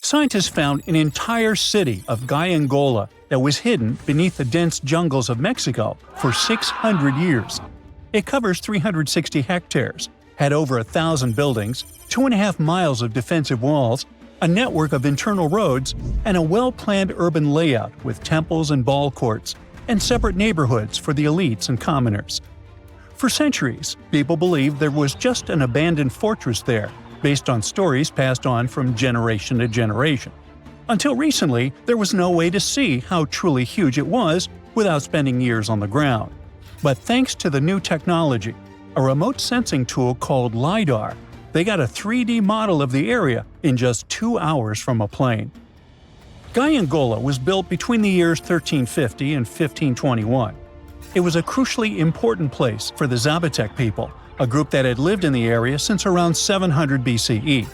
Scientists found an entire city of Gyangola that was hidden beneath the dense jungles of Mexico for 600 years. It covers 360 hectares, had over 1,000 buildings, 2.5 miles of defensive walls, a network of internal roads, and a well-planned urban layout with temples and ball courts, and separate neighborhoods for the elites and commoners. For centuries, people believed there was just an abandoned fortress there, based on stories passed on from generation to generation. Until recently, there was no way to see how truly huge it was without spending years on the ground. But thanks to the new technology, a remote sensing tool called LiDAR, they got a 3D model of the area in just 2 hours from a plane. Gyangola was built between the years 1350 and 1521. It was a crucially important place for the Zapotec people, a group that had lived in the area since around 700 BCE.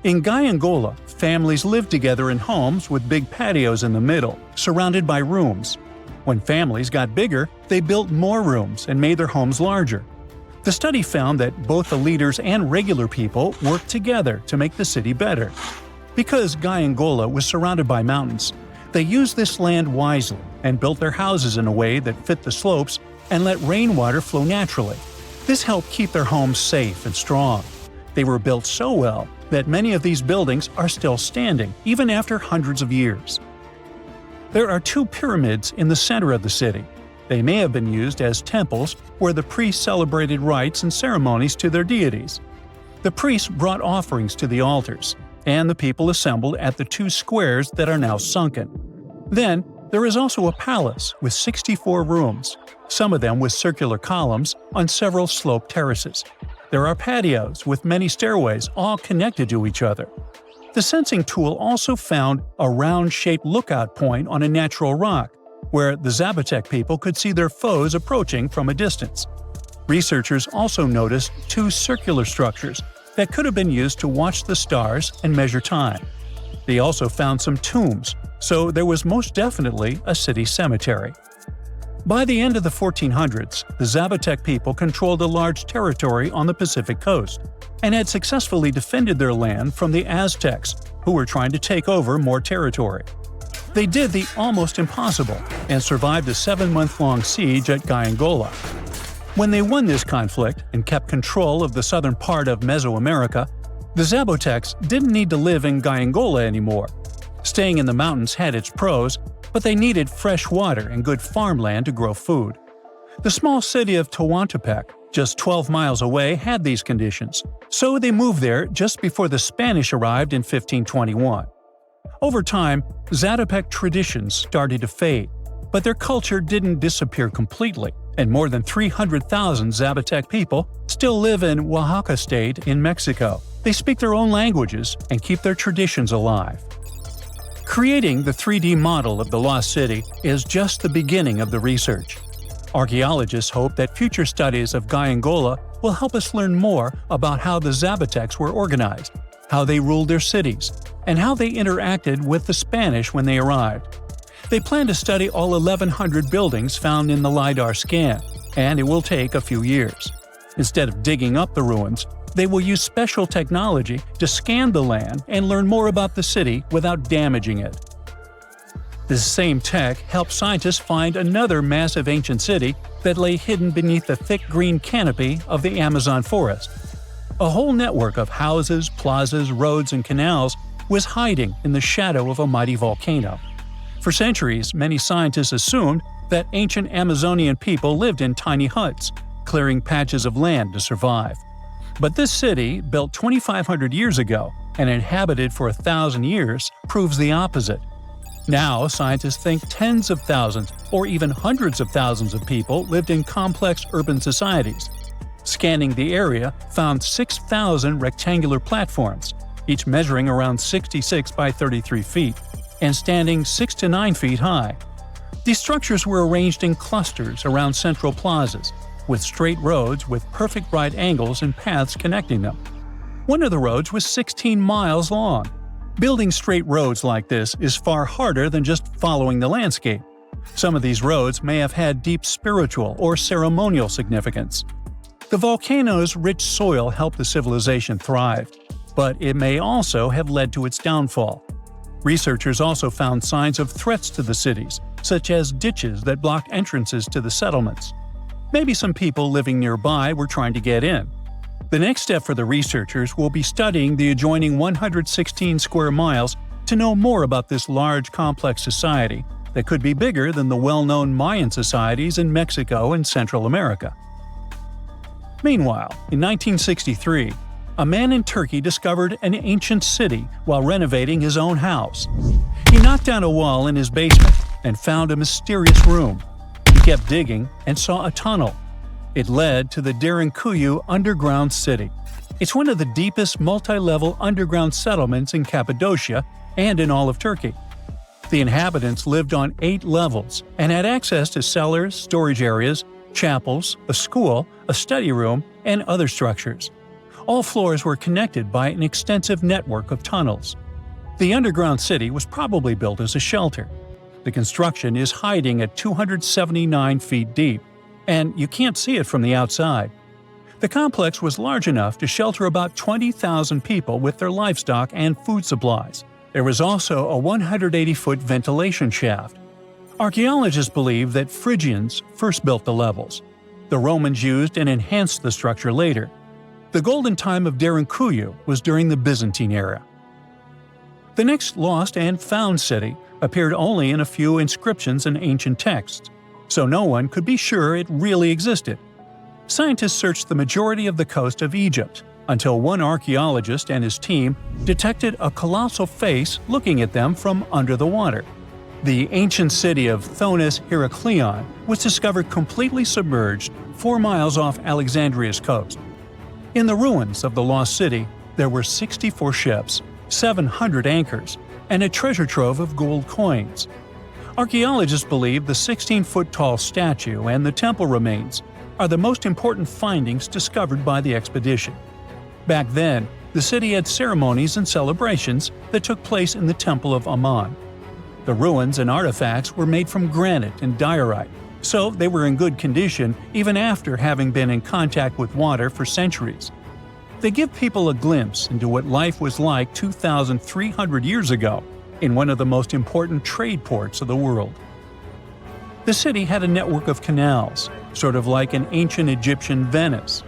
In Gyangola, families lived together in homes with big patios in the middle, surrounded by rooms. When families got bigger, they built more rooms and made their homes larger. The study found that both the leaders and regular people worked together to make the city better. Because Gyangola was surrounded by mountains, they used this land wisely and built their houses in a way that fit the slopes and let rainwater flow naturally. This helped keep their homes safe and strong. They were built so well that many of these buildings are still standing, even after hundreds of years. There are 2 pyramids in the center of the city. They may have been used as temples where the priests celebrated rites and ceremonies to their deities. The priests brought offerings to the altars, and the people assembled at the 2 squares that are now sunken. Then, there is also a palace with 64 rooms, some of them with circular columns on several sloped terraces. There are patios with many stairways all connected to each other. The sensing tool also found a round-shaped lookout point on a natural rock, where the Zapotec people could see their foes approaching from a distance. Researchers also noticed 2 circular structures that could have been used to watch the stars and measure time. They also found some tombs, so there was most definitely a city cemetery. By the end of the 1400s, the Zapotec people controlled a large territory on the Pacific coast and had successfully defended their land from the Aztecs, who were trying to take over more territory. They did the almost impossible and survived a 7-month-long siege at Gyangola. When they won this conflict and kept control of the southern part of Mesoamerica, the Zapotecs didn't need to live in Gyangola anymore. Staying in the mountains had its pros, but they needed fresh water and good farmland to grow food. The small city of Tehuantepec, just 12 miles away, had these conditions, so they moved there just before the Spanish arrived in 1521. Over time, Zapotec traditions started to fade, but their culture didn't disappear completely, and more than 300,000 Zapotec people still live in Oaxaca state in Mexico. They speak their own languages and keep their traditions alive. Creating the 3D model of the lost city is just the beginning of the research. Archaeologists hope that future studies of Gyangola will help us learn more about how the Zapotecs were organized, how they ruled their cities, and how they interacted with the Spanish when they arrived. They plan to study all 1,100 buildings found in the LiDAR scan, and it will take a few years. Instead of digging up the ruins, they will use special technology to scan the land and learn more about the city without damaging it. This same tech helped scientists find another massive ancient city that lay hidden beneath the thick green canopy of the Amazon forest. A whole network of houses, plazas, roads, and canals was hiding in the shadow of a mighty volcano. For centuries, many scientists assumed that ancient Amazonian people lived in tiny huts, clearing patches of land to survive. But this city, built 2,500 years ago and inhabited for 1,000 years, proves the opposite. Now, scientists think tens of thousands or even hundreds of thousands of people lived in complex urban societies. Scanning the area found 6,000 rectangular platforms, each measuring around 66 by 33 feet, and standing 6 to 9 feet high. These structures were arranged in clusters around central plazas, with straight roads with perfect right angles and paths connecting them. One of the roads was 16 miles long. Building straight roads like this is far harder than just following the landscape. Some of these roads may have had deep spiritual or ceremonial significance. The volcano's rich soil helped the civilization thrive, but it may also have led to its downfall. Researchers also found signs of threats to the cities, such as ditches that blocked entrances to the settlements. Maybe some people living nearby were trying to get in. The next step for the researchers will be studying the adjoining 116 square miles to know more about this large, complex society that could be bigger than the well-known Mayan societies in Mexico and Central America. Meanwhile, in 1963, a man in Turkey discovered an ancient city while renovating his own house. He knocked down a wall in his basement and found a mysterious room. He kept digging and saw a tunnel. It led to the Derinkuyu underground city. It's one of the deepest multi-level underground settlements in Cappadocia and in all of Turkey. The inhabitants lived on 8 levels and had access to cellars, storage areas, chapels, a school, a study room, and other structures. All floors were connected by an extensive network of tunnels. The underground city was probably built as a shelter. The construction is hiding at 279 feet deep, and you can't see it from the outside. The complex was large enough to shelter about 20,000 people with their livestock and food supplies. There was also a 180-foot ventilation shaft. Archaeologists believe that Phrygians first built the levels. The Romans used and enhanced the structure later. The golden time of Derinkuyu was during the Byzantine era. The next lost and found city appeared only in a few inscriptions and ancient texts, so no one could be sure it really existed. Scientists searched the majority of the coast of Egypt, until one archaeologist and his team detected a colossal face looking at them from under the water. The ancient city of Thonis-Heracleion was discovered completely submerged 4 miles off Alexandria's coast. In the ruins of the lost city, there were 64 ships, 700 anchors, and a treasure trove of gold coins. Archaeologists believe the 16-foot-tall statue and the temple remains are the most important findings discovered by the expedition. Back then, the city had ceremonies and celebrations that took place in the Temple of Ammon. The ruins and artifacts were made from granite and diorite, so they were in good condition even after having been in contact with water for centuries. They give people a glimpse into what life was like 2,300 years ago in one of the most important trade ports of the world. The city had a network of canals, sort of like an ancient Egyptian Venice.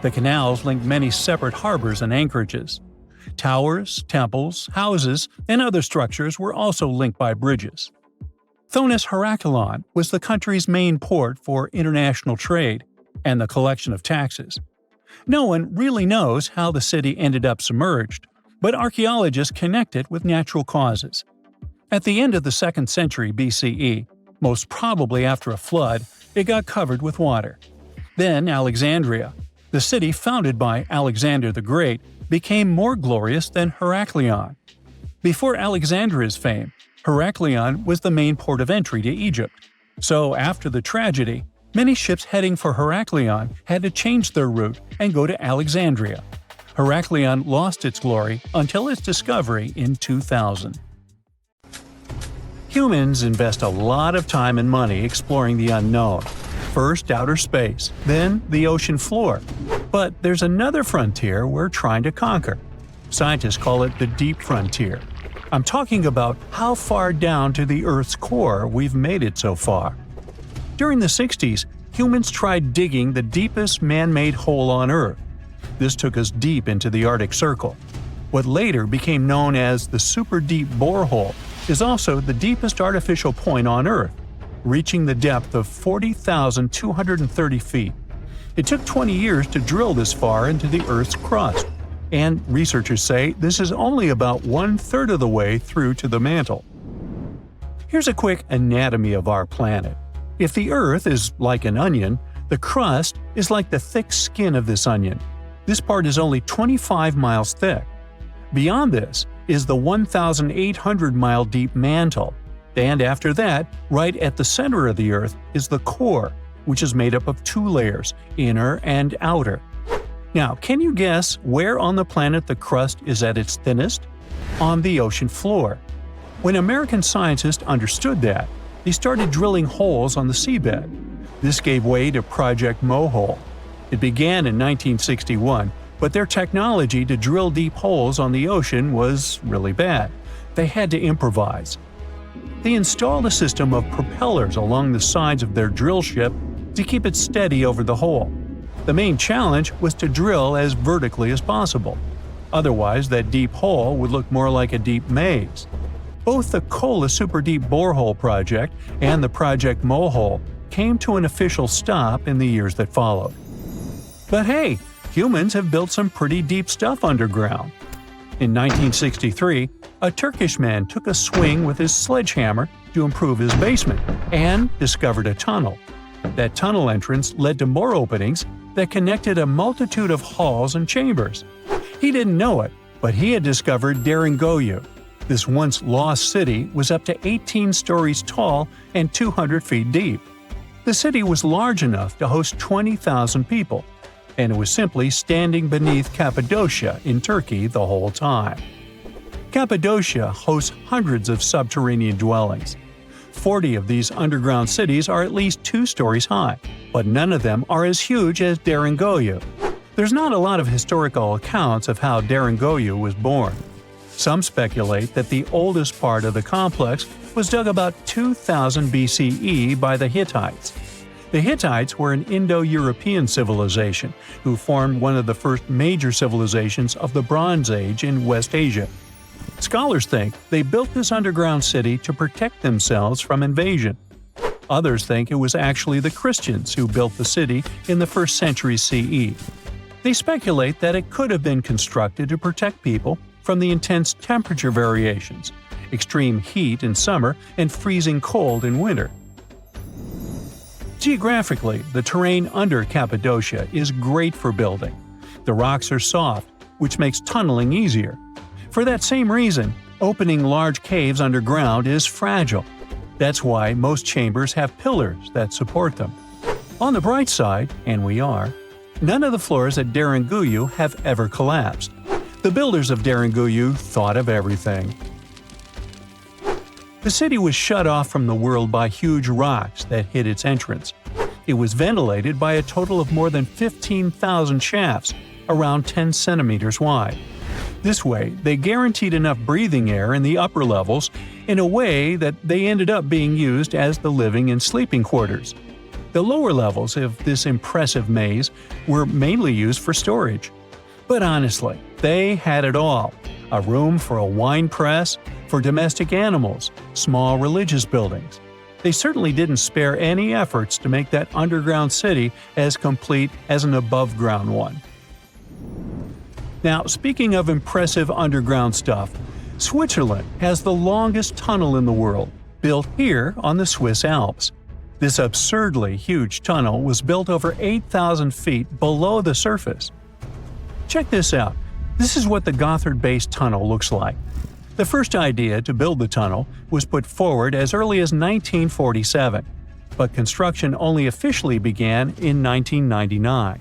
The canals linked many separate harbors and anchorages. Towers, temples, houses, and other structures were also linked by bridges. Thonis-Heracleion was the country's main port for international trade and the collection of taxes. No one really knows how the city ended up submerged, but archaeologists connect it with natural causes. At the end of the 2nd century BCE, most probably after a flood, it got covered with water. Then Alexandria, the city founded by Alexander the Great, became more glorious than Heracleion. Before Alexandria's fame, Heracleion was the main port of entry to Egypt. So after the tragedy, many ships heading for Heracleion had to change their route and go to Alexandria. Heracleion lost its glory until its discovery in 2000. Humans invest a lot of time and money exploring the unknown. First outer space, then the ocean floor. But there's another frontier we're trying to conquer. Scientists call it the deep frontier. I'm talking about how far down to the Earth's core we've made it so far. During the 60s, humans tried digging the deepest man-made hole on Earth. This took us deep into the Arctic Circle. What later became known as the super deep borehole is also the deepest artificial point on Earth, reaching the depth of 40,230 feet. It took 20 years to drill this far into the Earth's crust, and researchers say this is only about 1/3 of the way through to the mantle. Here's a quick anatomy of our planet. If the Earth is like an onion, the crust is like the thick skin of this onion. This part is only 25 miles thick. Beyond this is the 1,800-mile deep mantle. And after that, right at the center of the Earth is the core, which is made up of 2 layers, inner and outer. Now, can you guess where on the planet the crust is at its thinnest? On the ocean floor. When American scientists understood that, they started drilling holes on the seabed. This gave way to Project Mohole. It began in 1961, but their technology to drill deep holes on the ocean was really bad. they had to improvise. They installed a system of propellers along the sides of their drill ship to keep it steady over the hole. The main challenge was to drill as vertically as possible. Otherwise, that deep hole would look more like a deep maze. Both the Kola Super Deep Borehole project and the Project Mohole came to an official stop in the years that followed. But hey, humans have built some pretty deep stuff underground. In 1963, a Turkish man took a swing with his sledgehammer to improve his basement and discovered a tunnel. That tunnel entrance led to more openings that connected a multitude of halls and chambers. He didn't know it, but he had discovered Derinkuyu. This once lost city was up to 18 stories tall and 200 feet deep. The city was large enough to host 20,000 people, and it was simply standing beneath Cappadocia in Turkey the whole time. Cappadocia hosts hundreds of subterranean dwellings. 40 of these underground cities are at least 2 stories high, but none of them are as huge as Derinkuyu. There's not a lot of historical accounts of how Derinkuyu was born. Some speculate that the oldest part of the complex was dug about 2000 BCE by the Hittites. The Hittites were an Indo-European civilization who formed one of the first major civilizations of the Bronze Age in West Asia. Scholars think they built this underground city to protect themselves from invasion. Others think it was actually the Christians who built the city in the 1st century CE. They speculate that it could have been constructed to protect people from the intense temperature variations, extreme heat in summer and freezing cold in winter. Geographically, the terrain under Cappadocia is great for building. The rocks are soft, which makes tunneling easier. For that same reason, opening large caves underground is fragile. That's why most chambers have pillars that support them. On the bright side, and we are, none of the floors at Derinkuyu have ever collapsed. The builders of Derinkuyu thought of everything. The city was shut off from the world by huge rocks that hid its entrance. It was ventilated by a total of more than 15,000 shafts, around 10 centimeters wide. This way, they guaranteed enough breathing air in the upper levels in a way that they ended up being used as the living and sleeping quarters. The lower levels of this impressive maze were mainly used for storage. But honestly, they had it all: a room for a wine press, for domestic animals, small religious buildings. They certainly didn't spare any efforts to make that underground city as complete as an above-ground one. Now, speaking of impressive underground stuff, Switzerland has the longest tunnel in the world, built here on the Swiss Alps. This absurdly huge tunnel was built over 8,000 feet below the surface. Check this out. This is what the Gotthard-based tunnel looks like. The first idea to build the tunnel was put forward as early as 1947, but construction only officially began in 1999.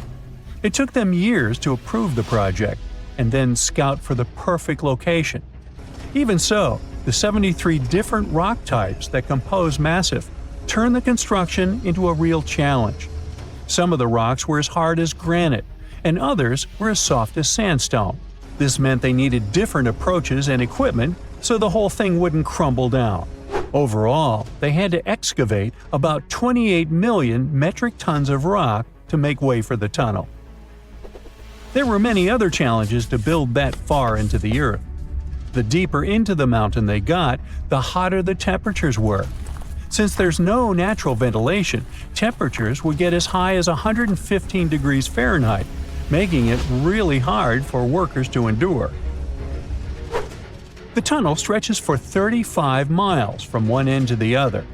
It took them years to approve the project and then scout for the perfect location. Even so, the 73 different rock types that compose Massif turned the construction into a real challenge. Some of the rocks were as hard as granite, and others were as soft as sandstone. This meant they needed different approaches and equipment so the whole thing wouldn't crumble down. Overall, they had to excavate about 28 million metric tons of rock to make way for the tunnel. There were many other challenges to build that far into the earth. The deeper into the mountain they got, the hotter the temperatures were. Since there's no natural ventilation, temperatures would get as high as 115 degrees Fahrenheit, making it really hard for workers to endure. The tunnel stretches for 35 miles from one end to the other.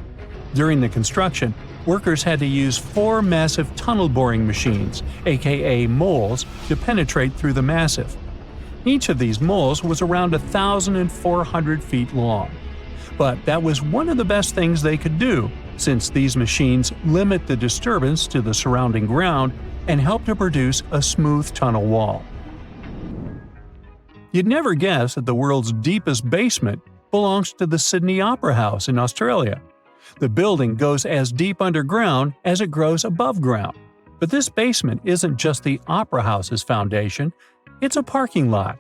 During the construction, workers had to use 4 massive tunnel boring machines, aka moles, to penetrate through the massif. Each of these moles was around 1,400 feet long. But that was one of the best things they could do, since these machines limit the disturbance to the surrounding ground and help to produce a smooth tunnel wall. You'd never guess that the world's deepest basement belongs to the Sydney Opera House in Australia. The building goes as deep underground as it grows above ground. But this basement isn't just the Opera House's foundation, it's a parking lot.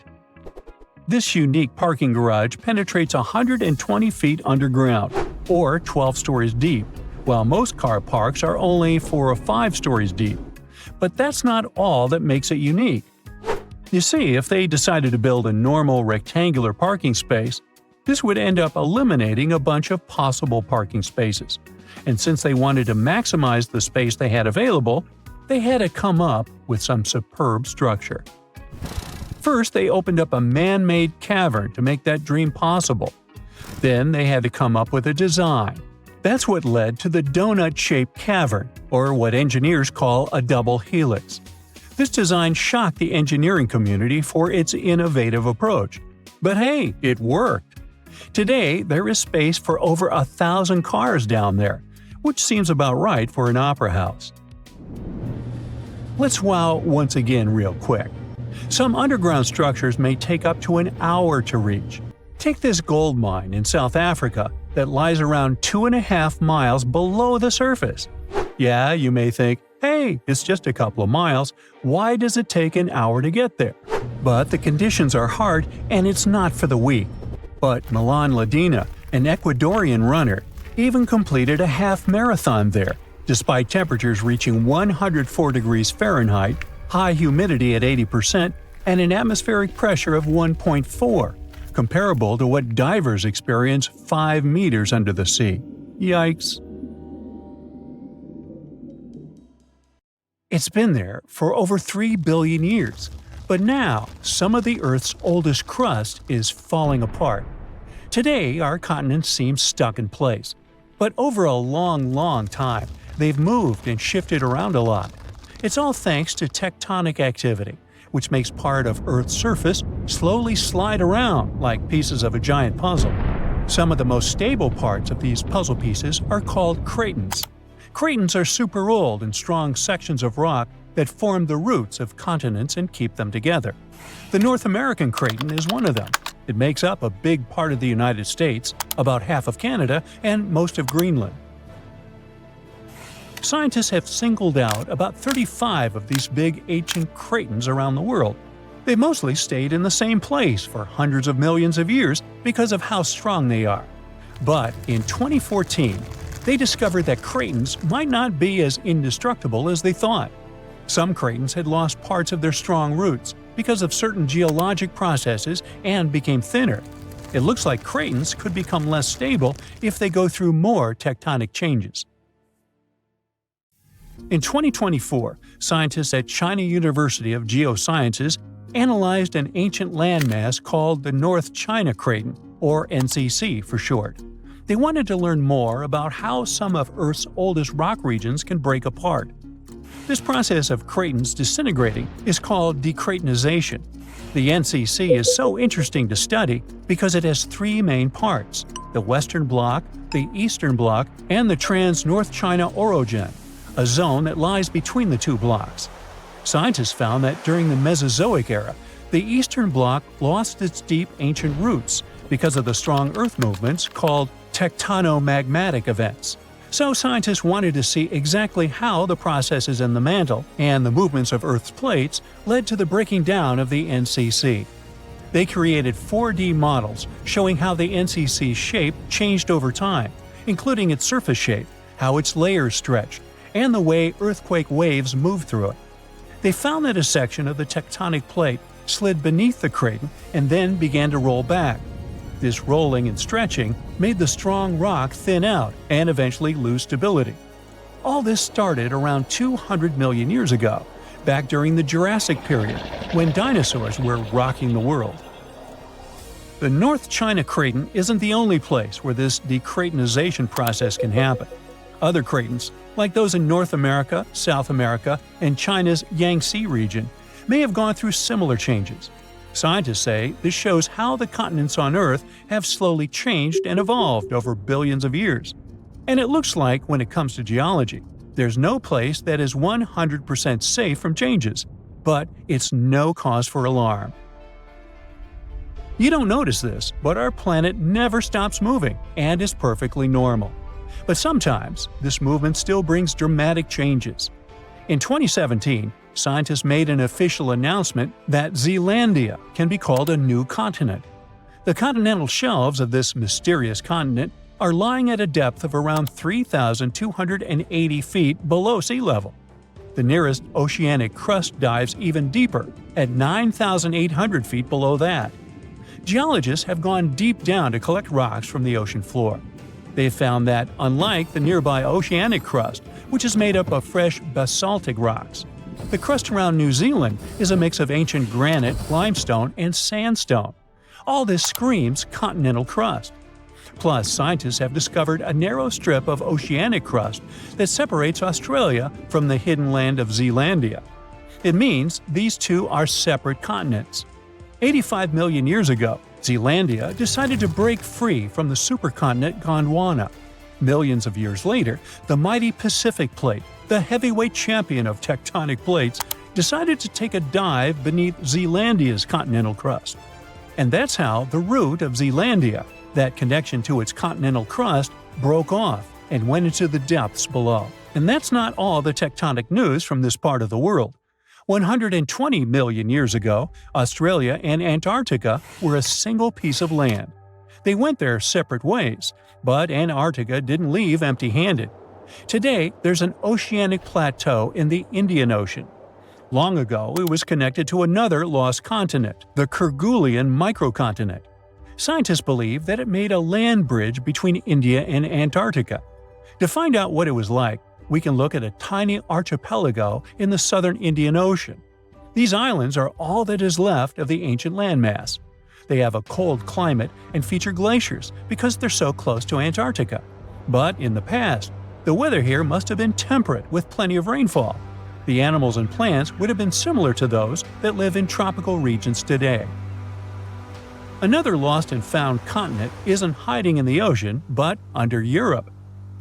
This unique parking garage penetrates 120 feet underground, or 12 stories deep, while most car parks are only 4 or 5 stories deep. But that's not all that makes it unique. You see, if they decided to build a normal rectangular parking space, this would end up eliminating a bunch of possible parking spaces. And since they wanted to maximize the space they had available, they had to come up with some superb structure. First, they opened up a man-made cavern to make that dream possible. Then they had to come up with a design. That's what led to the donut-shaped cavern, or what engineers call a double helix. This design shocked the engineering community for its innovative approach. But hey, it worked! Today, there is space for over 1,000 cars down there, which seems about right for an opera house. Let's wow once again real quick. Some underground structures may take up to an hour to reach. Take this gold mine in South Africa that lies around 2.5 miles below the surface. Yeah, you may think, hey, it's just a couple of miles, why does it take an hour to get there? But the conditions are hard and it's not for the weak. But Milan Ladina, an Ecuadorian runner, even completed a half marathon there, despite temperatures reaching 104 degrees Fahrenheit, high humidity at 80%, and an atmospheric pressure of 1.4, comparable to what divers experience 5 meters under the sea. Yikes! It's been there for over 3 billion years, but now some of the Earth's oldest crust is falling apart. Today, our continents seem stuck in place, but over a long time, they've moved and shifted around a lot. It's all thanks to tectonic activity, which makes part of Earth's surface slowly slide around like pieces of a giant puzzle. Some of the most stable parts of these puzzle pieces are called cratons. Cratons are super old and strong sections of rock that form the roots of continents and keep them together. The North American craton is one of them. It makes up a big part of the United States, about half of Canada, and most of Greenland. Scientists have singled out about 35 of these big ancient cratons around the world. They mostly stayed in the same place for hundreds of millions of years because of how strong they are. But in 2014, they discovered that cratons might not be as indestructible as they thought. Some cratons had lost parts of their strong roots because of certain geologic processes and became thinner. It looks like cratons could become less stable if they go through more tectonic changes. In 2024, scientists at China University of Geosciences analyzed an ancient landmass called the North China Craton, or NCC for short. They wanted to learn more about how some of Earth's oldest rock regions can break apart. This process of cratons disintegrating is called decratonization. The NCC is so interesting to study because it has 3 main parts: the Western Bloc, the Eastern Bloc, and the Trans-North China Orogen, a zone that lies between the 2 blocks. Scientists found that during the Mesozoic era, the Eastern Bloc lost its deep ancient roots because of the strong Earth movements called tectonomagmatic events. So scientists wanted to see exactly how the processes in the mantle and the movements of Earth's plates led to the breaking down of the NCC. They created 4D models showing how the NCC's shape changed over time, including its surface shape, how its layers stretched, and the way earthquake waves moved through it. They found that a section of the tectonic plate slid beneath the craton and then began to roll back. This rolling and stretching made the strong rock thin out and eventually lose stability. All this started around 200 million years ago, back during the Jurassic period, when dinosaurs were rocking the world. The North China Craton isn't the only place where this decratonization process can happen. Other cratons, like those in North America, South America, and China's Yangtze region, may have gone through similar changes. Scientists say this shows how the continents on Earth have slowly changed and evolved over billions of years. And it looks like, when it comes to geology, there's no place that is 100% safe from changes, but it's no cause for alarm. You don't notice this, but our planet never stops moving and is perfectly normal. But sometimes, this movement still brings dramatic changes. In 2017, scientists made an official announcement that Zealandia can be called a new continent. The continental shelves of this mysterious continent are lying at a depth of around 3,280 feet below sea level. The nearest oceanic crust dives even deeper, at 9,800 feet below that. Geologists have gone deep down to collect rocks from the ocean floor. They found that, unlike the nearby oceanic crust, which is made up of fresh basaltic rocks, the crust around New Zealand is a mix of ancient granite, limestone, and sandstone. All this screams continental crust. Plus, scientists have discovered a narrow strip of oceanic crust that separates Australia from the hidden land of Zealandia. It means these two are separate continents. 85 million years ago, Zealandia decided to break free from the supercontinent Gondwana. Millions of years later, the mighty Pacific Plate, the heavyweight champion of tectonic plates, decided to take a dive beneath Zealandia's continental crust. And that's how the root of Zealandia, that connection to its continental crust, broke off and went into the depths below. And that's not all the tectonic news from this part of the world. 120 million years ago, Australia and Antarctica were a single piece of land. They went their separate ways, but Antarctica didn't leave empty-handed. Today, there's an oceanic plateau in the Indian Ocean. Long ago, it was connected to another lost continent, the Kerguelen microcontinent. Scientists believe that it made a land bridge between India and Antarctica. To find out what it was like, we can look at a tiny archipelago in the southern Indian Ocean. These islands are all that is left of the ancient landmass. They have a cold climate and feature glaciers because they're so close to Antarctica. But in the past, the weather here must have been temperate with plenty of rainfall. The animals and plants would have been similar to those that live in tropical regions today. Another lost and found continent isn't hiding in the ocean, but under Europe.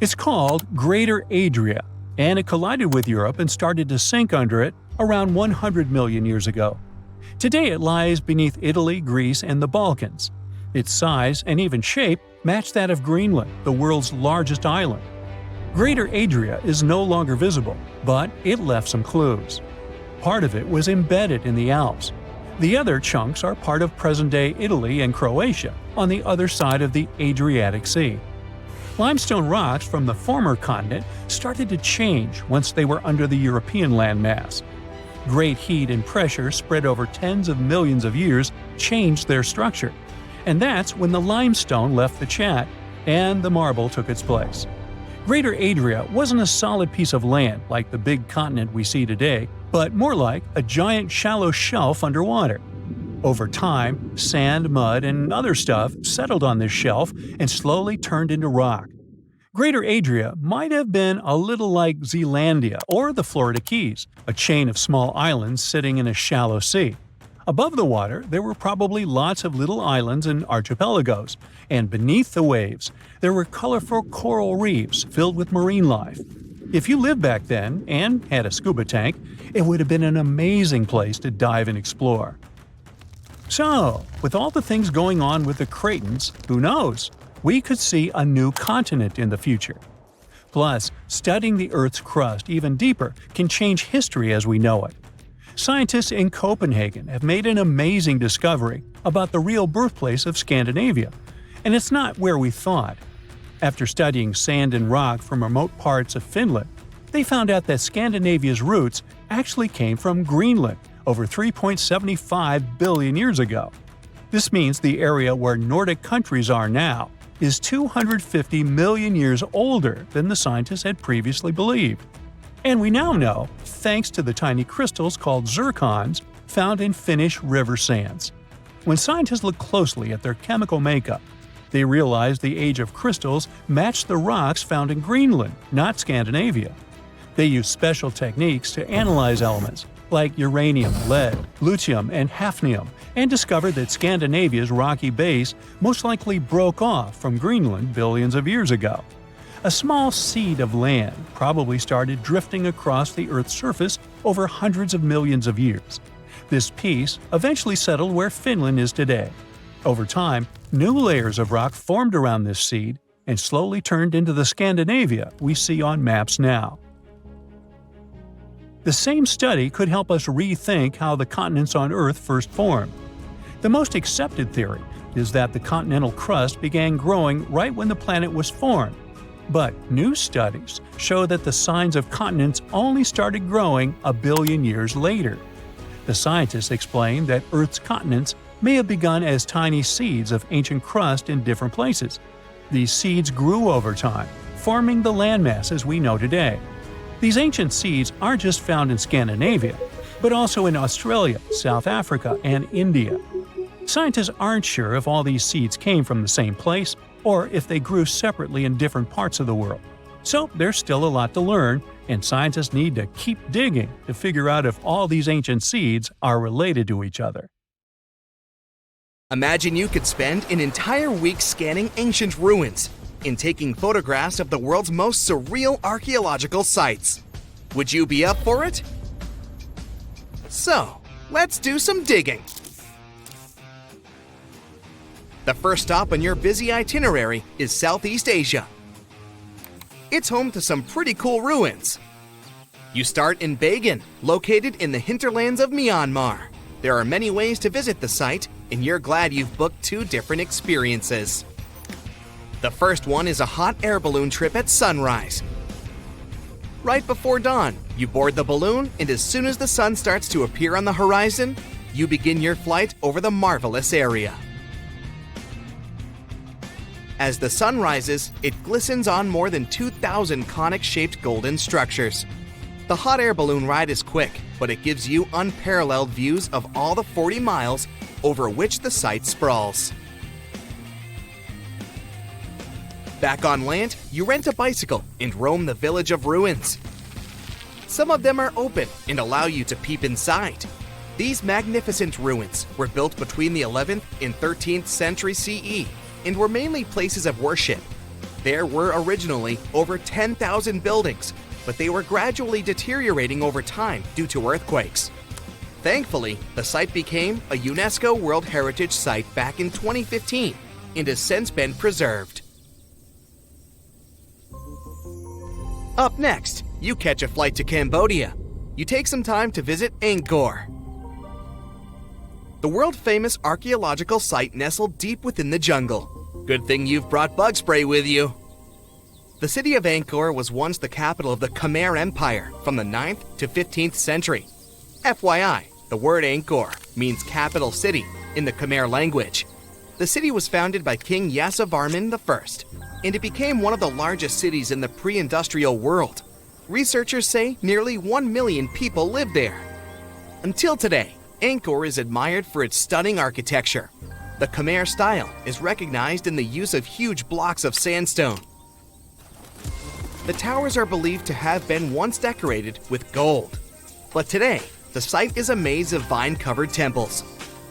It's called Greater Adria, and it collided with Europe and started to sink under it around 100 million years ago. Today it lies beneath Italy, Greece, and the Balkans. Its size and even shape match that of Greenland, the world's largest island. Greater Adria is no longer visible, but it left some clues. Part of it was embedded in the Alps. The other chunks are part of present-day Italy and Croatia, on the other side of the Adriatic Sea. Limestone rocks from the former continent started to change once they were under the European landmass. Great heat and pressure spread over tens of millions of years changed their structure. And that's when the limestone left the chat and the marble took its place. Greater Adria wasn't a solid piece of land like the big continent we see today, but more like a giant shallow shelf underwater. Over time, sand, mud, and other stuff settled on this shelf and slowly turned into rock. Greater Adria might have been a little like Zealandia or the Florida Keys, a chain of small islands sitting in a shallow sea. Above the water, there were probably lots of little islands and archipelagos, and beneath the waves, there were colorful coral reefs filled with marine life. If you lived back then and had a scuba tank, it would have been an amazing place to dive and explore. So, with all the things going on with the Cretans, who knows? We could see a new continent in the future. Plus, studying the Earth's crust even deeper can change history as we know it. Scientists in Copenhagen have made an amazing discovery about the real birthplace of Scandinavia, and it's not where we thought. After studying sand and rock from remote parts of Finland, they found out that Scandinavia's roots actually came from Greenland over 3.75 billion years ago. This means the area where Nordic countries are now is 250 million years older than the scientists had previously believed. And we now know, thanks to the tiny crystals called zircons found in Finnish river sands. When scientists look closely at their chemical makeup, they realize the age of crystals matched the rocks found in Greenland, not Scandinavia. They use special techniques to analyze elements like uranium, lead, lutetium, and hafnium, and discovered that Scandinavia's rocky base most likely broke off from Greenland billions of years ago. A small seed of land probably started drifting across the Earth's surface over hundreds of millions of years. This piece eventually settled where Finland is today. Over time, new layers of rock formed around this seed and slowly turned into the Scandinavia we see on maps now. The same study could help us rethink how the continents on Earth first formed. The most accepted theory is that the continental crust began growing right when the planet was formed. But new studies show that the signs of continents only started growing a billion years later. The scientists explain that Earth's continents may have begun as tiny seeds of ancient crust in different places. These seeds grew over time, forming the landmasses we know today. These ancient seeds aren't just found in Scandinavia, but also in Australia, South Africa, and India. Scientists aren't sure if all these seeds came from the same place or if they grew separately in different parts of the world. So there's still a lot to learn, and scientists need to keep digging to figure out if all these ancient seeds are related to each other. Imagine you could spend an entire week scanning ancient ruins and taking photographs of the world's most surreal archaeological sites. Would you be up for it? So, let's do some digging. The first stop on your busy itinerary is Southeast Asia. It's home to some pretty cool ruins. You start in Bagan, located in the hinterlands of Myanmar. There are many ways to visit the site, and you're glad you've booked 2 different experiences. The first one is a hot air balloon trip at sunrise. Right before dawn, you board the balloon, and as soon as the sun starts to appear on the horizon, you begin your flight over the marvelous area. As the sun rises, it glistens on more than 2,000 conic-shaped golden structures. The hot air balloon ride is quick, but it gives you unparalleled views of all the 40 miles over which the site sprawls. Back on land, you rent a bicycle and roam the village of ruins. Some of them are open and allow you to peep inside. These magnificent ruins were built between the 11th and 13th century CE and were mainly places of worship. There were originally over 10,000 buildings, but they were gradually deteriorating over time due to earthquakes. Thankfully, the site became a UNESCO World Heritage Site back in 2015 and has since been preserved. Up next, you catch a flight to Cambodia. You take some time to visit Angkor, the world-famous archaeological site nestled deep within the jungle. Good thing you've brought bug spray with you. The city of Angkor was once the capital of the Khmer Empire from the 9th to 15th century. FYI, the word Angkor means capital city in the Khmer language. The city was founded by King Yasovarman I, and it became one of the largest cities in the pre-industrial world. Researchers say nearly 1 million people live there. Until today, Angkor is admired for its stunning architecture. The Khmer style is recognized in the use of huge blocks of sandstone. The towers are believed to have been once decorated with gold. But today, the site is a maze of vine-covered temples.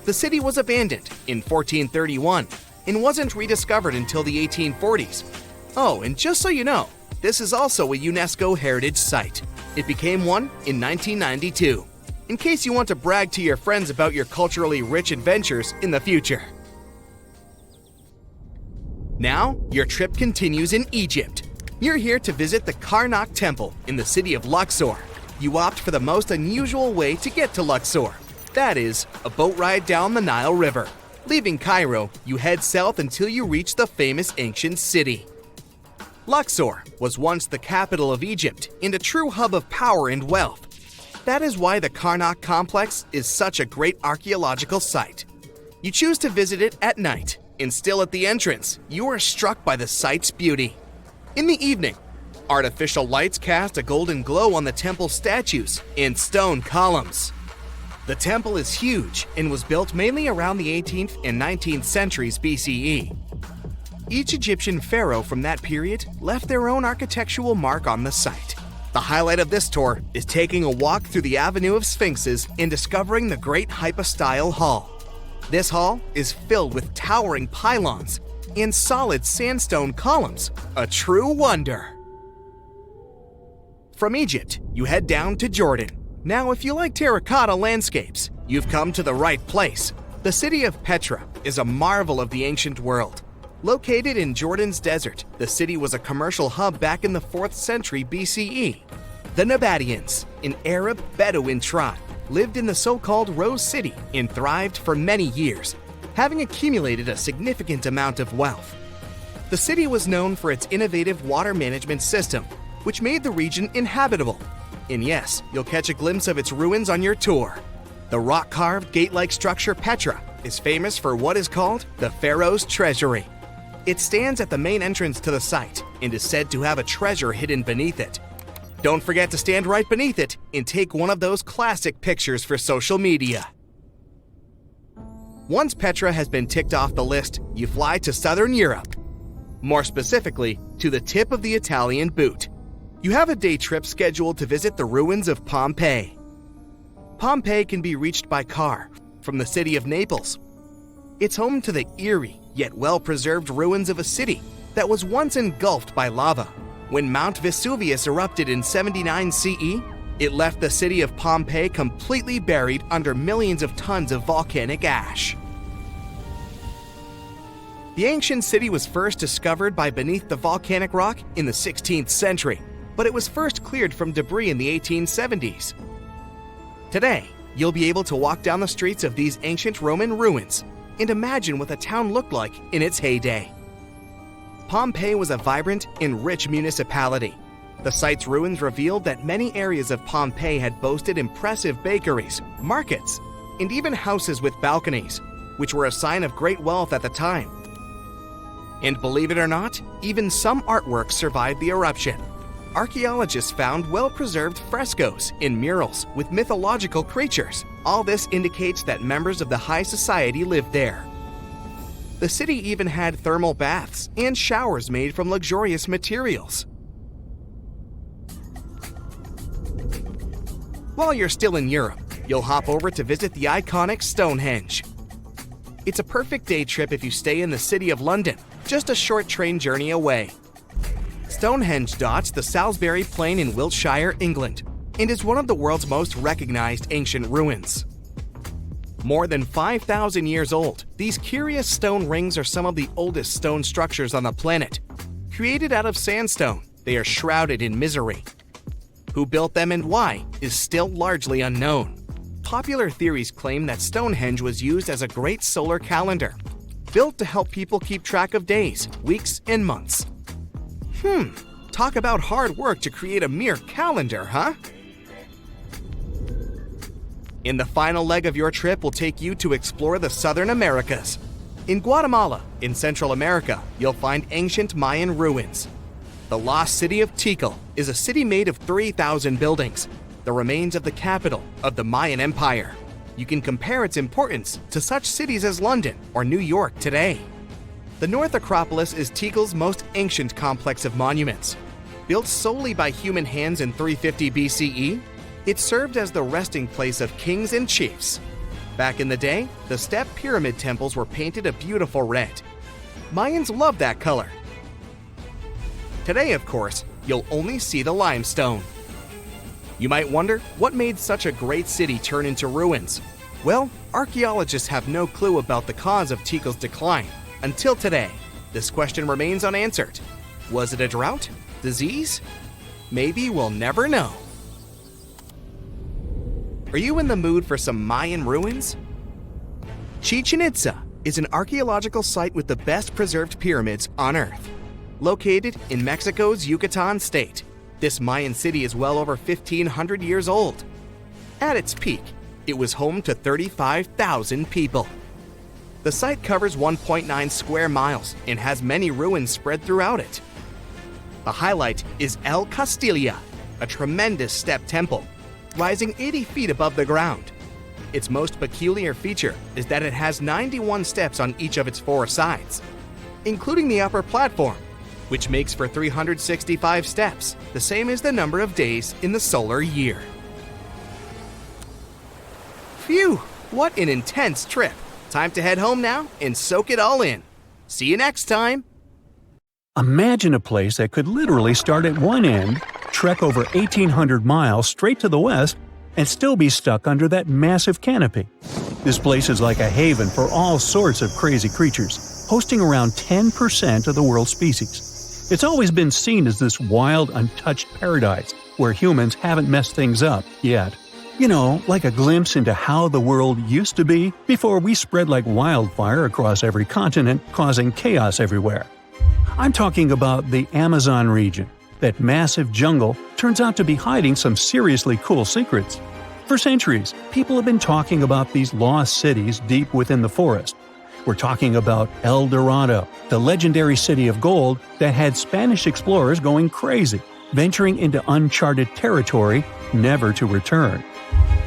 The city was abandoned in 1431 and wasn't rediscovered until the 1840s. Oh, and just so you know, this is also a UNESCO Heritage Site. It became one in 1992. In case you want to brag to your friends about your culturally rich adventures in the future. Now, your trip continues in Egypt. You're here to visit the Karnak Temple in the city of Luxor. You opt for the most unusual way to get to Luxor. That is, a boat ride down the Nile River. Leaving Cairo, you head south until you reach the famous ancient city. Luxor was once the capital of Egypt and a true hub of power and wealth. That is why the Karnak complex is such a great archaeological site. You choose to visit it at night, and still at the entrance, you are struck by the site's beauty. In the evening, artificial lights cast a golden glow on the temple statues and stone columns. The temple is huge and was built mainly around the 18th and 19th centuries BCE. Each Egyptian pharaoh from that period left their own architectural mark on the site. The highlight of this tour is taking a walk through the Avenue of Sphinxes and discovering the Great Hypostyle Hall. This hall is filled with towering pylons and solid sandstone columns, a true wonder. From Egypt, you head down to Jordan. Now, if you like terracotta landscapes, you've come to the right place. The city of Petra is a marvel of the ancient world. Located in Jordan's desert, the city was a commercial hub back in the 4th century BCE. The Nabateans, an Arab Bedouin tribe, lived in the so-called Rose City and thrived for many years, having accumulated a significant amount of wealth. The city was known for its innovative water management system, which made the region inhabitable. And yes, you'll catch a glimpse of its ruins on your tour. The rock-carved gate-like structure Petra is famous for what is called the Pharaoh's Treasury. It stands at the main entrance to the site and is said to have a treasure hidden beneath it. Don't forget to stand right beneath it and take one of those classic pictures for social media. Once Petra has been ticked off the list, you fly to southern Europe. More specifically, to the tip of the Italian boot. You have a day trip scheduled to visit the ruins of Pompeii. Pompeii can be reached by car from the city of Naples. It's home to the eerie yet well-preserved ruins of a city that was once engulfed by lava. When Mount Vesuvius erupted in 79 CE, it left the city of Pompeii completely buried under millions of tons of volcanic ash. The ancient city was first discovered by beneath the volcanic rock in the 16th century, but it was first cleared from debris in the 1870s. Today, you'll be able to walk down the streets of these ancient Roman ruins and imagine what the town looked like in its heyday. Pompeii was a vibrant and rich municipality. The site's ruins revealed that many areas of Pompeii had boasted impressive bakeries, markets, and even houses with balconies, which were a sign of great wealth at the time. And believe it or not, even some artworks survived the eruption. Archaeologists found well-preserved frescoes and murals with mythological creatures. All this indicates that members of the high society lived there. The city even had thermal baths and showers made from luxurious materials. While you're still in Europe, you'll hop over to visit the iconic Stonehenge. It's a perfect day trip if you stay in the city of London, just a short train journey away. Stonehenge dots the Salisbury Plain in Wiltshire, England, and is one of the world's most recognized ancient ruins. More than 5,000 years old, these curious stone rings are some of the oldest stone structures on the planet. Created out of sandstone, they are shrouded in misery. Who built them and why is still largely unknown. Popular theories claim that Stonehenge was used as a great solar calendar, built to help people keep track of days, weeks, and months. Talk about hard work to create a mere calendar, huh? And the final leg of your trip will take you to explore the Southern Americas. In Guatemala, in Central America, you'll find ancient Mayan ruins. The lost city of Tikal is a city made of 3,000 buildings, the remains of the capital of the Mayan Empire. You can compare its importance to such cities as London or New York today. The North Acropolis is Tikal's most ancient complex of monuments. Built solely by human hands in 350 BCE, it served as the resting place of kings and chiefs. Back in the day, the step pyramid temples were painted a beautiful red. Mayans loved that color. Today, of course, you'll only see the limestone. You might wonder what made such a great city turn into ruins. Well, archaeologists have no clue about the cause of Tikal's decline. Until today, this question remains unanswered. Was it a drought? Disease? Maybe we'll never know. Are you in the mood for some Mayan ruins? Chichen Itza is an archaeological site with the best preserved pyramids on Earth. Located in Mexico's Yucatan state, this Mayan city is well over 1,500 years old. At its peak, it was home to 35,000 people. The site covers 1.9 square miles and has many ruins spread throughout it. The highlight is El Castilla, a tremendous step temple, rising 80 feet above the ground. Its most peculiar feature is that it has 91 steps on each of its 4 sides, including the upper platform, which makes for 365 steps, the same as the number of days in the solar year. Phew, what an intense trip! Time to head home now and soak it all in. See you next time! Imagine a place that could literally start at one end, trek over 1,800 miles straight to the west, and still be stuck under that massive canopy. This place is like a haven for all sorts of crazy creatures, hosting around 10% of the world's species. It's always been seen as this wild, untouched paradise, where humans haven't messed things up yet. You know, like a glimpse into how the world used to be before we spread like wildfire across every continent, causing chaos everywhere. I'm talking about the Amazon region. That massive jungle turns out to be hiding some seriously cool secrets. For centuries, people have been talking about these lost cities deep within the forest. We're talking about El Dorado, the legendary city of gold that had Spanish explorers going crazy, venturing into uncharted territory, never to return.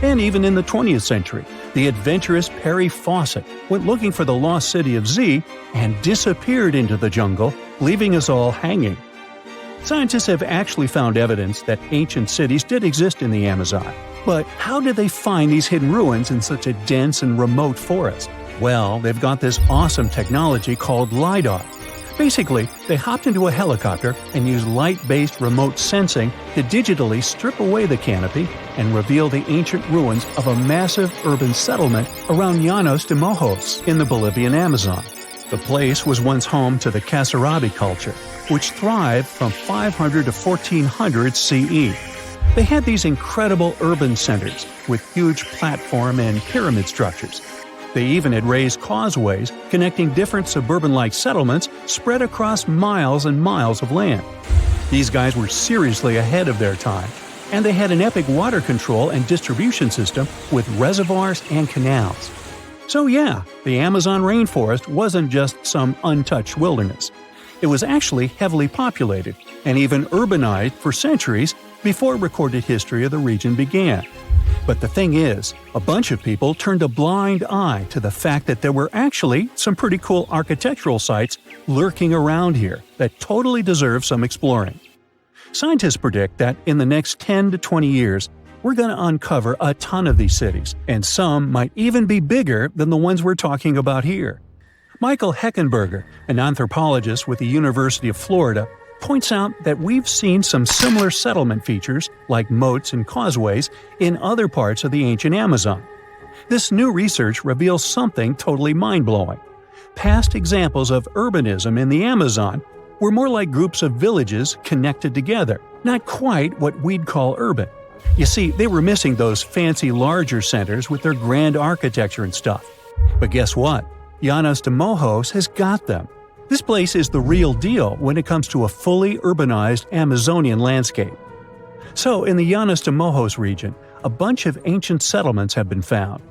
And even in the 20th century, the adventurous Perry Fawcett went looking for the lost city of Z and disappeared into the jungle, leaving us all hanging. Scientists have actually found evidence that ancient cities did exist in the Amazon. But how did they find these hidden ruins in such a dense and remote forest? Well, they've got this awesome technology called LiDAR. Basically, they hopped into a helicopter and used light-based remote sensing to digitally strip away the canopy and reveal the ancient ruins of a massive urban settlement around Llanos de Mojos in the Bolivian Amazon. The place was once home to the Kasarabi culture, which thrived from 500 to 1400 CE. They had these incredible urban centers with huge platform and pyramid structures. They even had raised causeways connecting different suburban-like settlements spread across miles and miles of land. These guys were seriously ahead of their time, and they had an epic water control and distribution system with reservoirs and canals. So yeah, the Amazon rainforest wasn't just some untouched wilderness. It was actually heavily populated and even urbanized for centuries before recorded history of the region began. But the thing is, a bunch of people turned a blind eye to the fact that there were actually some pretty cool architectural sites lurking around here that totally deserve some exploring. Scientists predict that in the next 10 to 20 years, we're going to uncover a ton of these cities, and some might even be bigger than the ones we're talking about here. Michael Heckenberger, an anthropologist with the University of Florida, points out that we've seen some similar settlement features, like moats and causeways, in other parts of the ancient Amazon. This new research reveals something totally mind-blowing. Past examples of urbanism in the Amazon were more like groups of villages connected together, not quite what we'd call urban. You see, they were missing those fancy larger centers with their grand architecture and stuff. But guess what? Llanos de Mojos has got them. This place is the real deal when it comes to a fully urbanized Amazonian landscape. So, in the Llanos de Mojos region, a bunch of ancient settlements have been found.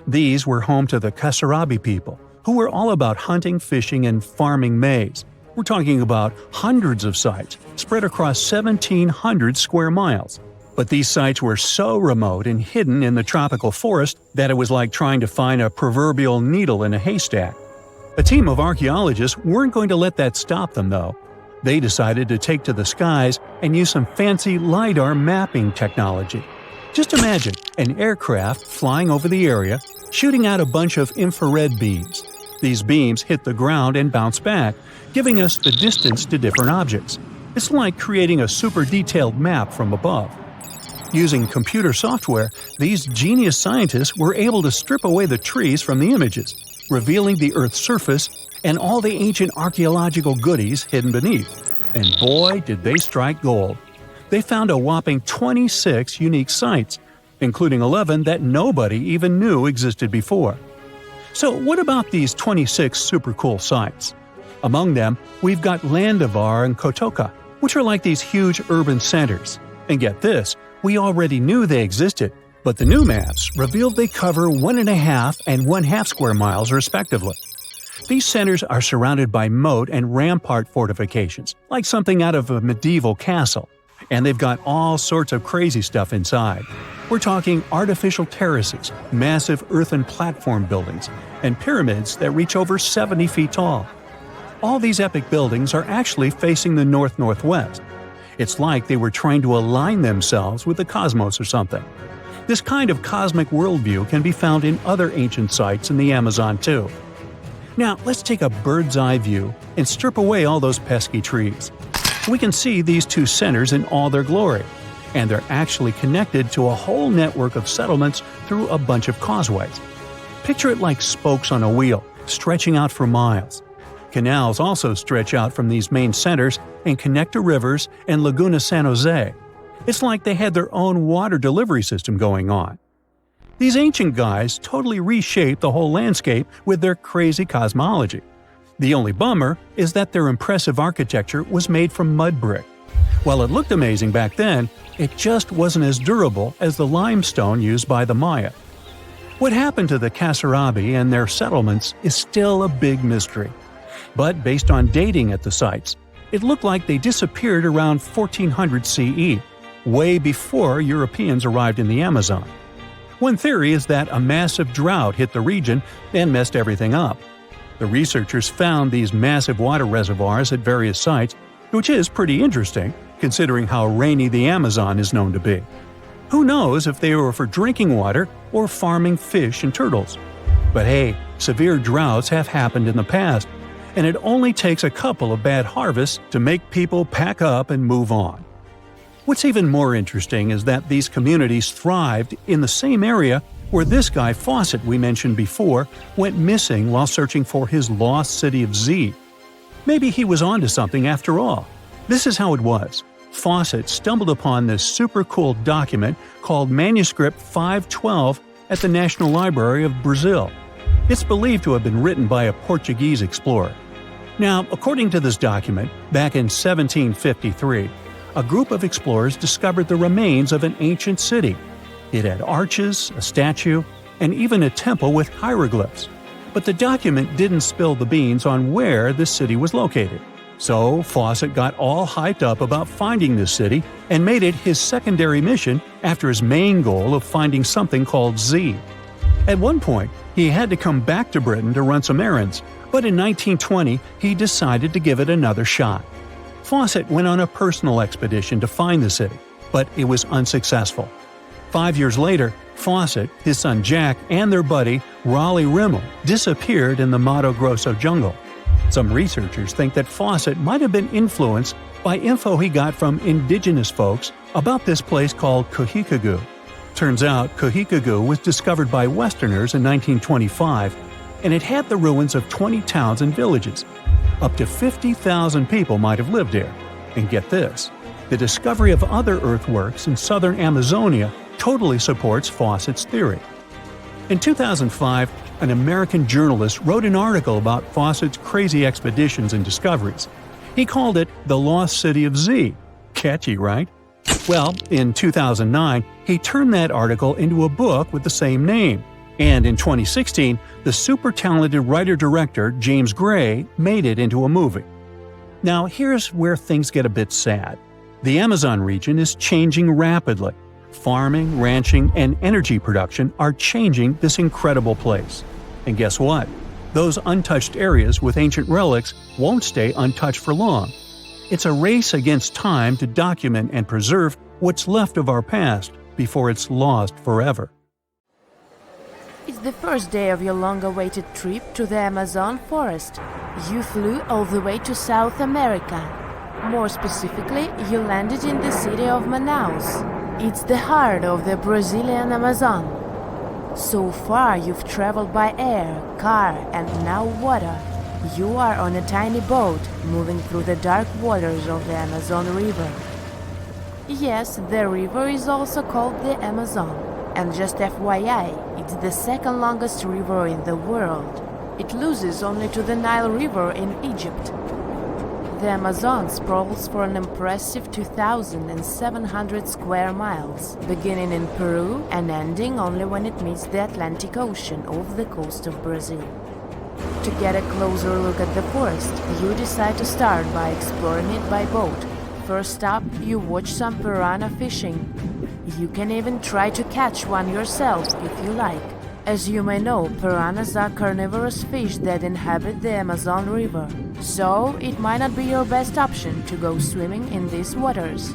These were home to the Kasarabi people, who were all about hunting, fishing, and farming maize. We're talking about hundreds of sites spread across 1,700 square miles. But these sites were so remote and hidden in the tropical forest that it was like trying to find a proverbial needle in a haystack. A team of archaeologists weren't going to let that stop them, though. They decided to take to the skies and use some fancy LiDAR mapping technology. Just imagine an aircraft flying over the area, shooting out a bunch of infrared beams. These beams hit the ground and bounce back, giving us the distance to different objects. It's like creating a super detailed map from above. Using computer software, these genius scientists were able to strip away the trees from the images, revealing the Earth's surface and all the ancient archaeological goodies hidden beneath. And boy, did they strike gold. They found a whopping 26 unique sites, including 11 that nobody even knew existed before. So what about these 26 super cool sites? Among them, we've got Landivar and Kotoka, which are like these huge urban centers. And get this, we already knew they existed, but the new maps revealed they cover 1.5 and 1/2 square miles respectively. These centers are surrounded by moat and rampart fortifications, like something out of a medieval castle, and they've got all sorts of crazy stuff inside. We're talking artificial terraces, massive earthen platform buildings, and pyramids that reach over 70 feet tall. All these epic buildings are actually facing the north-northwest. It's like they were trying to align themselves with the cosmos or something. This kind of cosmic worldview can be found in other ancient sites in the Amazon too. Now, let's take a bird's-eye view and strip away all those pesky trees. We can see these two centers in all their glory, and they're actually connected to a whole network of settlements through a bunch of causeways. Picture it like spokes on a wheel, stretching out for miles. Canals also stretch out from these main centers and connect to rivers and Laguna San Jose. It's like they had their own water delivery system going on. These ancient guys totally reshaped the whole landscape with their crazy cosmology. The only bummer is that their impressive architecture was made from mud brick. While it looked amazing back then, it just wasn't as durable as the limestone used by the Maya. What happened to the Kasarabi and their settlements is still a big mystery. But based on dating at the sites, it looked like they disappeared around 1400 CE, way before Europeans arrived in the Amazon. One theory is that a massive drought hit the region and messed everything up. The researchers found these massive water reservoirs at various sites, which is pretty interesting, considering how rainy the Amazon is known to be. Who knows if they were for drinking water or farming fish and turtles? But hey, severe droughts have happened in the past, and it only takes a couple of bad harvests to make people pack up and move on. What's even more interesting is that these communities thrived in the same area where this guy Fawcett we mentioned before went missing while searching for his lost city of Z. Maybe he was onto something after all. This is how it was. Fawcett stumbled upon this super cool document called Manuscript 512 at the National Library of Brazil. It's believed to have been written by a Portuguese explorer. Now, according to this document, back in 1753, a group of explorers discovered the remains of an ancient city. It had arches, a statue, and even a temple with hieroglyphs. But the document didn't spill the beans on where this city was located. So Fawcett got all hyped up about finding this city and made it his secondary mission after his main goal of finding something called Z. At one point, he had to come back to Britain to run some errands, but in 1920 he decided to give it another shot. Fawcett went on a personal expedition to find the city, but it was unsuccessful. 5 years later, Fawcett, his son Jack, and their buddy Raleigh Rimmel disappeared in the Mato Grosso jungle. Some researchers think that Fawcett might have been influenced by info he got from indigenous folks about this place called Kohikagu. Turns out Kohikagu was discovered by Westerners in 1925, and it had the ruins of 20 towns and villages. Up to 50,000 people might have lived there. And get this, the discovery of other earthworks in southern Amazonia totally supports Fawcett's theory. In 2005, an American journalist wrote an article about Fawcett's crazy expeditions and discoveries. He called it The Lost City of Z. Catchy, right? Well, in 2009, he turned that article into a book with the same name. And in 2016, the super talented writer-director James Gray made it into a movie. Now, here's where things get a bit sad. The Amazon region is changing rapidly. Farming, ranching, and energy production are changing this incredible place. And guess what? Those untouched areas with ancient relics won't stay untouched for long. It's a race against time to document and preserve what's left of our past before it's lost forever. It's the first day of your long-awaited trip to the Amazon forest. You flew all the way to South America. More specifically, you landed in the city of Manaus. It's the heart of the Brazilian Amazon. So far you've traveled by air, car, and now water. You are on a tiny boat moving through the dark waters of the Amazon River. Yes, the river is also called the Amazon. And just FYI, it's the second longest river in the world. It loses only to the Nile River in Egypt. The Amazon sprawls for an impressive 2,700 square miles, beginning in Peru and ending only when it meets the Atlantic Ocean off the coast of Brazil. To get a closer look at the forest, you decide to start by exploring it by boat. First up, you watch some piranha fishing. You can even try to catch one yourself if you like. As you may know, piranhas are carnivorous fish that inhabit the Amazon River, so it might not be your best option to go swimming in these waters.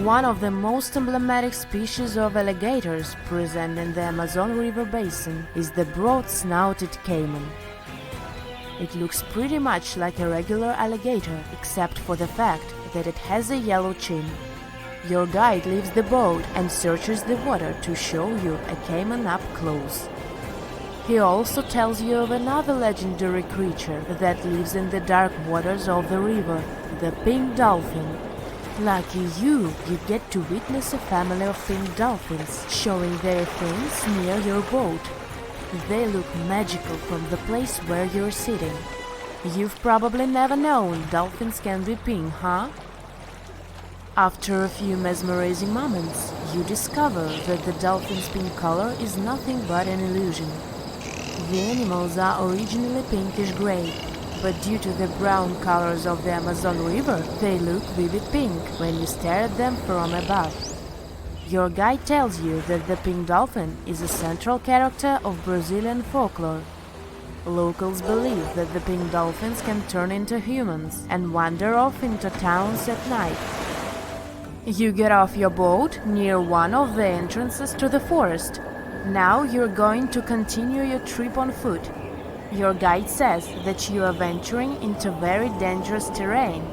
One of the most emblematic species of alligators present in the Amazon River basin is the broad-snouted caiman. It looks pretty much like a regular alligator, except for the fact that it has a yellow chin. Your guide leaves the boat and searches the water to show you a caiman up close. He also tells you of another legendary creature that lives in the dark waters of the river, the pink dolphin. Lucky you get to witness a family of pink dolphins showing their fins near your boat. They look magical from the place where you're sitting. You've probably never known dolphins can be pink, huh? After a few mesmerizing moments, you discover that the dolphin's pink color is nothing but an illusion. The animals are originally pinkish-gray, but due to the brown colors of the Amazon River, they look vivid pink when you stare at them from above. Your guide tells you that the pink dolphin is a central character of Brazilian folklore. Locals believe that the pink dolphins can turn into humans and wander off into towns at night. You get off your boat near one of the entrances to the forest. Now you're going to continue your trip on foot. Your guide says that you are venturing into very dangerous terrain.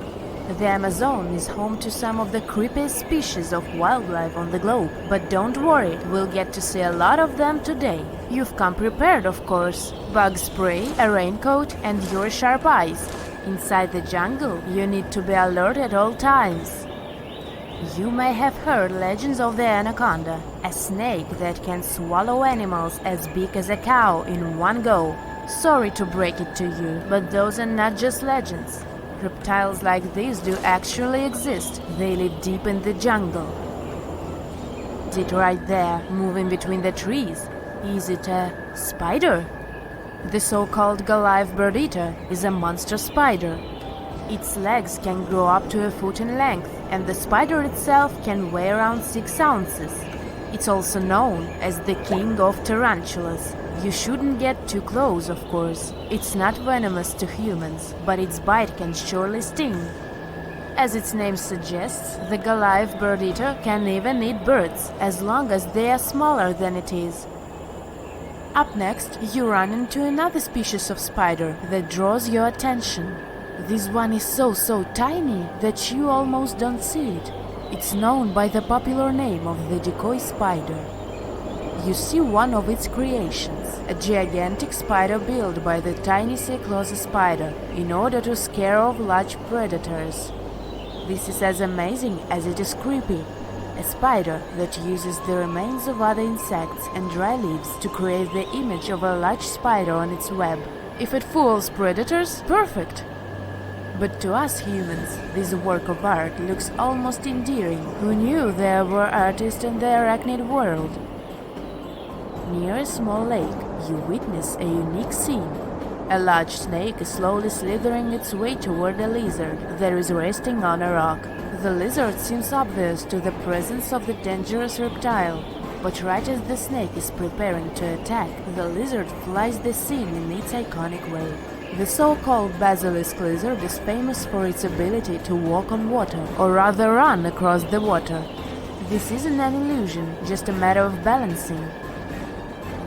The Amazon is home to some of the creepiest species of wildlife on the globe, but don't worry, we'll get to see a lot of them today. You've come prepared, of course. Bug spray, a raincoat, and your sharp eyes. Inside the jungle, you need to be alert at all times. You may have heard legends of the anaconda, a snake that can swallow animals as big as a cow in one go. Sorry to break it to you, but those are not just legends. Reptiles like these do actually exist. They live deep in the jungle. It right there, moving between the trees. Is it a spider? The so-called Goliath bird-eater is a monster spider. Its legs can grow up to a foot in length, and the spider itself can weigh around 6 ounces. It's also known as the king of tarantulas. You shouldn't get too close, of course. It's not venomous to humans, but its bite can surely sting. As its name suggests, the Goliath bird-eater can even eat birds, as long as they are smaller than it is. Up next, you run into another species of spider that draws your attention. This one is so tiny that you almost don't see it. It's known by the popular name of the decoy spider. You see one of its creations, a gigantic spider built by the Thonis-Heracleion spider in order to scare off large predators. This is as amazing as it is creepy. A spider that uses the remains of other insects and dry leaves to create the image of a large spider on its web. If it fools predators, perfect! But to us humans, this work of art looks almost endearing. Who knew there were artists in the arachnid world? Near a small lake, you witness a unique scene. A large snake is slowly slithering its way toward a lizard that is resting on a rock. The lizard seems obvious to the presence of the dangerous reptile, but right as the snake is preparing to attack, the lizard flies the scene in its iconic way. The so-called basilisk lizard is famous for its ability to walk on water, or rather run across the water. This isn't an illusion, just a matter of balancing.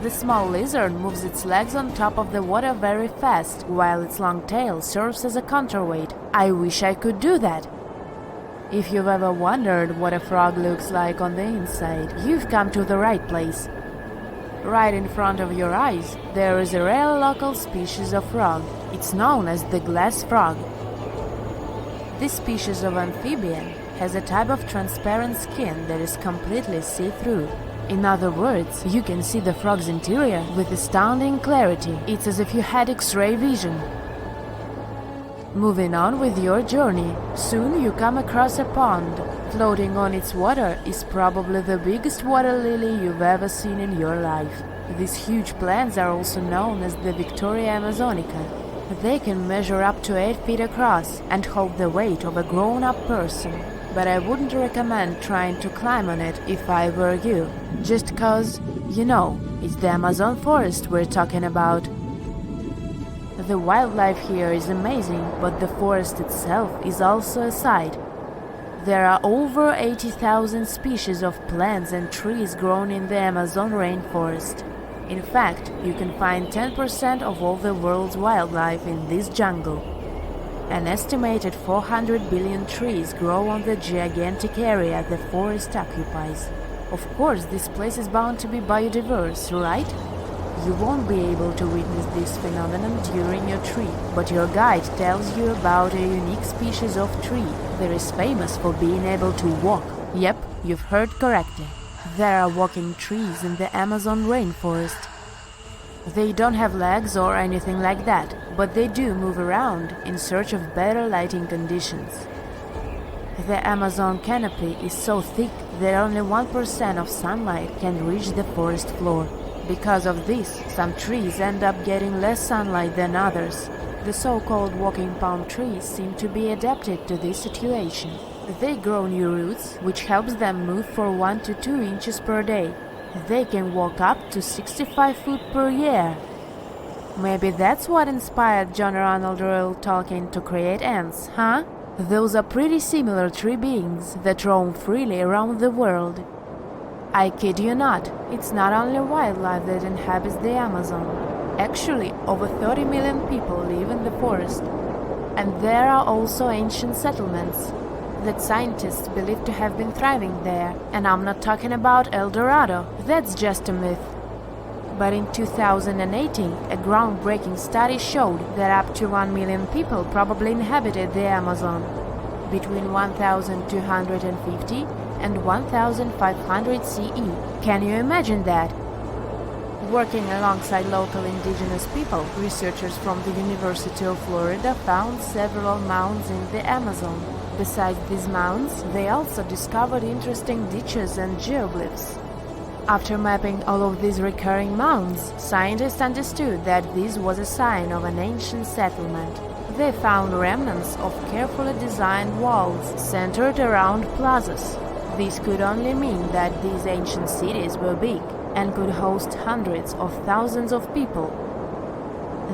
The small lizard moves its legs on top of the water very fast, while its long tail serves as a counterweight. I wish I could do that. If you've ever wondered what a frog looks like on the inside, you've come to the right place. Right in front of your eyes, there is a rare local species of frog. It's known as the glass frog. This species of amphibian has a type of transparent skin that is completely see-through. In other words, you can see the frog's interior with astounding clarity. It's as if you had X-ray vision. Moving on with your journey, soon you come across a pond. Floating on its water is probably the biggest water lily you've ever seen in your life. These huge plants are also known as the Victoria Amazonica. They can measure up to 8 feet across and hold the weight of a grown-up person. But I wouldn't recommend trying to climb on it if I were you. Just cause, you know, it's the Amazon forest we're talking about. The wildlife here is amazing, but the forest itself is also a sight. There are over 80,000 species of plants and trees grown in the Amazon rainforest. In fact, you can find 10% of all the world's wildlife in this jungle. An estimated 400 billion trees grow on the gigantic area the forest occupies. Of course, this place is bound to be biodiverse, right? You won't be able to witness this phenomenon during your trip, but your guide tells you about a unique species of tree that is famous for being able to walk. Yep, you've heard correctly. There are walking trees in the Amazon rainforest. They don't have legs or anything like that, but they do move around in search of better lighting conditions. The Amazon canopy is so thick that only 1% of sunlight can reach the forest floor. Because of this, some trees end up getting less sunlight than others. The so-called walking palm trees seem to be adapted to this situation. They grow new roots, which helps them move for 1 to 2 inches per day. They can walk up to 65 feet per year. Maybe that's what inspired John Ronald Reuel Tolkien to create ants, huh? Those are pretty similar tree beings that roam freely around the world. I kid you not, it's not only wildlife that inhabits the Amazon. Actually, over 30 million people live in the forest. And there are also ancient settlements that scientists believe to have been thriving there. And I'm not talking about El Dorado, that's just a myth. But in 2018, a groundbreaking study showed that up to 1 million people probably inhabited the Amazon, between 1250 and 1500 CE. Can you imagine that? Working alongside local indigenous people, researchers from the University of Florida found several mounds in the Amazon. Besides these mounds, they also discovered interesting ditches and geoglyphs. After mapping all of these recurring mounds, scientists understood that this was a sign of an ancient settlement. They found remnants of carefully designed walls centered around plazas. This could only mean that these ancient cities were big and could host hundreds of thousands of people.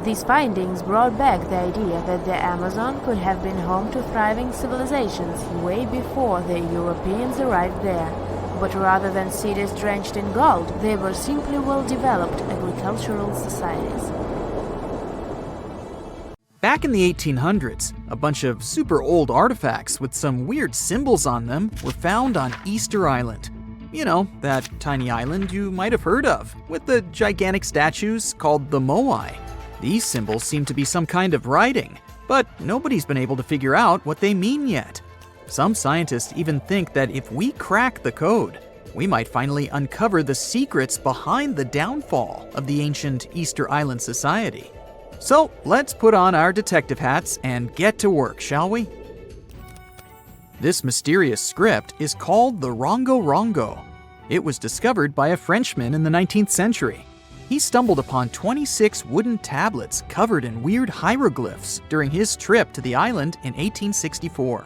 These findings brought back the idea that the Amazon could have been home to thriving civilizations way before the Europeans arrived there. But rather than cities drenched in gold, they were simply well-developed agricultural societies. Back in the 1800s, a bunch of super old artifacts with some weird symbols on them were found on Easter Island. You know, that tiny island you might have heard of, with the gigantic statues called the Moai. These symbols seem to be some kind of writing, but nobody's been able to figure out what they mean yet. Some scientists even think that if we crack the code, we might finally uncover the secrets behind the downfall of the ancient Easter Island society. So let's put on our detective hats and get to work, shall we? This mysterious script is called the Rongorongo. It was discovered by a Frenchman in the 19th century. He stumbled upon 26 wooden tablets covered in weird hieroglyphs during his trip to the island in 1864.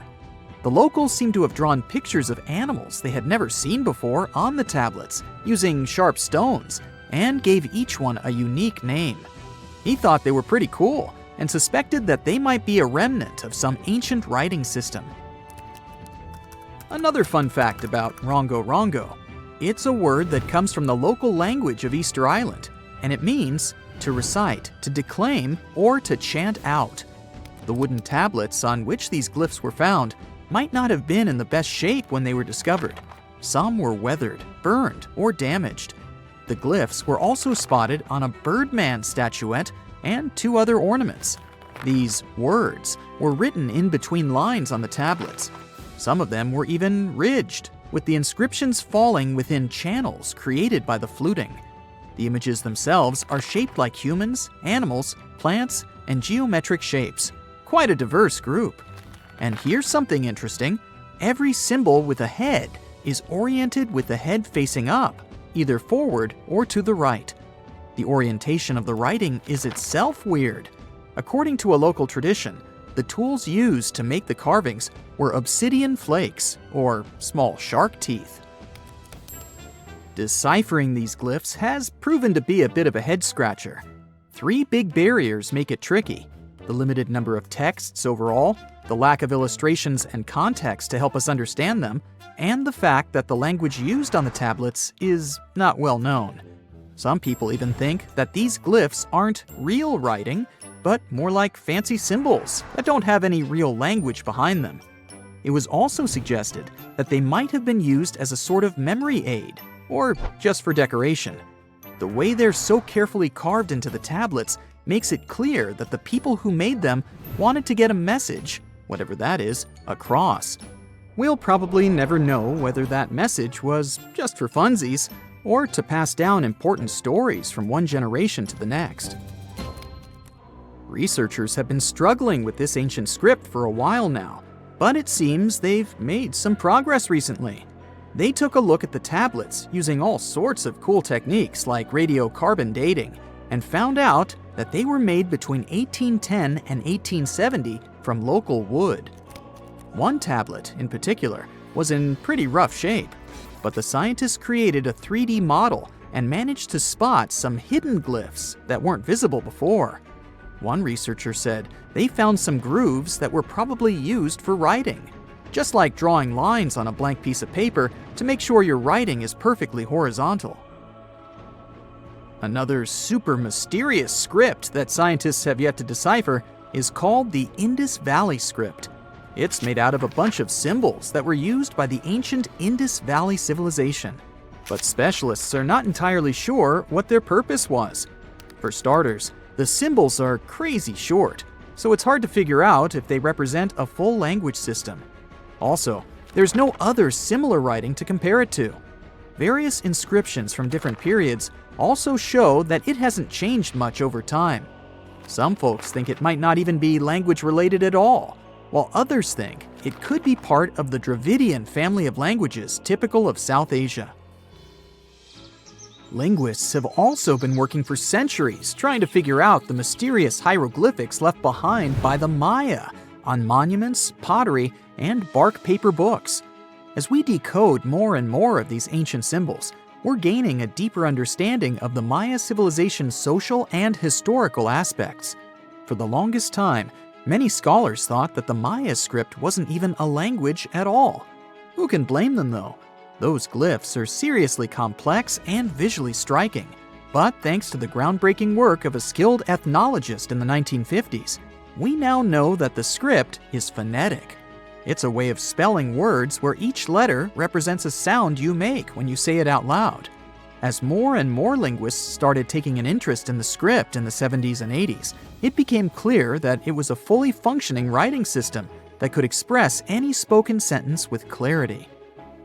The locals seem to have drawn pictures of animals they had never seen before on the tablets, using sharp stones, and gave each one a unique name. He thought they were pretty cool, and suspected that they might be a remnant of some ancient writing system. Another fun fact about Rongorongo: it's a word that comes from the local language of Easter Island, and it means to recite, to declaim, or to chant out. The wooden tablets on which these glyphs were found might not have been in the best shape when they were discovered. Some were weathered, burned, or damaged. The glyphs were also spotted on a Birdman statuette and 2 other ornaments. These words were written in between lines on the tablets. Some of them were even ridged, with the inscriptions falling within channels created by the fluting. The images themselves are shaped like humans, animals, plants, and geometric shapes. Quite a diverse group. And here's something interesting. Every symbol with a head is oriented with the head facing up, either forward or to the right. The orientation of the writing is itself weird. According to a local tradition, the tools used to make the carvings were obsidian flakes, or small shark teeth. Deciphering these glyphs has proven to be a bit of a head-scratcher. 3 big barriers make it tricky: the limited number of texts overall, the lack of illustrations and context to help us understand them, and the fact that the language used on the tablets is not well known. Some people even think that these glyphs aren't real writing, but more like fancy symbols that don't have any real language behind them. It was also suggested that they might have been used as a sort of memory aid, or just for decoration. The way they're so carefully carved into the tablets makes it clear that the people who made them wanted to get a message, whatever that is, across. We'll probably never know whether that message was just for funsies or to pass down important stories from one generation to the next. Researchers have been struggling with this ancient script for a while now, but it seems they've made some progress recently. They took a look at the tablets using all sorts of cool techniques like radiocarbon dating and found out that they were made between 1810 and 1870 from local wood. One tablet, in particular, was in pretty rough shape, but the scientists created a 3D model and managed to spot some hidden glyphs that weren't visible before. One researcher said they found some grooves that were probably used for writing, just like drawing lines on a blank piece of paper to make sure your writing is perfectly horizontal. Another super mysterious script that scientists have yet to decipher is called the Indus Valley script. It's made out of a bunch of symbols that were used by the ancient Indus Valley civilization, but specialists are not entirely sure what their purpose was. For starters, the symbols are crazy short, so it's hard to figure out if they represent a full language system. Also, there's no other similar writing to compare it to. Various inscriptions from different periods also show that it hasn't changed much over time. Some folks think it might not even be language related at all, while others think it could be part of the Dravidian family of languages typical of South Asia. Linguists have also been working for centuries trying to figure out the mysterious hieroglyphics left behind by the Maya on monuments, pottery, and bark paper books. As we decode more and more of these ancient symbols, we're gaining a deeper understanding of the Maya civilization's social and historical aspects. For the longest time, many scholars thought that the Maya script wasn't even a language at all. Who can blame them though? Those glyphs are seriously complex and visually striking. But thanks to the groundbreaking work of a skilled ethnologist in the 1950s, we now know that the script is phonetic. It's a way of spelling words where each letter represents a sound you make when you say it out loud. As more and more linguists started taking an interest in the script in the 70s and 80s, it became clear that it was a fully functioning writing system that could express any spoken sentence with clarity.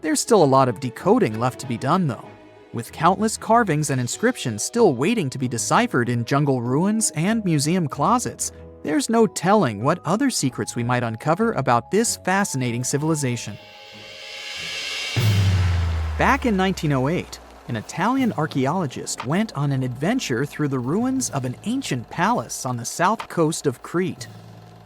There's still a lot of decoding left to be done though, with countless carvings and inscriptions still waiting to be deciphered in jungle ruins and museum closets. There's no telling what other secrets we might uncover about this fascinating civilization. Back in 1908, an Italian archaeologist went on an adventure through the ruins of an ancient palace on the south coast of Crete.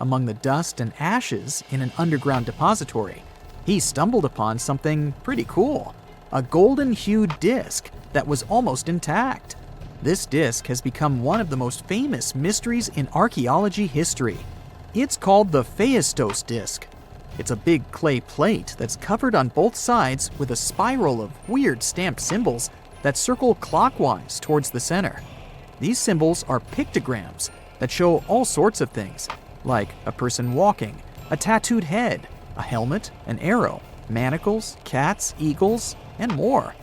Among the dust and ashes in an underground depository, he stumbled upon something pretty cool, a golden-hued disc that was almost intact. This disc has become one of the most famous mysteries in archaeology history. It's called the Phaistos disc. It's a big clay plate that's covered on both sides with a spiral of weird stamped symbols that circle clockwise towards the center. These symbols are pictograms that show all sorts of things, like a person walking, a tattooed head, a helmet, an arrow, manacles, cats, eagles, and more.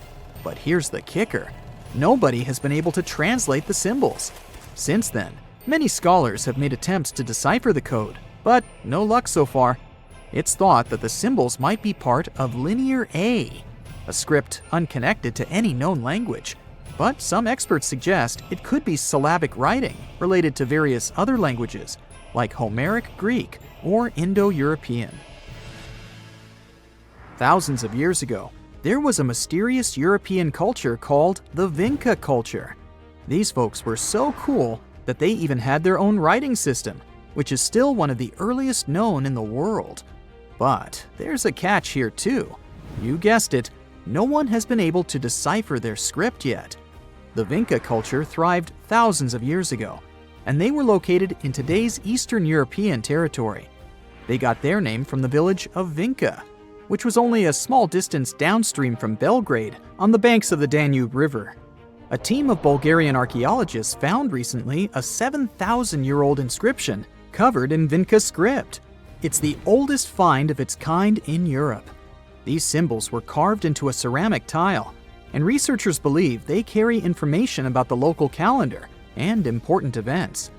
But here's the kicker. Nobody has been able to translate the symbols. Since then, many scholars have made attempts to decipher the code, but no luck so far. It's thought that the symbols might be part of Linear A, a script unconnected to any known language. But some experts suggest it could be syllabic writing related to various other languages, like Homeric Greek or Indo-European. Thousands of years ago, there was a mysterious European culture called the Vinca culture. These folks were so cool that they even had their own writing system, which is still one of the earliest known in the world. But there's a catch here too. You guessed it, no one has been able to decipher their script yet. The Vinca culture thrived thousands of years ago, and they were located in today's Eastern European territory. They got their name from the village of Vinca, which was only a small distance downstream from Belgrade on the banks of the Danube River. A team of Bulgarian archaeologists found recently a 7,000-year-old inscription covered in Vinca script. It's the oldest find of its kind in Europe. These symbols were carved into a ceramic tile, and researchers believe they carry information about the local calendar and important events.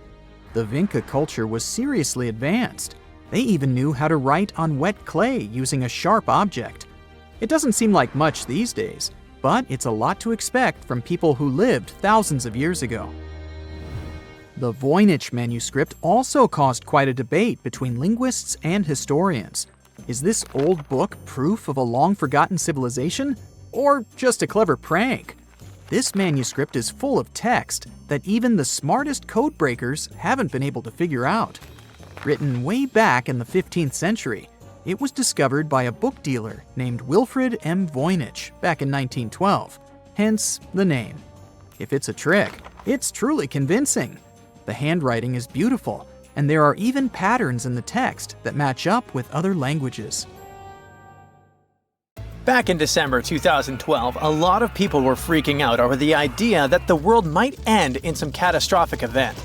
The Vinca culture was seriously advanced. They even knew how to write on wet clay using a sharp object. It doesn't seem like much these days, but it's a lot to expect from people who lived thousands of years ago. The Voynich manuscript also caused quite a debate between linguists and historians. Is this old book proof of a long-forgotten civilization, or just a clever prank? This manuscript is full of text that even the smartest code breakers haven't been able to figure out. Written way back in the 15th century, it was discovered by a book dealer named Wilfred M. Voynich back in 1912, hence the name. If it's a trick, it's truly convincing. The handwriting is beautiful, and there are even patterns in the text that match up with other languages. Back in December 2012, a lot of people were freaking out over the idea that the world might end in some catastrophic event.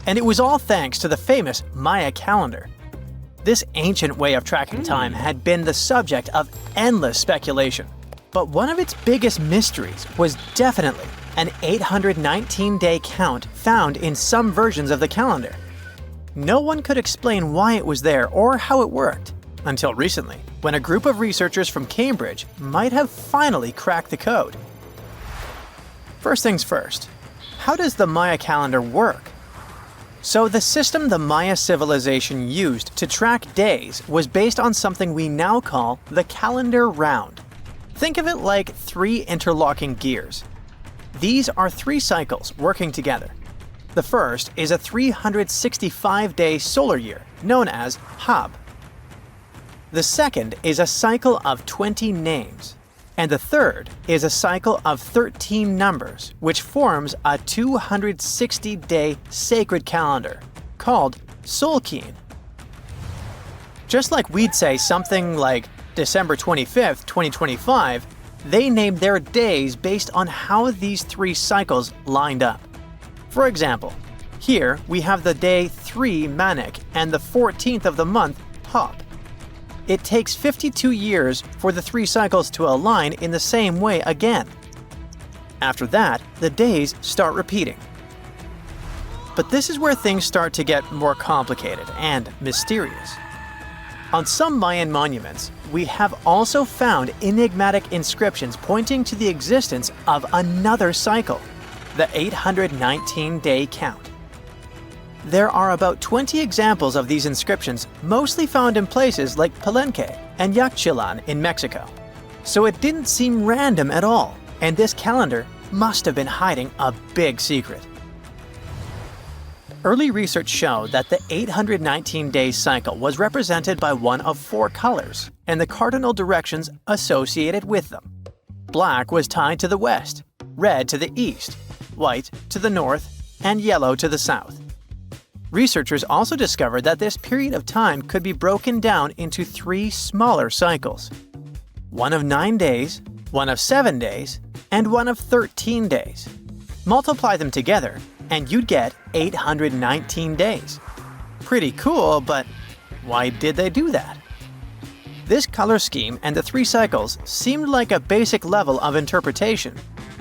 And it was all thanks to the famous Maya calendar. This ancient way of tracking time had been the subject of endless speculation. But one of its biggest mysteries was definitely an 819-day count found in some versions of the calendar. No one could explain why it was there or how it worked, until recently, when a group of researchers from Cambridge might have finally cracked the code. First things first, how does the Maya calendar work? So the system the Maya civilization used to track days was based on something we now call the calendar round. Think of it like 3 interlocking gears. These are 3 cycles working together. The first is a 365-day solar year, known as Hab. The second is a cycle of 20 names. And the third is a cycle of 13 numbers, which forms a 260-day sacred calendar, called Solkeen. Just like we'd say something like December 25th, 2025, they named their days based on how these 3 cycles lined up. For example, here we have the day 3 Manik and the 14th of the month Hop. It takes 52 years for the 3 cycles to align in the same way again. After that, the days start repeating. But this is where things start to get more complicated and mysterious. On some Mayan monuments, we have also found enigmatic inscriptions pointing to the existence of another cycle, the 819-day count. There are about 20 examples of these inscriptions, mostly found in places like Palenque and Yaxchilan in Mexico. So it didn't seem random at all, and this calendar must have been hiding a big secret. Early research showed that the 819-day cycle was represented by one of 4 colors and the cardinal directions associated with them. Black was tied to the west, red to the east, white to the north, and yellow to the south. Researchers also discovered that this period of time could be broken down into 3 smaller cycles. One of 9 days, one of 7 days, and one of 13 days. Multiply them together, and you'd get 819 days. Pretty cool, but why did they do that? This color scheme and the 3 cycles seemed like a basic level of interpretation,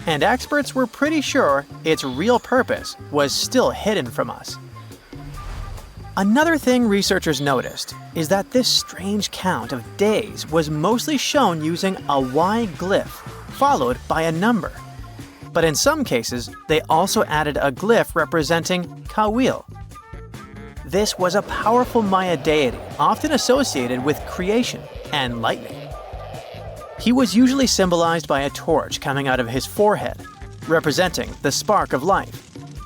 and experts were pretty sure its real purpose was still hidden from us. Another thing researchers noticed is that this strange count of days was mostly shown using a Y glyph, followed by a number. But in some cases, they also added a glyph representing Kawil. This was a powerful Maya deity, often associated with creation and lightning. He was usually symbolized by a torch coming out of his forehead, representing the spark of life.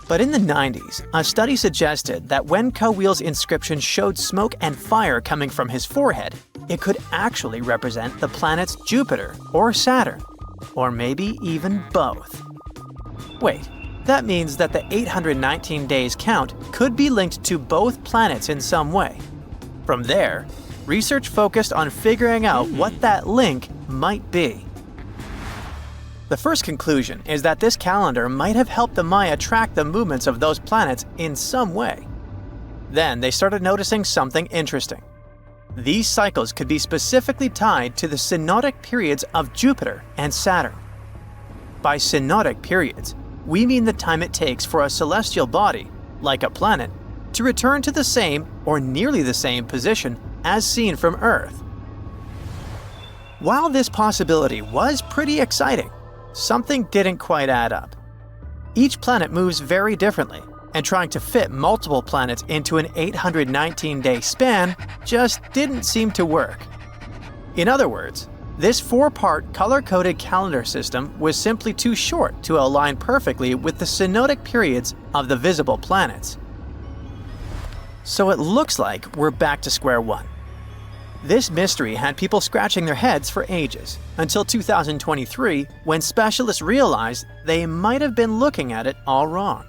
But in the 90s, a study suggested that when Kawil's inscription showed smoke and fire coming from his forehead, it could actually represent the planets Jupiter or Saturn, or maybe even both. Wait, that means that the 819 days count could be linked to both planets in some way. From there, research focused on figuring out what that link might be. The first conclusion is that this calendar might have helped the Maya track the movements of those planets in some way. Then they started noticing something interesting. These cycles could be specifically tied to the synodic periods of Jupiter and Saturn. By synodic periods, we mean the time it takes for a celestial body, like a planet, to return to the same or nearly the same position as seen from Earth. While this possibility was pretty exciting, something didn't quite add up. Each planet moves very differently, and trying to fit multiple planets into an 819-day span just didn't seem to work. In other words, this 4-part color-coded calendar system was simply too short to align perfectly with the synodic periods of the visible planets. So it looks like we're back to square one. This mystery had people scratching their heads for ages, until 2023, when specialists realized they might have been looking at it all wrong.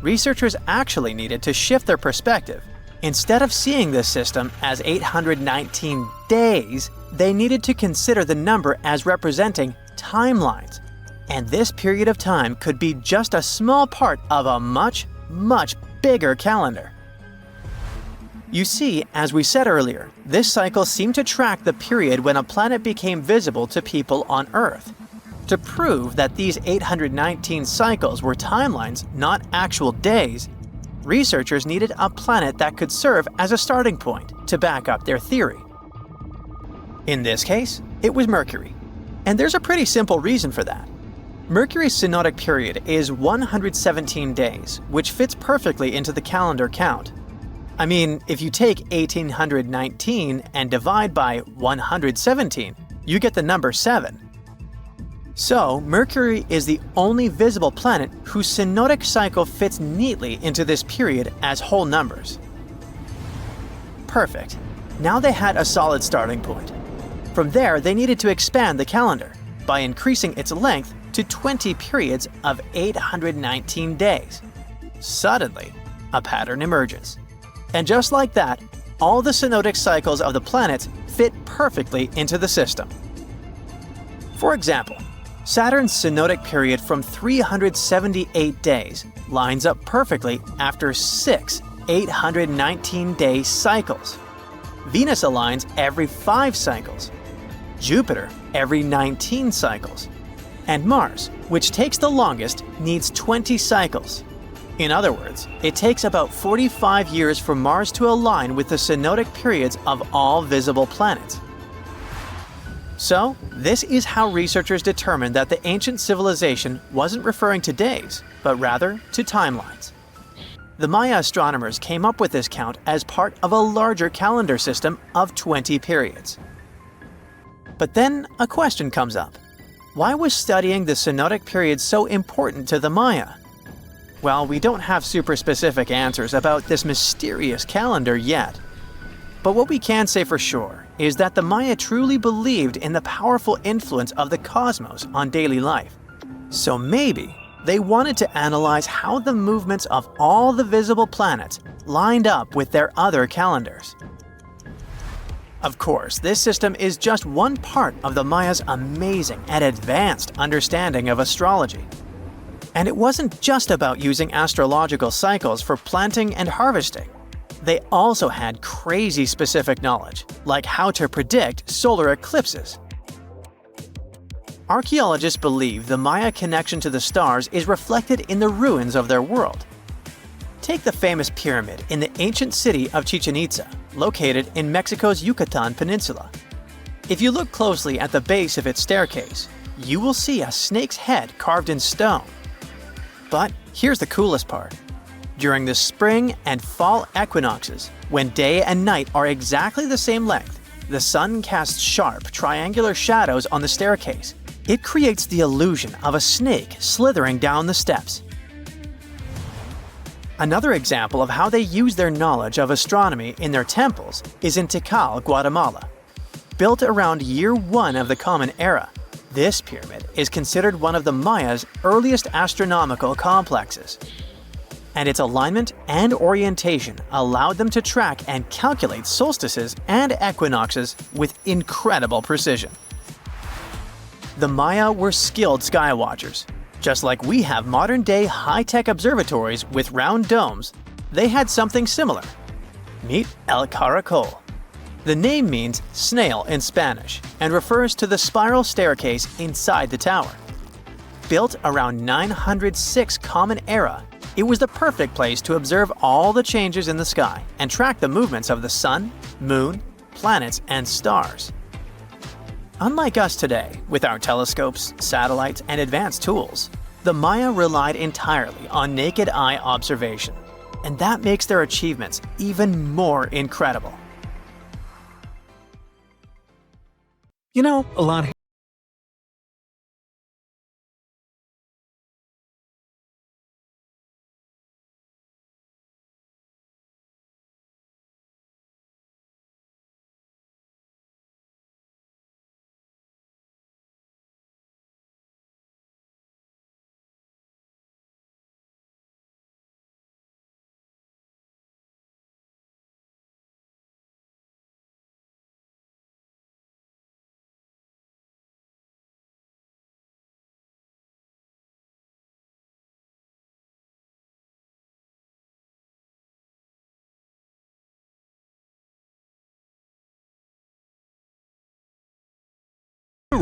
Researchers actually needed to shift their perspective. Instead of seeing this system as 819 days, they needed to consider the number as representing timelines. And this period of time could be just a small part of a much, much bigger calendar. You see, as we said earlier, this cycle seemed to track the period when a planet became visible to people on Earth. To prove that these 819 cycles were timelines, not actual days, researchers needed a planet that could serve as a starting point to back up their theory. In this case, it was Mercury. And there's a pretty simple reason for that. Mercury's synodic period is 117 days, which fits perfectly into the calendar count. I mean, if you take 1819 and divide by 117, you get the number 7. So, Mercury is the only visible planet whose synodic cycle fits neatly into this period as whole numbers. Perfect. Now they had a solid starting point. From there, they needed to expand the calendar by increasing its length to 20 periods of 819 days. Suddenly, a pattern emerges. And just like that, all the synodic cycles of the planets fit perfectly into the system. For example, Saturn's synodic period from 378 days lines up perfectly after 6 819-day cycles. Venus aligns every 5 cycles. Jupiter every 19 cycles. And Mars, which takes the longest, needs 20 cycles. In other words, it takes about 45 years for Mars to align with the synodic periods of all visible planets. So, this is how researchers determined that the ancient civilization wasn't referring to days, but rather to timelines. The Maya astronomers came up with this count as part of a larger calendar system of 20 periods. But then a question comes up. Why was studying the synodic period so important to the Maya? Well, we don't have super specific answers about this mysterious calendar yet. But what we can say for sure is that the Maya truly believed in the powerful influence of the cosmos on daily life. So maybe they wanted to analyze how the movements of all the visible planets lined up with their other calendars. Of course, this system is just one part of the Maya's amazing and advanced understanding of astrology. And it wasn't just about using astrological cycles for planting and harvesting. They also had crazy specific knowledge, like how to predict solar eclipses. Archaeologists believe the Maya connection to the stars is reflected in the ruins of their world. Take the famous pyramid in the ancient city of Chichen Itza, located in Mexico's Yucatan Peninsula. If you look closely at the base of its staircase, you will see a snake's head carved in stone. But here's the coolest part. During the spring and fall equinoxes, when day and night are exactly the same length, the sun casts sharp, triangular shadows on the staircase. It creates the illusion of a snake slithering down the steps. Another example of how they use their knowledge of astronomy in their temples is in Tikal, Guatemala. Built around year 1 of the Common Era, this pyramid is considered one of the Maya's earliest astronomical complexes. And its alignment and orientation allowed them to track and calculate solstices and equinoxes with incredible precision. The Maya were skilled skywatchers. Just like we have modern-day high-tech observatories with round domes, they had something similar. Meet El Caracol. The name means snail in Spanish and refers to the spiral staircase inside the tower. Built around 906 Common Era, it was the perfect place to observe all the changes in the sky and track the movements of the sun, moon, planets, and stars. Unlike us today, with our telescopes, satellites, and advanced tools, the Maya relied entirely on naked eye observation, and that makes their achievements even more incredible. You know, a lot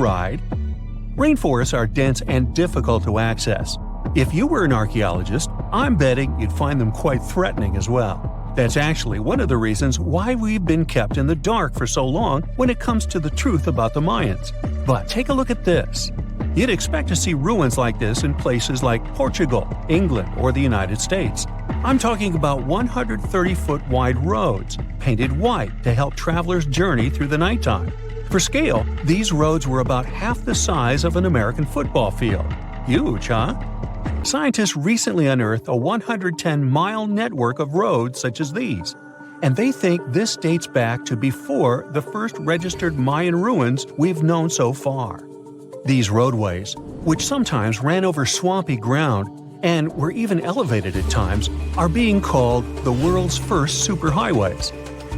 ride. Rainforests are dense and difficult to access. If you were an archaeologist, I'm betting you'd find them quite threatening as well. That's actually one of the reasons why we've been kept in the dark for so long when it comes to the truth about the Mayans. But take a look at this. You'd expect to see ruins like this in places like Portugal, England, or the United States. I'm talking about 130-foot wide roads, painted white to help travelers journey through the nighttime. For scale, these roads were about half the size of an American football field. Huge, huh? Scientists recently unearthed a 110-mile network of roads such as these, and they think this dates back to before the first registered Mayan ruins we've known so far. These roadways, which sometimes ran over swampy ground and were even elevated at times, are being called the world's first superhighways.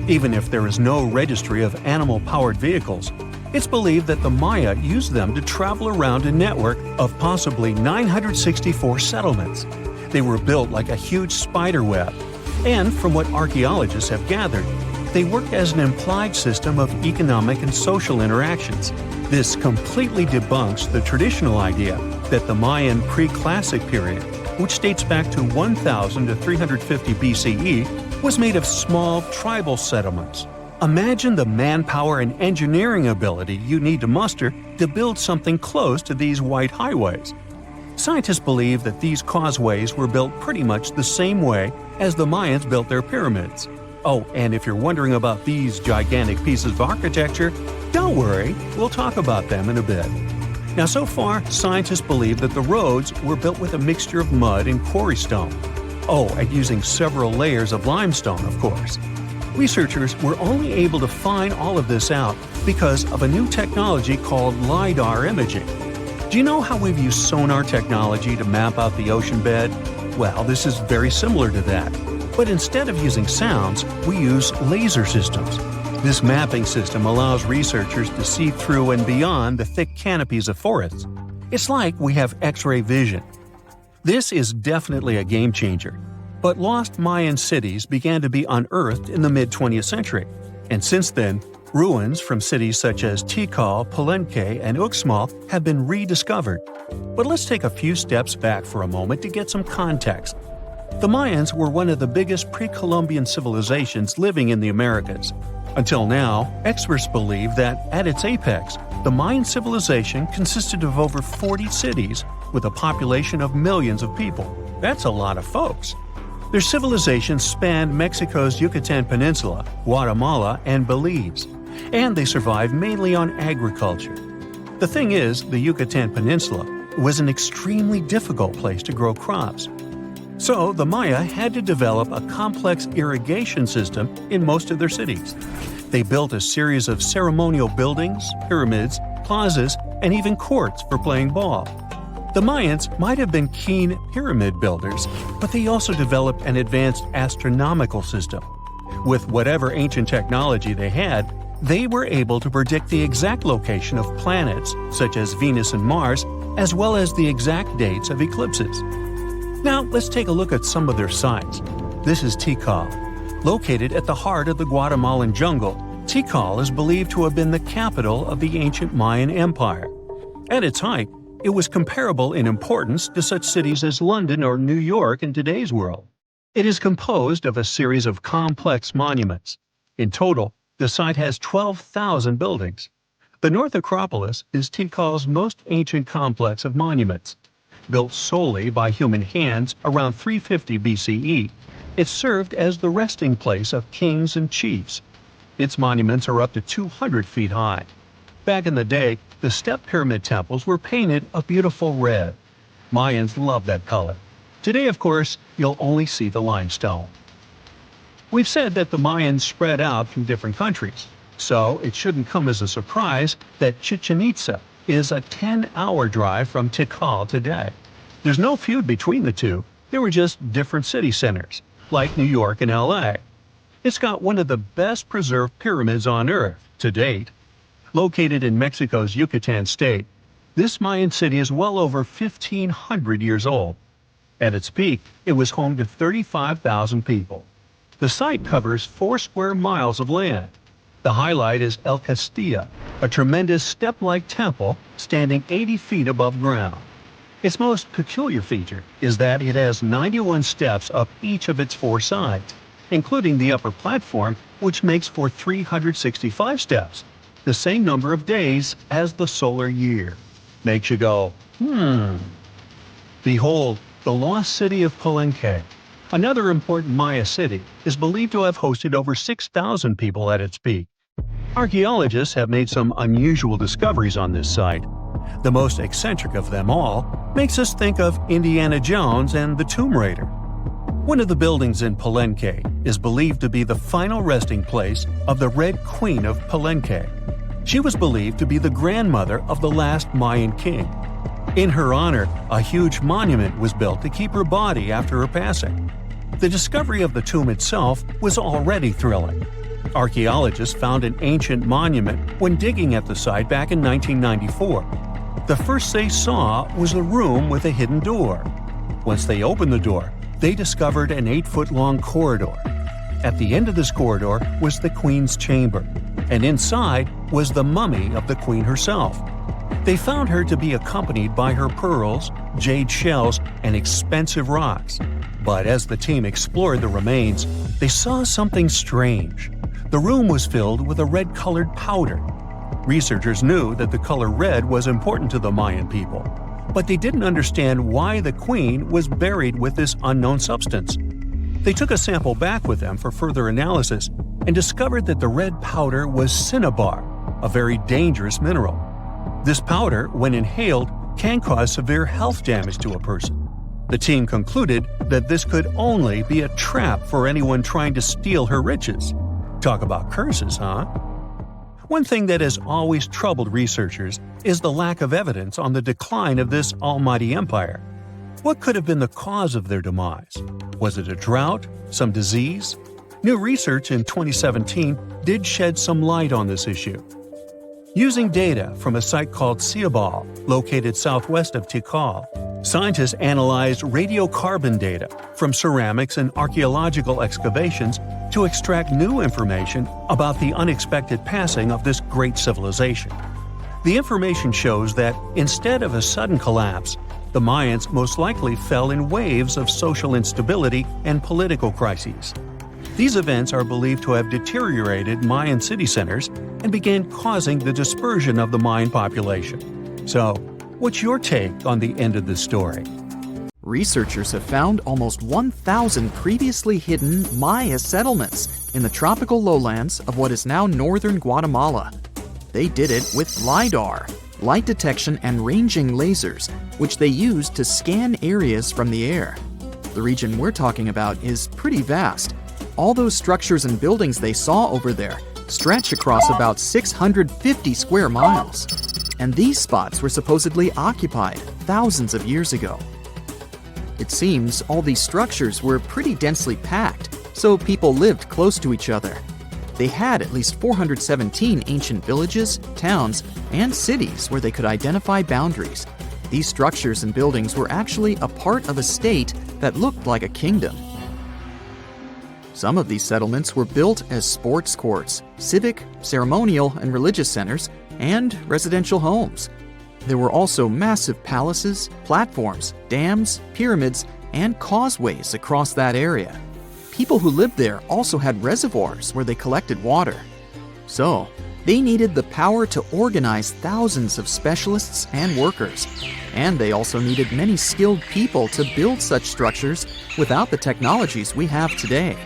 Even if there is no registry of animal-powered vehicles, it's believed that the Maya used them to travel around a network of possibly 964 settlements. They were built like a huge spider web, and from what archaeologists have gathered, they worked as an implied system of economic and social interactions. This completely debunks the traditional idea that the Mayan pre-classic period, which dates back to 1000 to 350 BCE, was made of small tribal settlements. Imagine the manpower and engineering ability you need to muster to build something close to these white highways. Scientists believe that these causeways were built pretty much the same way as the Mayans built their pyramids. Oh, and if you're wondering about these gigantic pieces of architecture, don't worry, we'll talk about them in a bit. Now, so far, scientists believe that the roads were built with a mixture of mud and quarry stone. Oh, and using several layers of limestone, of course. Researchers were only able to find all of this out because of a new technology called LiDAR imaging. Do you know how we've used sonar technology to map out the ocean bed? Well, this is very similar to that. But instead of using sounds, we use laser systems. This mapping system allows researchers to see through and beyond the thick canopies of forests. It's like we have X-ray vision. This is definitely a game changer. But lost Mayan cities began to be unearthed in the mid-20th century. And since then, ruins from cities such as Tikal, Palenque, and Uxmal have been rediscovered. But let's take a few steps back for a moment to get some context. The Mayans were one of the biggest pre-Columbian civilizations living in the Americas. Until now, experts believe that, at its apex, the Mayan civilization consisted of over 40 cities with a population of millions of people. That's a lot of folks. Their civilization spanned Mexico's Yucatan Peninsula, Guatemala, and Belize, and they survived mainly on agriculture. The thing is, the Yucatan Peninsula was an extremely difficult place to grow crops. So the Maya had to develop a complex irrigation system in most of their cities. They built a series of ceremonial buildings, pyramids, plazas, and even courts for playing ball. The Mayans might have been keen pyramid builders, but they also developed an advanced astronomical system. With whatever ancient technology they had, they were able to predict the exact location of planets, such as Venus and Mars, as well as the exact dates of eclipses. Now, let's take a look at some of their sites. This is Tikal. Located at the heart of the Guatemalan jungle, Tikal is believed to have been the capital of the ancient Mayan Empire. At its height, it was comparable in importance to such cities as London or New York in today's world. It is composed of a series of complex monuments. In total, the site has 12,000 buildings. The North Acropolis is Tikal's most ancient complex of monuments. Built solely by human hands around 350 BCE, it served as the resting place of kings and chiefs. Its monuments are up to 200 feet high. Back in the day, the step pyramid temples were painted a beautiful red. Mayans loved that color. Today, of course, you'll only see the limestone. We've said that the Mayans spread out through different countries, so it shouldn't come as a surprise that Chichen Itza is a 10-hour drive from Tikal today. There's no feud between the two, they were just different city centers, like New York and LA. It's got one of the best preserved pyramids on Earth to date. Located in Mexico's Yucatan state, this Mayan city is well over 1,500 years old. At its peak, it was home to 35,000 people. The site covers 4 square miles of land. The highlight is El Castilla, a tremendous step-like temple standing 80 feet above ground. Its most peculiar feature is that it has 91 steps up each of its 4 sides, including the upper platform, which makes for 365 steps, the same number of days as the solar year. Makes you go, Behold, the lost city of Palenque. Another important Maya city is believed to have hosted over 6,000 people at its peak. Archaeologists have made some unusual discoveries on this site. The most eccentric of them all makes us think of Indiana Jones and the Tomb Raider. One of the buildings in Palenque is believed to be the final resting place of the Red Queen of Palenque. She was believed to be the grandmother of the last Mayan king. In her honor, a huge monument was built to keep her body after her passing. The discovery of the tomb itself was already thrilling. Archaeologists found an ancient monument when digging at the site back in 1994. The first they saw was a room with a hidden door. Once they opened the door, they discovered an 8-foot-long corridor. At the end of this corridor was the queen's chamber, and inside was the mummy of the queen herself. They found her to be accompanied by her pearls, jade shells, and expensive rocks. But as the team explored the remains, they saw something strange. The room was filled with a red-colored powder. Researchers knew that the color red was important to the Mayan people, but they didn't understand why the queen was buried with this unknown substance. They took a sample back with them for further analysis and discovered that the red powder was cinnabar, a very dangerous mineral. This powder, when inhaled, can cause severe health damage to a person. The team concluded that this could only be a trap for anyone trying to steal her riches. Talk about curses, huh? One thing that has always troubled researchers is the lack of evidence on the decline of this almighty empire. What could have been the cause of their demise? Was it a drought? Some disease? New research in 2017 did shed some light on this issue. Using data from a site called Ciabal, located southwest of Tikal, scientists analyzed radiocarbon data from ceramics and archaeological excavations to extract new information about the unexpected passing of this great civilization. The information shows that instead of a sudden collapse, the Mayans most likely fell in waves of social instability and political crises. These events are believed to have deteriorated Mayan city centers and began causing the dispersion of the Mayan population. So, what's your take on the end of this story? Researchers have found almost 1,000 previously hidden Maya settlements in the tropical lowlands of what is now northern Guatemala. They did it with LiDAR, light detection and ranging lasers, which they used to scan areas from the air. The region we're talking about is pretty vast. All those structures and buildings they saw over there stretch across about 650 square miles. And these spots were supposedly occupied thousands of years ago. It seems all these structures were pretty densely packed, so people lived close to each other. They had at least 417 ancient villages, towns, and cities where they could identify boundaries. These structures and buildings were actually a part of a state that looked like a kingdom. Some of these settlements were built as sports courts, civic, ceremonial, and religious centers, and residential homes. There were also massive palaces, platforms, dams, pyramids, and causeways across that area. People who lived there also had reservoirs where they collected water. So, they needed the power to organize thousands of specialists and workers. And they also needed many skilled people to build such structures without the technologies we have today.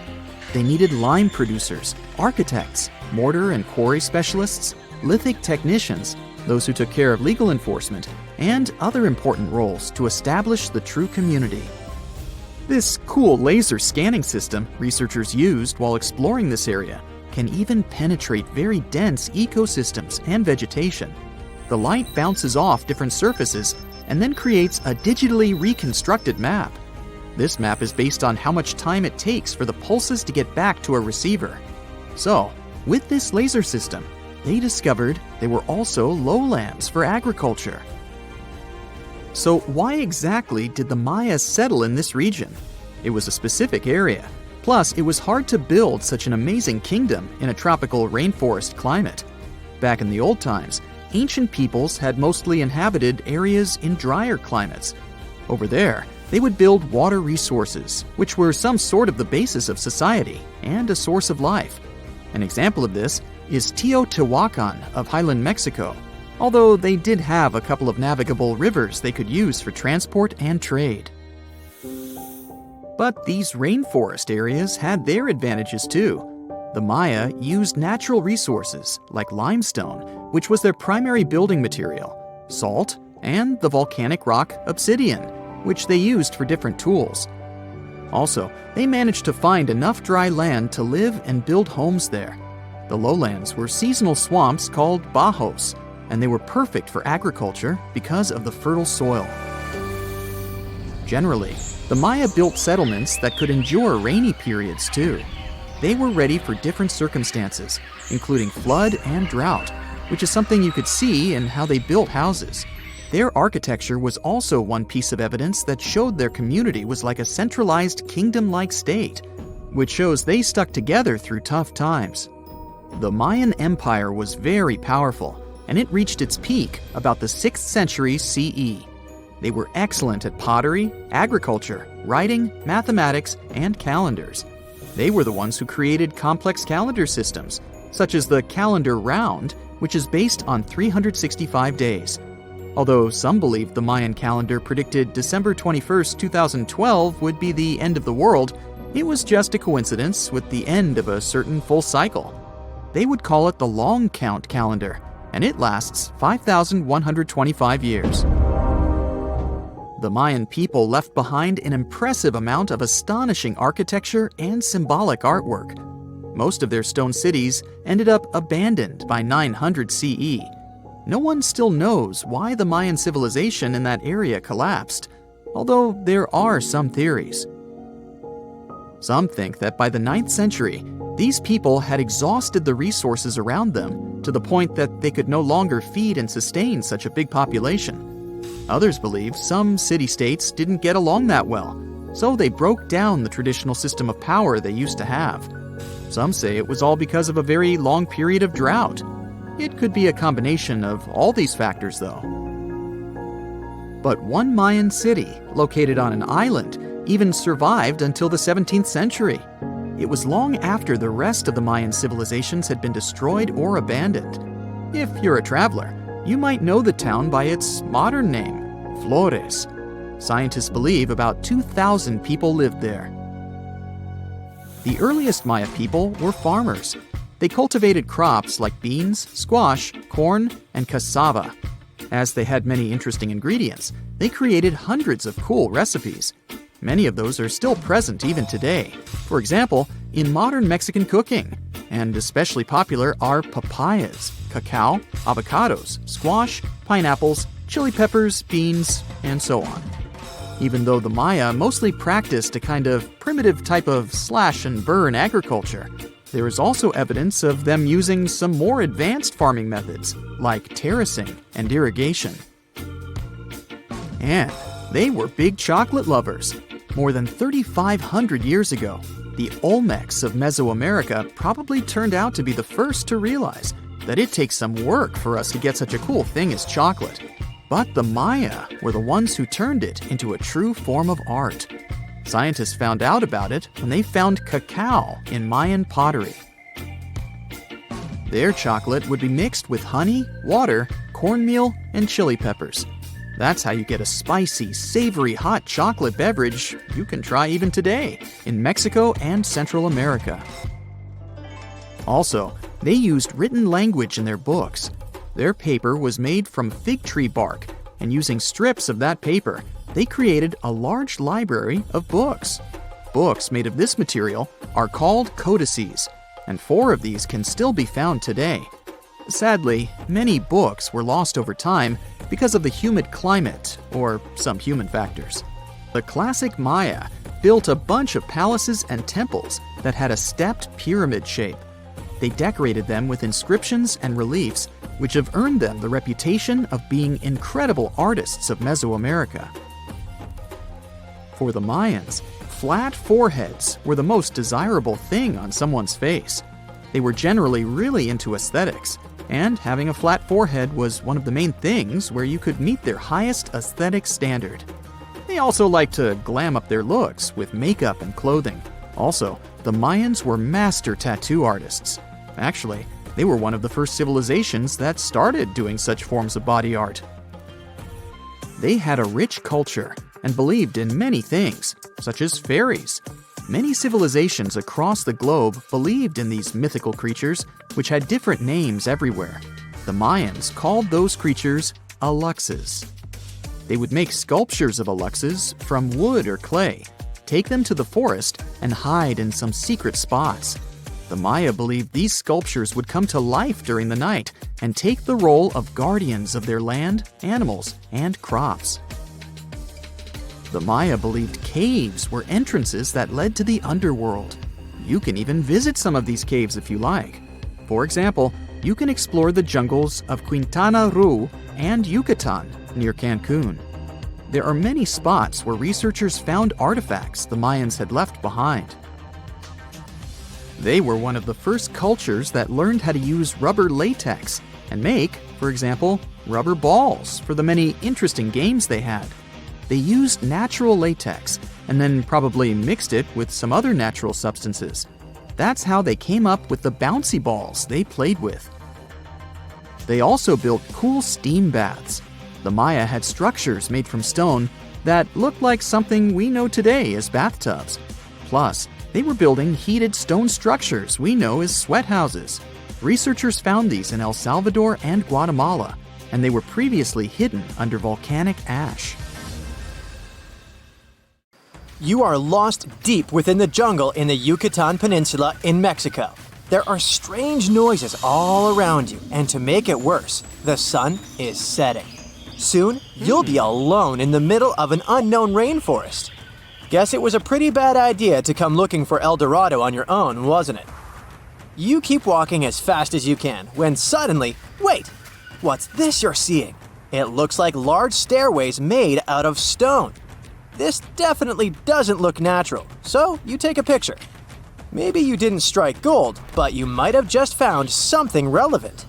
They needed lime producers, architects, mortar and quarry specialists, lithic technicians, those who took care of legal enforcement, and other important roles to establish the true community. This cool laser scanning system researchers used while exploring this area can even penetrate very dense ecosystems and vegetation. The light bounces off different surfaces and then creates a digitally reconstructed map. This map is based on how much time it takes for the pulses to get back to a receiver. So, with this laser system, they discovered there were also lowlands for agriculture. So why exactly did the Maya settle in this region? It was a specific area. Plus, it was hard to build such an amazing kingdom in a tropical rainforest climate. Back in the old times, ancient peoples had mostly inhabited areas in drier climates. Over there, they would build water resources, which were some sort of the basis of society and a source of life. An example of this is Teotihuacan of highland Mexico, although they did have a couple of navigable rivers they could use for transport and trade. But these rainforest areas had their advantages too. The Maya used natural resources like limestone, which was their primary building material, salt, and the volcanic rock obsidian, which they used for different tools. Also, they managed to find enough dry land to live and build homes there. The lowlands were seasonal swamps called bajos, and they were perfect for agriculture because of the fertile soil. Generally, the Maya built settlements that could endure rainy periods too. They were ready for different circumstances, including flood and drought, which is something you could see in how they built houses. Their architecture was also one piece of evidence that showed their community was like a centralized kingdom-like state, which shows they stuck together through tough times. The Mayan Empire was very powerful, and it reached its peak about the 6th century CE. They were excellent at pottery, agriculture, writing, mathematics, and calendars. They were the ones who created complex calendar systems, such as the calendar round, which is based on 365 days. Although some believed the Mayan calendar predicted December 21st, 2012 would be the end of the world, it was just a coincidence with the end of a certain full cycle. They would call it the long count calendar, and it lasts 5,125 years. The Mayan people left behind an impressive amount of astonishing architecture and symbolic artwork. Most of their stone cities ended up abandoned by 900 CE. No one still knows why the Mayan civilization in that area collapsed, although there are some theories. Some think that by the 9th century, these people had exhausted the resources around them to the point that they could no longer feed and sustain such a big population. Others believe some city-states didn't get along that well, so they broke down the traditional system of power they used to have. Some say it was all because of a very long period of drought. It could be a combination of all these factors, though. But one Mayan city, located on an island, even survived until the 17th century. It was long after the rest of the Mayan civilizations had been destroyed or abandoned. If you're a traveler, you might know the town by its modern name, Flores. Scientists believe about 2,000 people lived there. The earliest Maya people were farmers. They cultivated crops like beans, squash, corn, and cassava. As they had many interesting ingredients, they created hundreds of cool recipes. Many of those are still present even today. For example, in modern Mexican cooking. And especially popular are papayas, cacao, avocados, squash, pineapples, chili peppers, beans, and so on. Even though the Maya mostly practiced a kind of primitive type of slash-and-burn agriculture, there is also evidence of them using some more advanced farming methods, like terracing and irrigation. And they were big chocolate lovers. More than 3,500 years ago, the Olmecs of Mesoamerica probably turned out to be the first to realize that it takes some work for us to get such a cool thing as chocolate. But the Maya were the ones who turned it into a true form of art. Scientists found out about it when they found cacao in Mayan pottery. Their chocolate would be mixed with honey, water, cornmeal, and chili peppers. That's how you get a spicy, savory hot chocolate beverage you can try even today in Mexico and Central America. Also, they used written language in their books. Their paper was made from fig tree bark, and using strips of that paper, they created a large library of books. Books made of this material are called codices, and 4 of these can still be found today. Sadly, many books were lost over time because of the humid climate or some human factors. The classic Maya built a bunch of palaces and temples that had a stepped pyramid shape. They decorated them with inscriptions and reliefs, which have earned them the reputation of being incredible artists of Mesoamerica. For the Mayans, flat foreheads were the most desirable thing on someone's face. They were generally really into aesthetics, and having a flat forehead was one of the main things where you could meet their highest aesthetic standard. They also liked to glam up their looks with makeup and clothing. Also, the Mayans were master tattoo artists. Actually, they were one of the first civilizations that started doing such forms of body art. They had a rich culture and believed in many things, such as fairies. Many civilizations across the globe believed in these mythical creatures, which had different names everywhere. The Mayans called those creatures aluxes. They would make sculptures of aluxes from wood or clay, take them to the forest, and hide in some secret spots. The Maya believed these sculptures would come to life during the night and take the role of guardians of their land, animals, and crops. The Maya believed caves were entrances that led to the underworld. You can even visit some of these caves if you like. For example, you can explore the jungles of Quintana Roo and Yucatan near Cancun. There are many spots where researchers found artifacts the Mayans had left behind. They were one of the first cultures that learned how to use rubber latex and make, for example, rubber balls for the many interesting games they had. They used natural latex and then probably mixed it with some other natural substances. That's how they came up with the bouncy balls they played with. They also built cool steam baths. The Maya had structures made from stone that looked like something we know today as bathtubs. Plus, they were building heated stone structures we know as sweat houses. Researchers found these in El Salvador and Guatemala, and they were previously hidden under volcanic ash. You are lost deep within the jungle in the Yucatan Peninsula in Mexico. There are strange noises all around you, and to make it worse, the sun is setting. Soon, you'll be alone in the middle of an unknown rainforest. Guess it was a pretty bad idea to come looking for El Dorado on your own, wasn't it? You keep walking as fast as you can when suddenly, wait, what's this you're seeing? It looks like large stairways made out of stone. This definitely doesn't look natural, so you take a picture. Maybe you didn't strike gold, but you might have just found something relevant.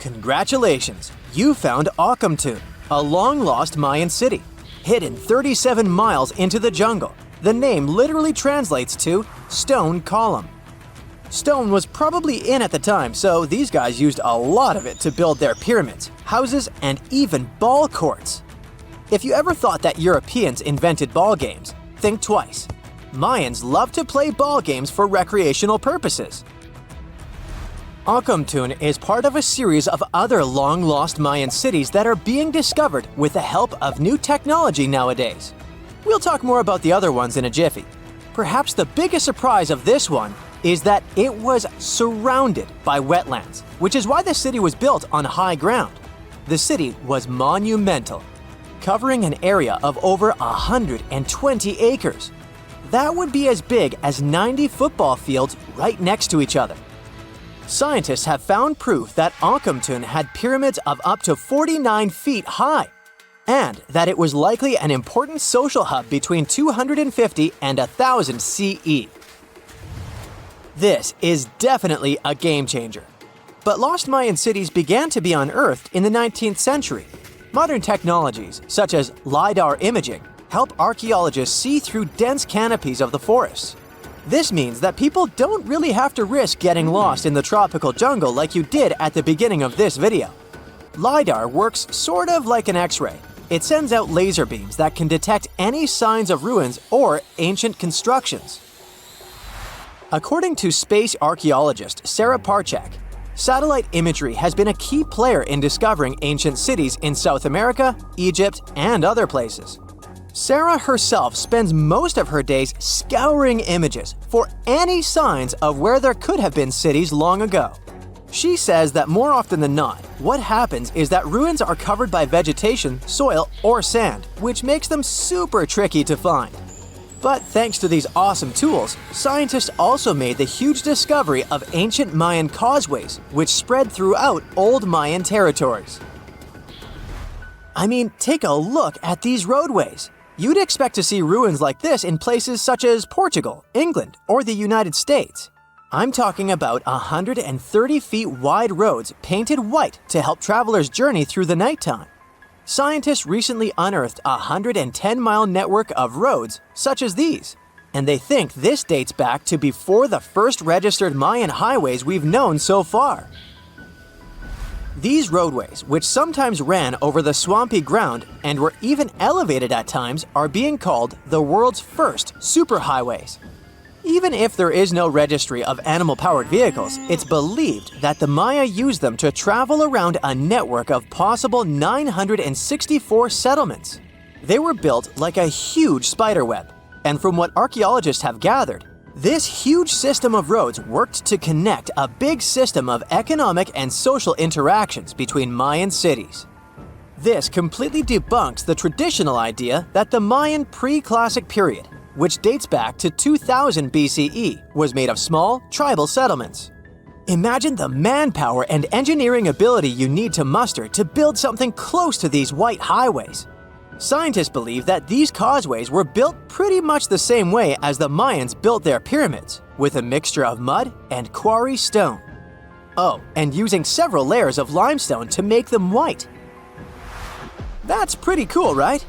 Congratulations, you found Akamtun, a long-lost Mayan city. Hidden 37 miles into the jungle, the name literally translates to stone column. Stone was probably in at the time, so these guys used a lot of it to build their pyramids, houses, and even ball courts. If you ever thought that Europeans invented ball games, think twice. Mayans loved to play ball games for recreational purposes. Akamtun is part of a series of other long-lost Mayan cities that are being discovered with the help of new technology nowadays. We'll talk more about the other ones in a jiffy. Perhaps the biggest surprise of this one is that it was surrounded by wetlands, which is why the city was built on high ground. The city was monumental, covering an area of over 120 acres. That would be as big as 90 football fields right next to each other. Scientists have found proof that Akamtun had pyramids of up to 49 feet high, and that it was likely an important social hub between 250 and 1000 CE. This is definitely a game changer. But lost Mayan cities began to be unearthed in the 19th century. Modern technologies, such as LiDAR imaging, help archaeologists see through dense canopies of the forests. This means that people don't really have to risk getting lost in the tropical jungle like you did at the beginning of this video. LiDAR works sort of like an X-ray. It sends out laser beams that can detect any signs of ruins or ancient constructions. According to space archaeologist Sarah Parchak, satellite imagery has been a key player in discovering ancient cities in South America, Egypt, and other places. Sarah herself spends most of her days scouring images for any signs of where there could have been cities long ago. She says that more often than not, what happens is that ruins are covered by vegetation, soil, or sand, which makes them super tricky to find. But thanks to these awesome tools, scientists also made the huge discovery of ancient Mayan causeways, which spread throughout old Mayan territories. I mean, take a look at these roadways. You'd expect to see ruins like this in places such as Portugal, England, or the United States. I'm talking about 130 feet wide roads painted white to help travelers journey through the nighttime. Scientists recently unearthed a 110-mile network of roads such as these, and they think this dates back to before the first registered Mayan highways we've known so far. These roadways, which sometimes ran over the swampy ground and were even elevated at times, are being called the world's first superhighways. Even if there is no registry of animal-powered vehicles, it's believed that the Maya used them to travel around a network of possible 964 settlements. They were built like a huge spiderweb, and from what archaeologists have gathered, this huge system of roads worked to connect a big system of economic and social interactions between Mayan cities. This completely debunks the traditional idea that the Mayan pre-classic period, which dates back to 2000 BCE, was made of small, tribal settlements. Imagine the manpower and engineering ability you need to muster to build something close to these white highways. Scientists believe that these causeways were built pretty much the same way as the Mayans built their pyramids, with a mixture of mud and quarry stone. Oh, and using several layers of limestone to make them white. That's pretty cool, right?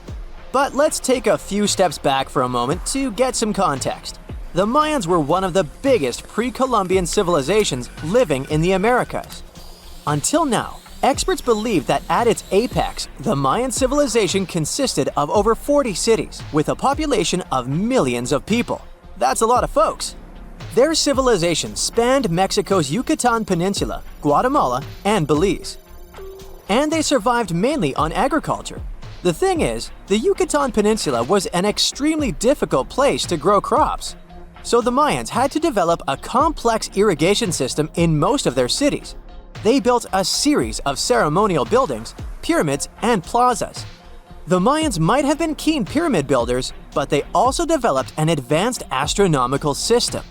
But let's take a few steps back for a moment to get some context. The Mayans were one of the biggest pre-Columbian civilizations living in the Americas. Until now, experts believe that at its apex, the Mayan civilization consisted of over 40 cities with a population of millions of people. That's a lot of folks. Their civilization spanned Mexico's Yucatan Peninsula, Guatemala, and Belize. And they survived mainly on agriculture. The thing is, the Yucatan Peninsula was an extremely difficult place to grow crops. So the Mayans had to develop a complex irrigation system in most of their cities. They built a series of ceremonial buildings, pyramids, and plazas. The Mayans might have been keen pyramid builders, but they also developed an advanced astronomical system.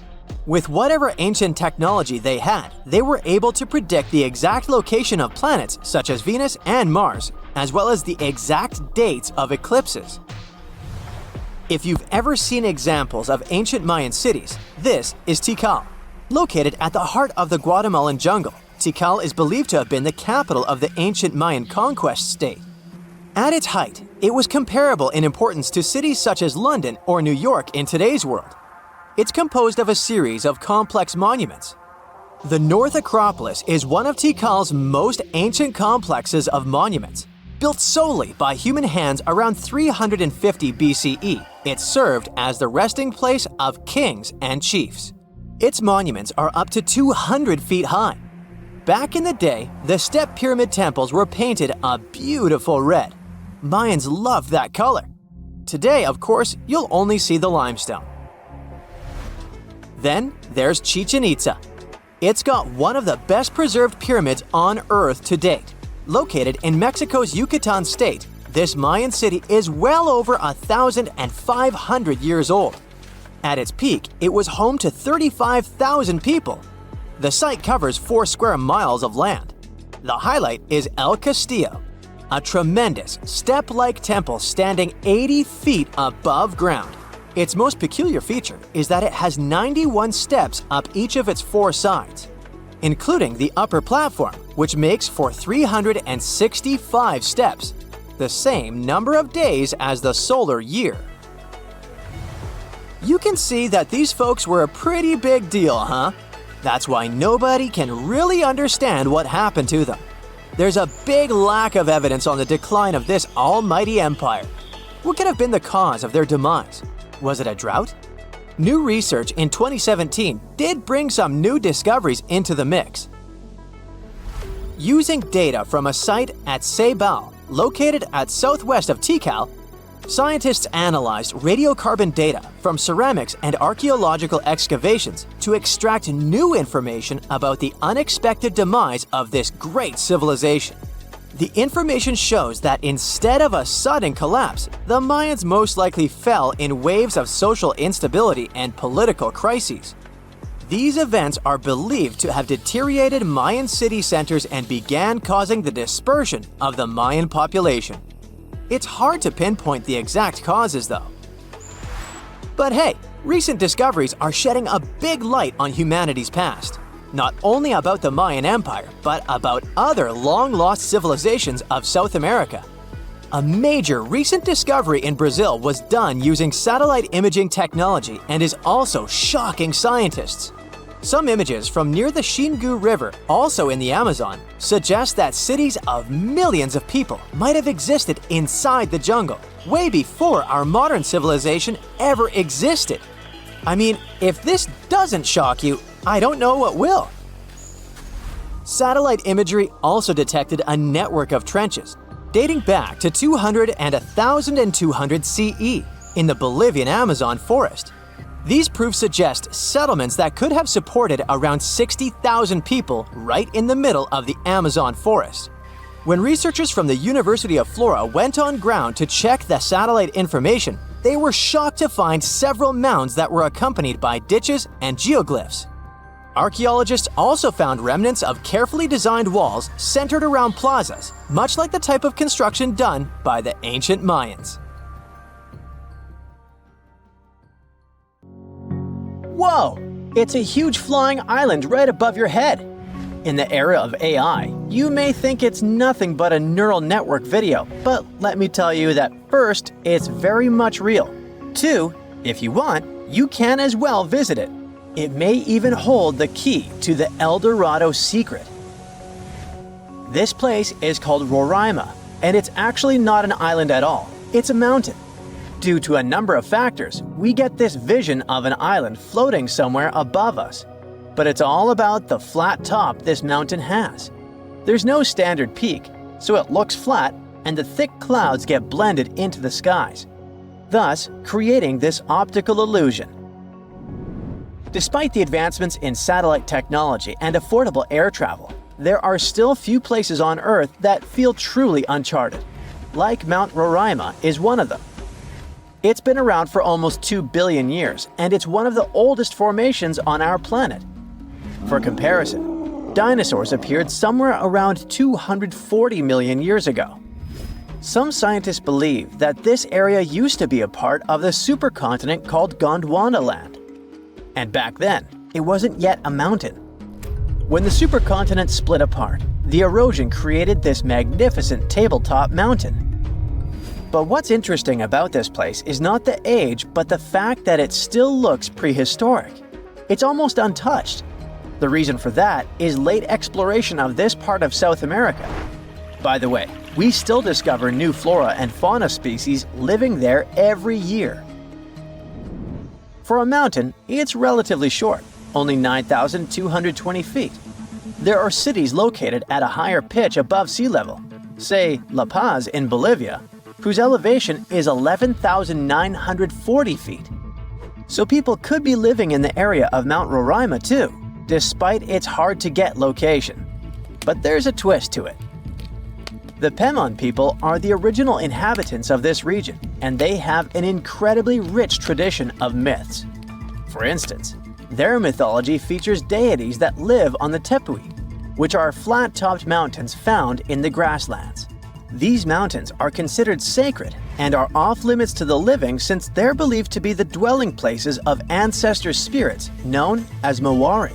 With whatever ancient technology they had, they were able to predict the exact location of planets such as Venus and Mars, as well as the exact dates of eclipses. If you've ever seen examples of ancient Mayan cities, this is Tikal. Located at the heart of the Guatemalan jungle, Tikal is believed to have been the capital of the ancient Mayan conquest state. At its height, it was comparable in importance to cities such as London or New York in today's world. It's composed of a series of complex monuments. The North Acropolis is one of Tikal's most ancient complexes of monuments. Built solely by human hands around 350 BCE, it served as the resting place of kings and chiefs. Its monuments are up to 200 feet high. Back in the day, the step pyramid temples were painted a beautiful red. Mayans loved that color. Today, of course, you'll only see the limestone. Then there's Chichen Itza. It's got one of the best preserved pyramids on Earth to date. Located in Mexico's Yucatan state, this Mayan city is well over 1,500 years old. At its peak, it was home to 35,000 people. The site covers 4 square miles of land. The highlight is El Castillo, a tremendous step-like temple standing 80 feet above ground. Its most peculiar feature is that it has 91 steps up each of its 4 sides. including the upper platform, which makes for 365 steps, the same number of days as the solar year. You can see that these folks were a pretty big deal, huh? That's why nobody can really understand what happened to them. There's a big lack of evidence on the decline of this almighty empire. What could have been the cause of their demise? Was it a drought? New research in 2017 did bring some new discoveries into the mix. Using data from a site at Ceibal, located at southwest of Tikal, scientists analyzed radiocarbon data from ceramics and archaeological excavations to extract new information about the unexpected demise of this great civilization. The information shows that instead of a sudden collapse, the Mayans most likely fell in waves of social instability and political crises. These events are believed to have deteriorated Mayan city centers and began causing the dispersion of the Mayan population. It's hard to pinpoint the exact causes, though. But hey, recent discoveries are shedding a big light on humanity's past. Not only about the Mayan Empire, but about other long-lost civilizations of South America. A major recent discovery in Brazil was done using satellite imaging technology and is also shocking scientists. Some images from near the Xingu River, also in the Amazon, suggest that cities of millions of people might have existed inside the jungle, way before our modern civilization ever existed. I mean, if this doesn't shock you, I don't know what will. Satellite imagery also detected a network of trenches, dating back to 200 and 1200 CE in the Bolivian Amazon forest. These proofs suggest settlements that could have supported around 60,000 people right in the middle of the Amazon forest. When researchers from the University of Florida went on ground to check the satellite information, they were shocked to find several mounds that were accompanied by ditches and geoglyphs. Archaeologists also found remnants of carefully designed walls centered around plazas, much like the type of construction done by the ancient Mayans. Whoa! It's a huge flying island right above your head. In the era of AI, you may think it's nothing but a neural network video, but let me tell you that first, it's very much real. Two, if you want, you can as well visit it. It may even hold the key to the El Dorado secret. This place is called Roraima, and it's actually not an island at all. It's a mountain. Due to a number of factors, we get this vision of an island floating somewhere above us. But it's all about the flat top this mountain has. There's no standard peak, so it looks flat and the thick clouds get blended into the skies, thus creating this optical illusion. Despite the advancements in satellite technology and affordable air travel, there are still few places on Earth that feel truly uncharted. Like Mount Roraima is one of them. It's been around for almost 2 billion years, and it's one of the oldest formations on our planet. For comparison, dinosaurs appeared somewhere around 240 million years ago. Some scientists believe that this area used to be a part of the supercontinent called Gondwana land. And back then, it wasn't yet a mountain. When the supercontinent split apart, the erosion created this magnificent tabletop mountain. But what's interesting about this place is not the age, but the fact that it still looks prehistoric. It's almost untouched. The reason for that is late exploration of this part of South America. By the way, we still discover new flora and fauna species living there every year. For a mountain, it's relatively short, only 9,220 feet. There are cities located at a higher pitch above sea level, say La Paz in Bolivia, whose elevation is 11,940 feet. So people could be living in the area of Mount Roraima too, despite its hard-to-get location. But there's a twist to it. The Pemon people are the original inhabitants of this region, and they have an incredibly rich tradition of myths. For instance, their mythology features deities that live on the Tepui, which are flat-topped mountains found in the grasslands. These mountains are considered sacred and are off-limits to the living since they're believed to be the dwelling places of ancestor spirits known as Mawari.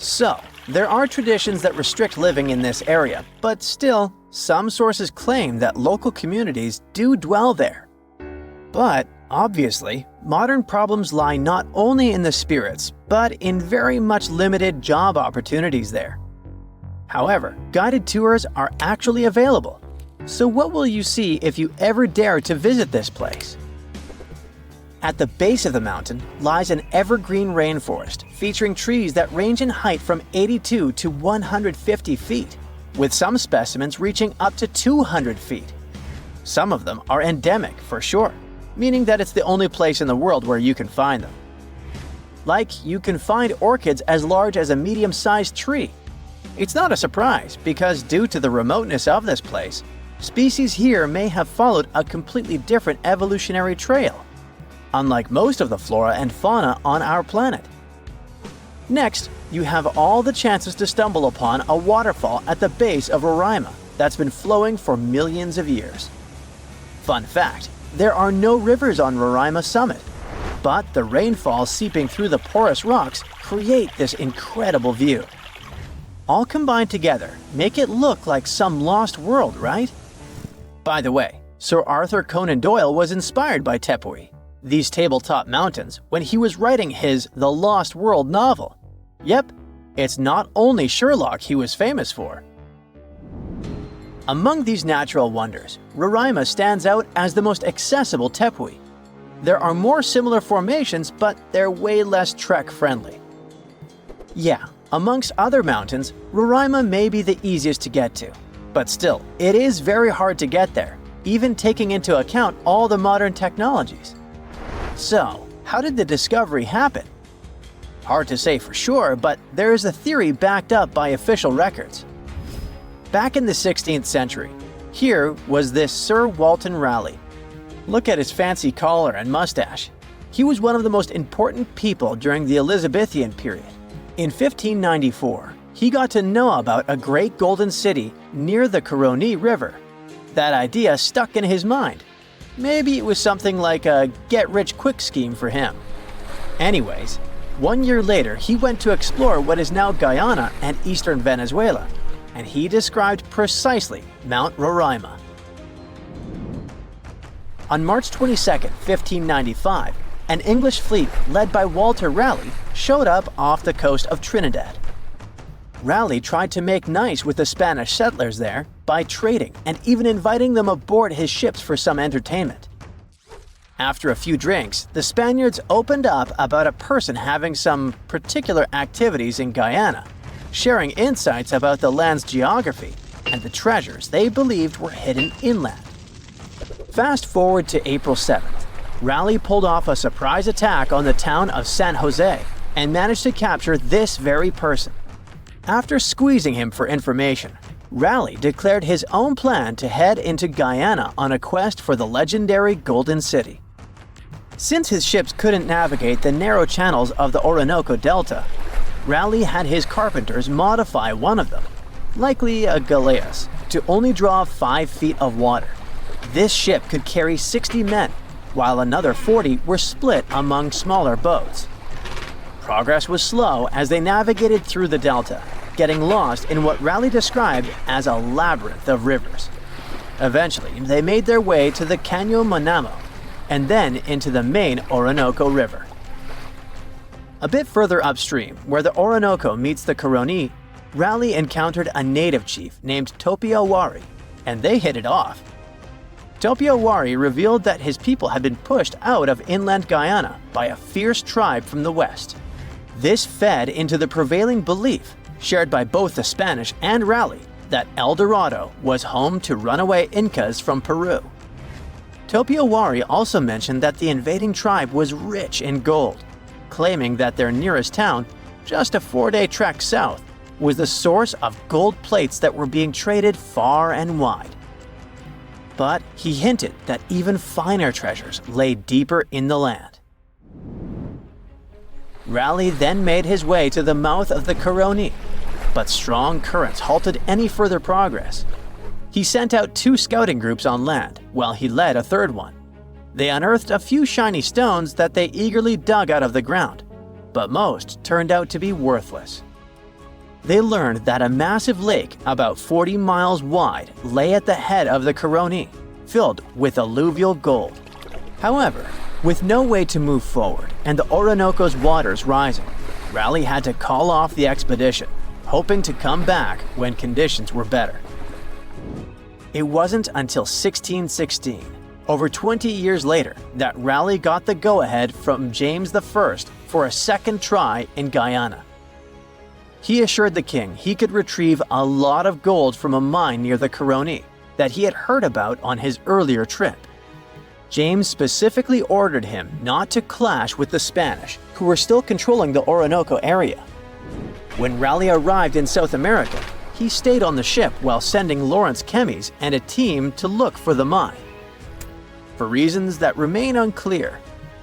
So, there are traditions that restrict living in this area, but still, some sources claim that local communities do dwell there. But, obviously, modern problems lie not only in the spirits, but in very much limited job opportunities there. However, guided tours are actually available. So what will you see if you ever dare to visit this place? At the base of the mountain lies an evergreen rainforest featuring trees that range in height from 82 to 150 feet, with some specimens reaching up to 200 feet. Some of them are endemic for sure, meaning that it's the only place in the world where you can find them. Like, you can find orchids as large as a medium-sized tree. It's not a surprise because due to the remoteness of this place, species here may have followed a completely different evolutionary trail, unlike most of the flora and fauna on our planet. Next, you have all the chances to stumble upon a waterfall at the base of Roraima that's been flowing for millions of years. Fun fact, there are no rivers on Roraima summit, but the rainfall seeping through the porous rocks create this incredible view. All combined together make it look like some lost world, right? By the way, Sir Arthur Conan Doyle was inspired by Tepui, these tabletop mountains, when he was writing his The Lost World novel. Yep, it's not only Sherlock he was famous for. Among these natural wonders, Roraima stands out as the most accessible Tepui. There are more similar formations, but they're way less trek-friendly. Yeah, amongst other mountains, Roraima may be the easiest to get to, but still, it is very hard to get there, even taking into account all the modern technologies. So, how did the discovery happen? Hard to say for sure, but there is a theory backed up by official records. Back in the 16th century, here was this Sir Walter Raleigh. Look at his fancy collar and mustache. He was one of the most important people during the Elizabethan period. In 1594, he got to know about a great golden city near the Caroni River. That idea stuck in his mind. Maybe it was something like a get-rich-quick scheme for him. Anyways, 1 year later, he went to explore what is now Guyana and eastern Venezuela, and he described precisely Mount Roraima. On March 22, 1595, an English fleet led by Walter Raleigh showed up off the coast of Trinidad. Raleigh tried to make nice with the Spanish settlers there by trading and even inviting them aboard his ships for some entertainment. After a few drinks, the Spaniards opened up about a person having some particular activities in Guyana, sharing insights about the land's geography and the treasures they believed were hidden inland. Fast forward to April 7th, Raleigh pulled off a surprise attack on the town of San Jose and managed to capture this very person. After squeezing him for information, Raleigh declared his own plan to head into Guyana on a quest for the legendary Golden City. Since his ships couldn't navigate the narrow channels of the Orinoco Delta, Raleigh had his carpenters modify one of them, likely a galleass, to only draw 5 feet of water. This ship could carry 60 men, while another 40 were split among smaller boats. Progress was slow as they navigated through the delta, getting lost in what Raleigh described as a labyrinth of rivers. Eventually, they made their way to the Caño Manamo, and then into the main Orinoco River. A bit further upstream, where the Orinoco meets the Caroni, Raleigh encountered a native chief named Topiawari, and they hit it off. Topiawari revealed that his people had been pushed out of inland Guyana by a fierce tribe from the west. This fed into the prevailing belief, shared by both the Spanish and Raleigh, that El Dorado was home to runaway Incas from Peru. Topiawari also mentioned that the invading tribe was rich in gold, claiming that their nearest town, just a 4-day trek south, was the source of gold plates that were being traded far and wide. But he hinted that even finer treasures lay deeper in the land. Raleigh then made his way to the mouth of the Caroni, but strong currents halted any further progress. He sent out 2 scouting groups on land, while he led a 3rd one. They unearthed a few shiny stones that they eagerly dug out of the ground, but most turned out to be worthless. they learned that a massive lake about 40 miles wide lay at the head of the Coroni, filled with alluvial gold. However, with no way to move forward and the Orinoco's waters rising, Raleigh had to call off the expedition, hoping to come back when conditions were better. It wasn't until 1616, over 20 years later, that Raleigh got the go-ahead from James I for a second try in Guyana. He assured the king he could retrieve a lot of gold from a mine near the Coroni that he had heard about on his earlier trip. James specifically ordered him not to clash with the Spanish, who were still controlling the Orinoco area. When Raleigh arrived in South America, he stayed on the ship while sending Lawrence Kemmys and a team to look for the mine. For reasons that remain unclear,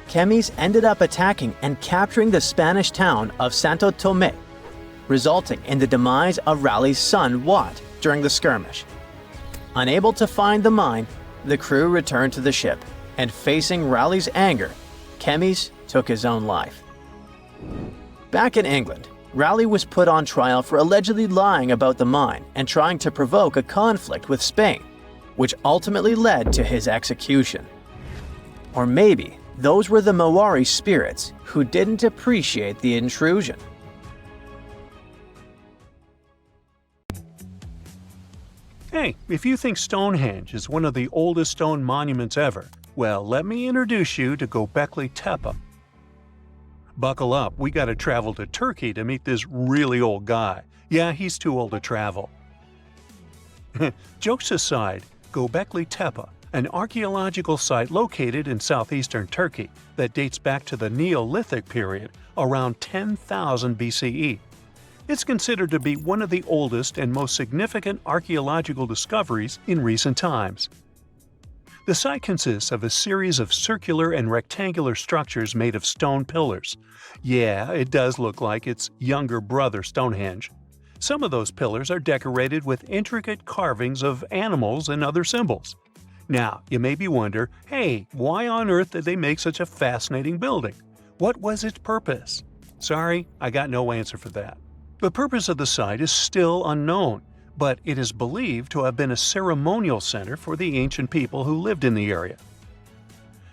Kemmys ended up attacking and capturing the Spanish town of Santo Tomé, resulting in the demise of Raleigh's son Wat during the skirmish. Unable to find the mine, the crew returned to the ship, and facing Raleigh's anger, Kemmys took his own life. Back in England, Raleigh was put on trial for allegedly lying about the mine and trying to provoke a conflict with Spain, which ultimately led to his execution. Or maybe those were the Maori spirits who didn't appreciate the intrusion. Hey, if you think Stonehenge is one of the oldest stone monuments ever, well, let me introduce you to Göbekli Tepe. Buckle up, we gotta travel to Turkey to meet this really old guy. Yeah, he's too old to travel. Jokes aside, Göbekli Tepe, an archaeological site located in southeastern Turkey that dates back to the Neolithic period, around 10,000 BCE. It's considered to be one of the oldest and most significant archaeological discoveries in recent times. The site consists of a series of circular and rectangular structures made of stone pillars. Yeah, it does look like its younger brother Stonehenge. Some of those pillars are decorated with intricate carvings of animals and other symbols. Now, you maybe wonder, hey, why on earth did they make such a fascinating building? What was its purpose? Sorry, I got no answer for that. The purpose of the site is still unknown, but it is believed to have been a ceremonial center for the ancient people who lived in the area.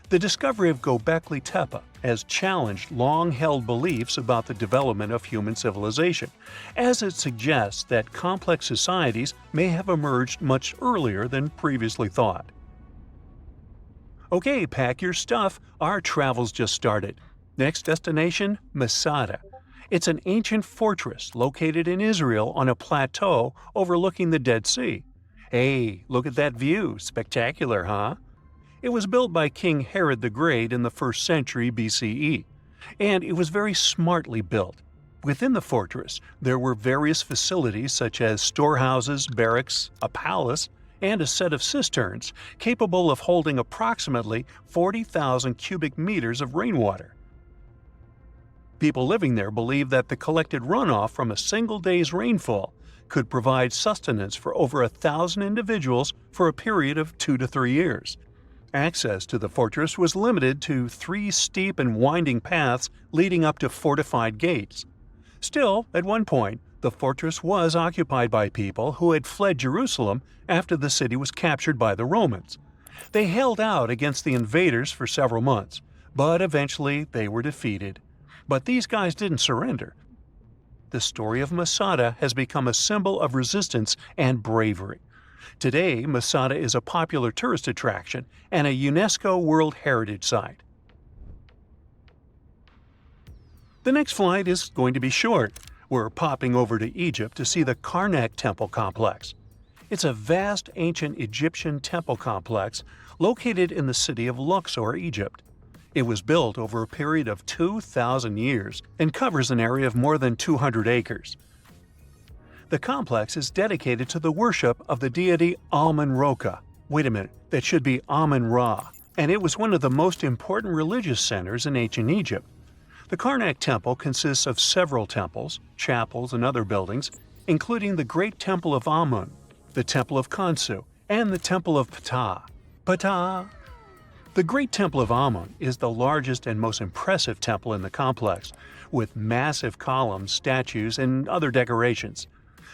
The discovery of Göbekli Tepe has challenged long-held beliefs about the development of human civilization, as it suggests that complex societies may have emerged much earlier than previously thought. Okay, pack your stuff, our travel's just started. Next destination, Masada. It's an ancient fortress located in Israel on a plateau overlooking the Dead Sea. Hey, look at that view, spectacular, huh? It was built by King Herod the Great in the 1st century BCE, and it was very smartly built. Within the fortress, there were various facilities such as storehouses, barracks, a palace, and a set of cisterns capable of holding approximately 40,000 cubic meters of rainwater. People living there believed that the collected runoff from a single day's rainfall could provide sustenance for over 1,000 individuals for a period of 2 to 3 years. Access to the fortress was limited to 3 steep and winding paths leading up to fortified gates. Still, at one point, the fortress was occupied by people who had fled Jerusalem after the city was captured by the Romans. They held out against the invaders for several months, but eventually they were defeated. But these guys didn't surrender. The story of Masada has become a symbol of resistance and bravery. Today, Masada is a popular tourist attraction and a UNESCO World Heritage Site. The next flight is going to be short. We're popping over to Egypt to see the Karnak Temple Complex. It's a vast ancient Egyptian temple complex located in the city of Luxor, Egypt. It was built over a period of 2,000 years and covers an area of more than 200 acres. The complex is dedicated to the worship of the deity Amun-Roka. Wait a minute, that should be Amun-Ra, and it was one of the most important religious centers in ancient Egypt. The Karnak Temple consists of several temples, chapels, and other buildings, including the Great Temple of Amun, the Temple of Khonsu, and the Temple of Ptah. Ptah! The Great Temple of Amun is the largest and most impressive temple in the complex, with massive columns, statues, and other decorations.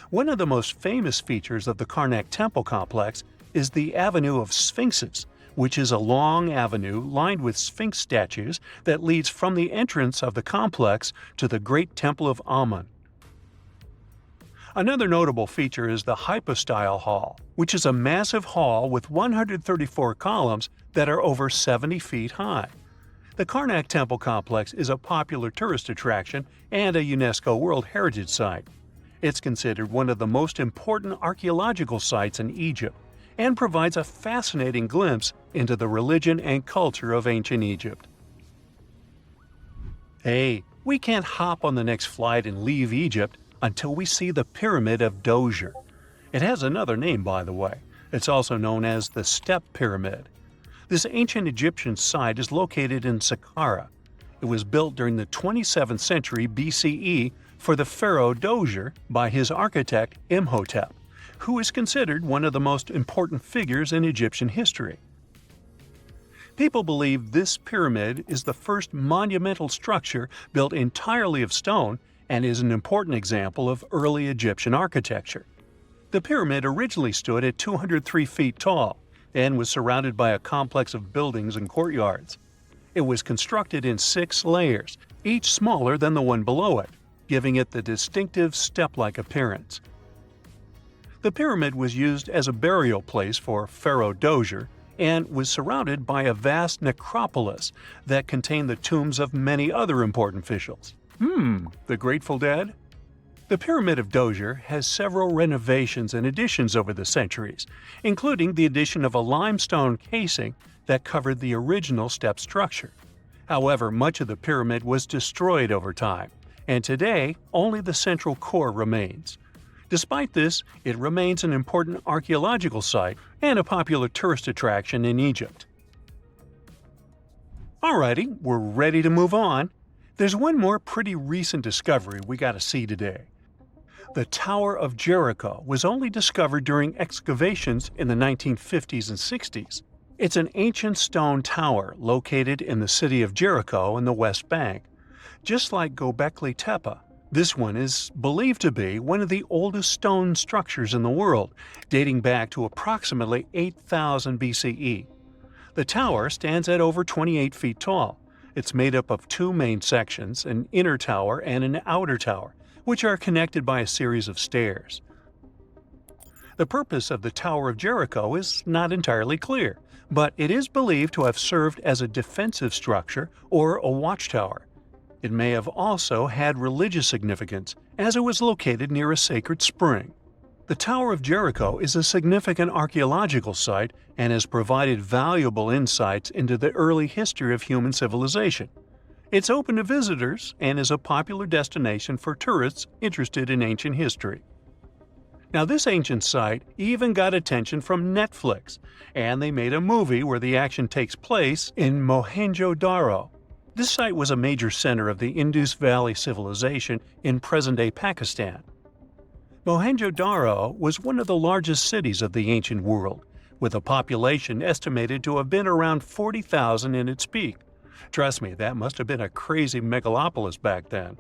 One of the most famous features of the Karnak temple complex is the Avenue of Sphinxes, which is a long avenue lined with sphinx statues that leads from the entrance of the complex to the Great Temple of Amun. Another notable feature is the Hypostyle Hall, which is a massive hall with 134 columns that are over 70 feet high. The Karnak Temple complex is a popular tourist attraction and a UNESCO World Heritage Site. It's considered one of the most important archaeological sites in Egypt and provides a fascinating glimpse into the religion and culture of ancient Egypt. Hey, we can't hop on the next flight and leave Egypt until we see the Pyramid of Djoser. It has another name, by the way. It's also known as the Step Pyramid. This ancient Egyptian site is located in Saqqara. It was built during the 27th century BCE for the pharaoh Djoser by his architect Imhotep, who is considered one of the most important figures in Egyptian history. People believe this pyramid is the first monumental structure built entirely of stone and is an important example of early Egyptian architecture. The pyramid originally stood at 203 feet tall and was surrounded by a complex of buildings and courtyards. It was constructed in 6 layers, each smaller than the one below it, giving it the distinctive step-like appearance. The pyramid was used as a burial place for Pharaoh Djoser and was surrounded by a vast necropolis that contained the tombs of many other important officials. The Grateful Dead? The Pyramid of Djoser has several renovations and additions over the centuries, including the addition of a limestone casing that covered the original step structure. However, much of the pyramid was destroyed over time, and today only the central core remains. Despite this, it remains an important archaeological site and a popular tourist attraction in Egypt. Alrighty, we're ready to move on. There's one more pretty recent discovery we gotta see today. The Tower of Jericho was only discovered during excavations in the 1950s and 60s. It's an ancient stone tower located in the city of Jericho in the West Bank. Just like Göbekli Tepe, this one is believed to be one of the oldest stone structures in the world, dating back to approximately 8000 BCE. The tower stands at over 28 feet tall. It's made up of 2 main sections, an inner tower and an outer tower, which are connected by a series of stairs. The purpose of the Tower of Jericho is not entirely clear, but it is believed to have served as a defensive structure or a watchtower. It may have also had religious significance, as it was located near a sacred spring. The Tower of Jericho is a significant archaeological site and has provided valuable insights into the early history of human civilization. It's open to visitors and is a popular destination for tourists interested in ancient history. Now, this ancient site even got attention from Netflix, and they made a movie where the action takes place in Mohenjo-Daro. This site was a major center of the Indus Valley civilization in present-day Pakistan. Mohenjo-Daro was one of the largest cities of the ancient world, with a population estimated to have been around 40,000 in its peak. Trust me, that must have been a crazy megalopolis back then.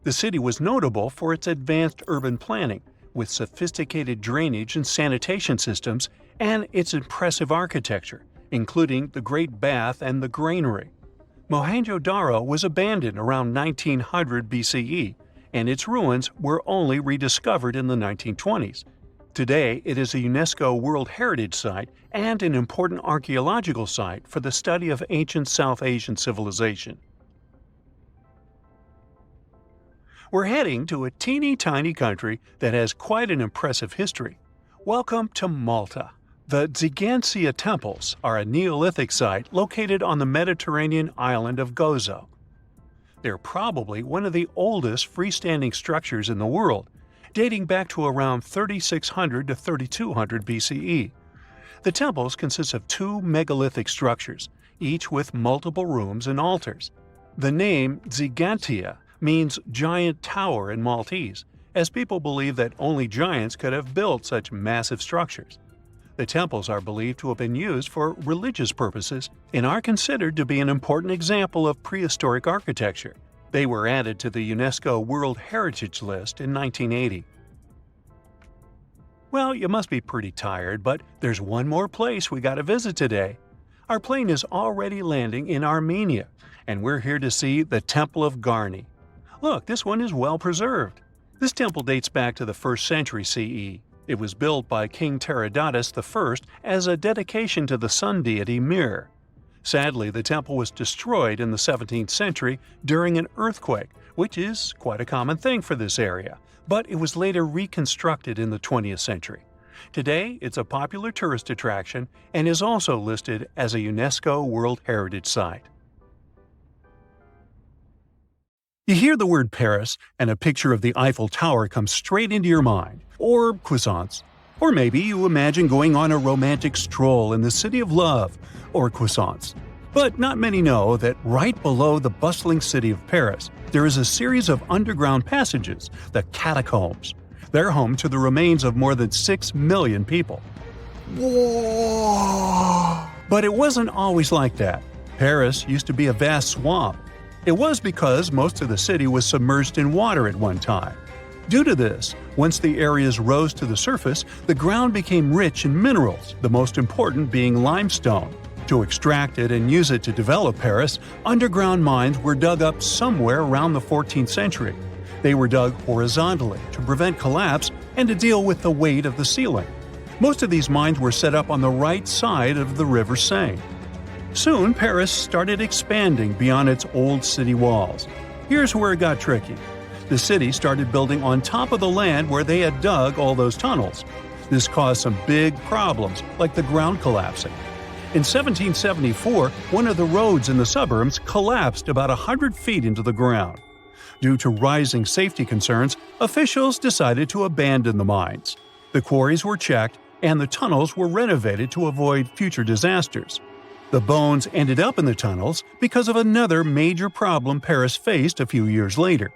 The city was notable for its advanced urban planning, with sophisticated drainage and sanitation systems, and its impressive architecture, including the Great Bath and the Granary. Mohenjo-Daro was abandoned around 1900 BCE, and its ruins were only rediscovered in the 1920s. Today, it is a UNESCO World Heritage Site and an important archaeological site for the study of ancient South Asian civilization. We're heading to a teeny-tiny country that has quite an impressive history. Welcome to Malta. The Xigantia Temples are a Neolithic site located on the Mediterranean island of Gozo. They're probably one of the oldest freestanding structures in the world, dating back to around 3600 to 3200 BCE. The temples consist of 2 megalithic structures, each with multiple rooms and altars. The name Xigantia means giant tower in Maltese, as people believe that only giants could have built such massive structures. The temples are believed to have been used for religious purposes and are considered to be an important example of prehistoric architecture. They were added to the UNESCO World Heritage List in 1980. Well, you must be pretty tired, but there's one more place we gotta visit today. Our plane is already landing in Armenia, and we're here to see the Temple of Garni. Look, this one is well preserved. This temple dates back to the 1st century CE. It was built by King Tiridates I as a dedication to the sun deity Mir. Sadly, the temple was destroyed in the 17th century during an earthquake, which is quite a common thing for this area, but it was later reconstructed in the 20th century. Today, it's a popular tourist attraction and is also listed as a UNESCO World Heritage Site. You hear the word Paris, and a picture of the Eiffel Tower comes straight into your mind, or croissants. Or maybe you imagine going on a romantic stroll in the city of love, or croissants. But not many know that right below the bustling city of Paris, there is a series of underground passages, the catacombs. They're home to the remains of more than 6 million people. Whoa! But it wasn't always like that. Paris used to be a vast swamp. It was because most of the city was submerged in water at one time. Due to this, once the areas rose to the surface, the ground became rich in minerals, the most important being limestone. To extract it and use it to develop Paris, underground mines were dug up somewhere around the 14th century. They were dug horizontally to prevent collapse and to deal with the weight of the ceiling. Most of these mines were set up on the right side of the River Seine. Soon, Paris started expanding beyond its old city walls. Here's where it got tricky. The city started building on top of the land where they had dug all those tunnels. This caused some big problems, like the ground collapsing. In 1774, one of the roads in the suburbs collapsed about 100 feet into the ground. Due to rising safety concerns, officials decided to abandon the mines. The quarries were checked, and the tunnels were renovated to avoid future disasters. The bones ended up in the tunnels because of another major problem Paris faced a few years later.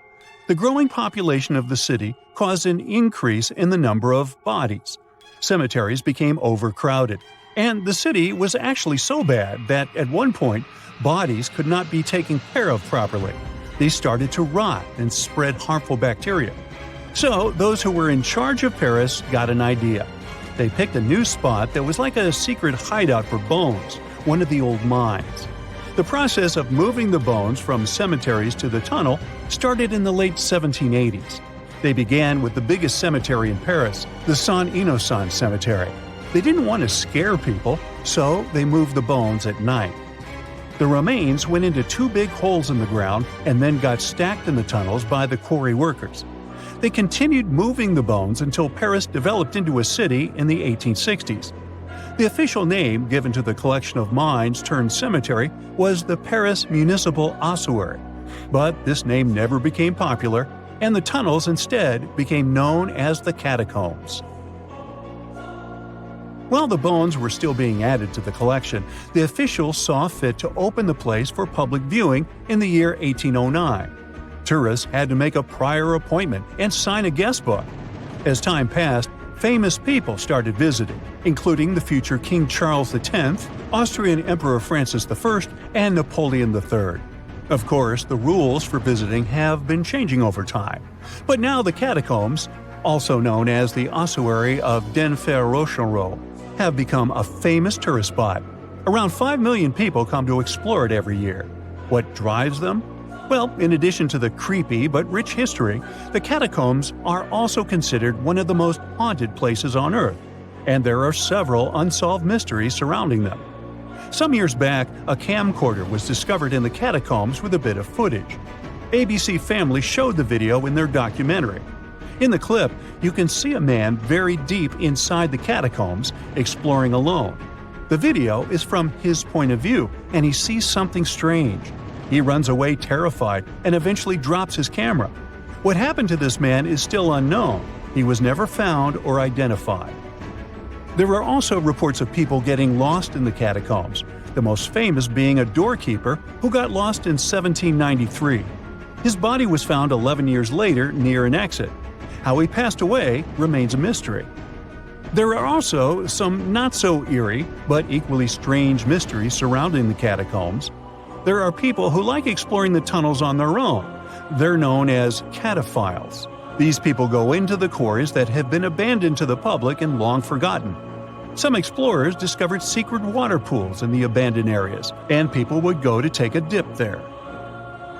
The growing population of the city caused an increase in the number of bodies. Cemeteries became overcrowded, and the city was actually so bad that at one point, bodies could not be taken care of properly. They started to rot and spread harmful bacteria. So, those who were in charge of Paris got an idea. They picked a new spot that was like a secret hideout for bones, one of the old mines. The process of moving the bones from cemeteries to the tunnel started in the late 1780s. They began with the biggest cemetery in Paris, the Saint-Innocent Cemetery. They didn't want to scare people, so they moved the bones at night. The remains went into 2 big holes in the ground and then got stacked in the tunnels by the quarry workers. They continued moving the bones until Paris developed into a city in the 1860s. The official name given to the collection of mines turned cemetery was the Paris Municipal Ossuary, but this name never became popular, and the tunnels instead became known as the catacombs. While the bones were still being added to the collection, the officials saw fit to open the place for public viewing in the year 1809. Tourists had to make a prior appointment and sign a guest book. As time passed, famous people started visiting, including the future King Charles X, Austrian Emperor Francis I, and Napoleon III. Of course, the rules for visiting have been changing over time, but now the catacombs, also known as the Ossuary of Denfert-Rochereau, have become a famous tourist spot. Around 5 million people come to explore it every year. What drives them? Well, in addition to the creepy but rich history, the catacombs are also considered one of the most haunted places on Earth, and there are several unsolved mysteries surrounding them. Some years back, a camcorder was discovered in the catacombs with a bit of footage. ABC Family showed the video in their documentary. In the clip, you can see a man very deep inside the catacombs, exploring alone. The video is from his point of view, and he sees something strange. He runs away terrified and eventually drops his camera. What happened to this man is still unknown. He was never found or identified. There are also reports of people getting lost in the catacombs, the most famous being a doorkeeper who got lost in 1793. His body was found 11 years later near an exit. How he passed away remains a mystery. There are also some not-so-eerie, but equally strange mysteries surrounding the catacombs. There are people who like exploring the tunnels on their own. They're known as cataphiles. These people go into the quarries that have been abandoned to the public and long forgotten. Some explorers discovered secret water pools in the abandoned areas, and people would go to take a dip there.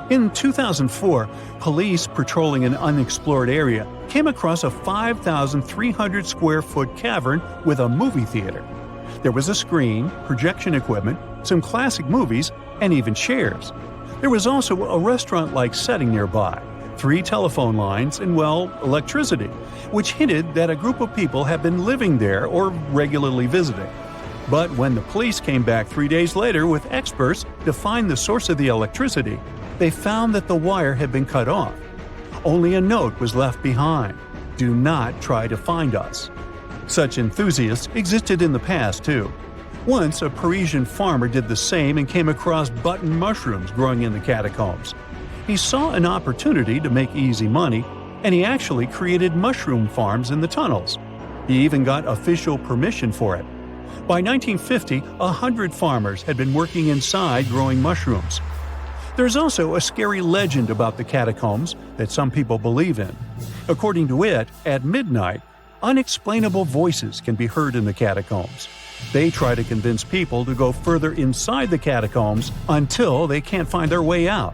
In 2004, police patrolling an unexplored area came across a 5,300 square foot cavern with a movie theater. There was a screen, projection equipment, some classic movies, and even chairs. There was also a restaurant-like setting nearby, 3 telephone lines, and, well, electricity, which hinted that a group of people had been living there or regularly visiting. But when the police came back 3 days later with experts to find the source of the electricity, they found that the wire had been cut off. Only a note was left behind: "Do not try to find us." Such enthusiasts existed in the past, too. Once, a Parisian farmer did the same and came across button mushrooms growing in the catacombs. He saw an opportunity to make easy money, and he actually created mushroom farms in the tunnels. He even got official permission for it. By 1950, 100 farmers had been working inside growing mushrooms. There's also a scary legend about the catacombs that some people believe in. According to it, at midnight, unexplainable voices can be heard in the catacombs. They try to convince people to go further inside the catacombs until they can't find their way out.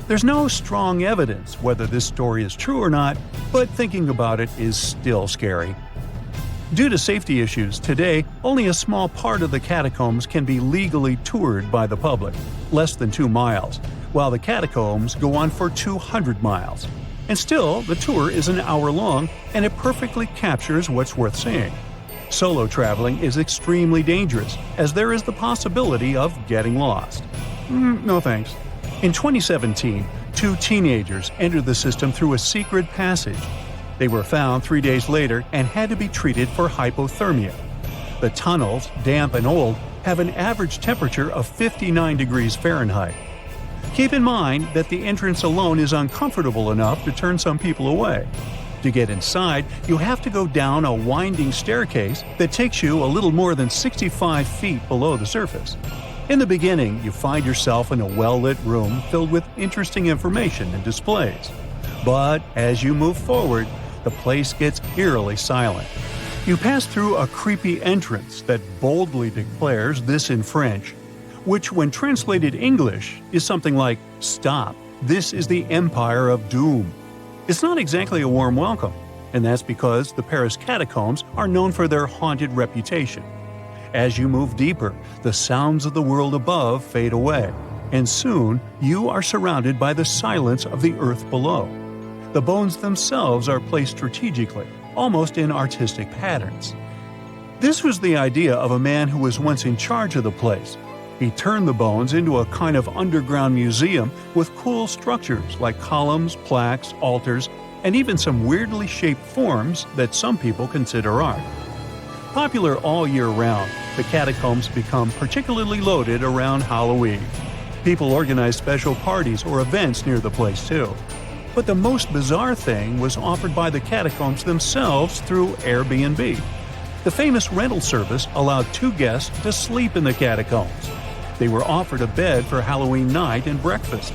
There's no strong evidence whether this story is true or not, but thinking about it is still scary. Due to safety issues, today only a small part of the catacombs can be legally toured by the public, less than 2 miles, while the catacombs go on for 200 miles. And still, the tour is an hour long, and it perfectly captures what's worth seeing. Solo traveling is extremely dangerous, as there is the possibility of getting lost. No thanks. In 2017, 2 teenagers entered the system through a secret passage. They were found 3 days later and had to be treated for hypothermia. The tunnels, damp and old, have an average temperature of 59 degrees Fahrenheit. Keep in mind that the entrance alone is uncomfortable enough to turn some people away. To get inside, you have to go down a winding staircase that takes you a little more than 65 feet below the surface. In the beginning, you find yourself in a well-lit room filled with interesting information and displays. But as you move forward, the place gets eerily silent. You pass through a creepy entrance that boldly declares this in French, which when translated English is something like, "Stop, this is the Empire of Doom." It's not exactly a warm welcome, and that's because the Paris catacombs are known for their haunted reputation. As you move deeper, the sounds of the world above fade away, and soon you are surrounded by the silence of the earth below. The bones themselves are placed strategically, almost in artistic patterns. This was the idea of a man who was once in charge of the place. He turned the bones into a kind of underground museum with cool structures like columns, plaques, altars, and even some weirdly shaped forms that some people consider art. Popular all year round, the catacombs become particularly loaded around Halloween. People organize special parties or events near the place too. But the most bizarre thing was offered by the catacombs themselves through Airbnb. The famous rental service allowed 2 guests to sleep in the catacombs. They were offered a bed for Halloween night and breakfast.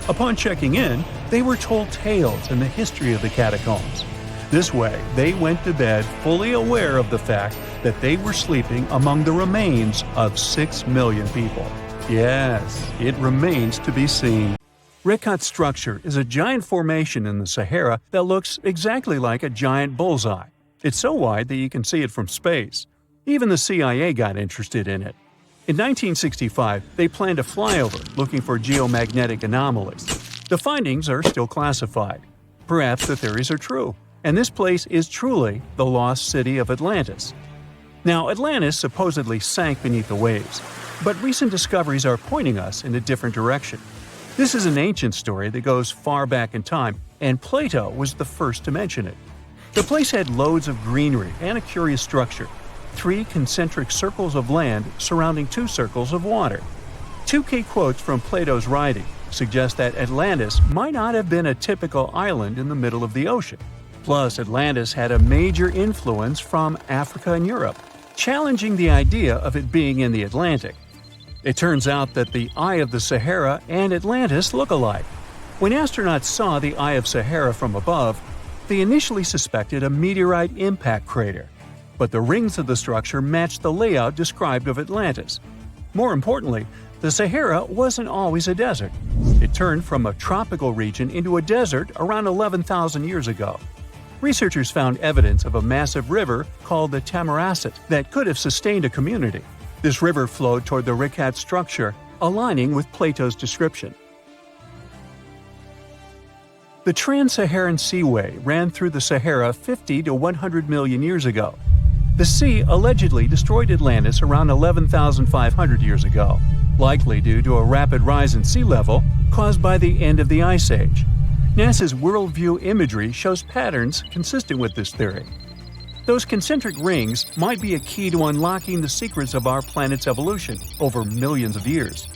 Upon checking in, they were told tales and the history of the catacombs. This way, they went to bed fully aware of the fact that they were sleeping among the remains of 6 million people. Yes, it remains to be seen. Rekat structure is a giant formation in the Sahara that looks exactly like a giant bullseye. It's so wide that you can see it from space. Even the CIA got interested in it. In 1965, they planned a flyover looking for geomagnetic anomalies. The findings are still classified. Perhaps the theories are true, and this place is truly the lost city of Atlantis. Now, Atlantis supposedly sank beneath the waves, but recent discoveries are pointing us in a different direction. This is an ancient story that goes far back in time, and Plato was the first to mention it. The place had loads of greenery and a curious structure. 3 concentric circles of land surrounding 2 circles of water. 2 key quotes from Plato's writing suggest that Atlantis might not have been a typical island in the middle of the ocean. Plus, Atlantis had a major influence from Africa and Europe, challenging the idea of it being in the Atlantic. It turns out that the Eye of the Sahara and Atlantis look alike. When astronauts saw the Eye of Sahara from above, they initially suspected a meteorite impact crater, but the rings of the structure matched the layout described of Atlantis. More importantly, the Sahara wasn't always a desert. It turned from a tropical region into a desert around 11,000 years ago. Researchers found evidence of a massive river called the Tamaracet that could have sustained a community. This river flowed toward the Rikat structure, aligning with Plato's description. The Trans-Saharan Seaway ran through the Sahara 50 to 100 million years ago. The sea allegedly destroyed Atlantis around 11,500 years ago, likely due to a rapid rise in sea level caused by the end of the Ice Age. NASA's worldview imagery shows patterns consistent with this theory. Those concentric rings might be a key to unlocking the secrets of our planet's evolution over millions of years.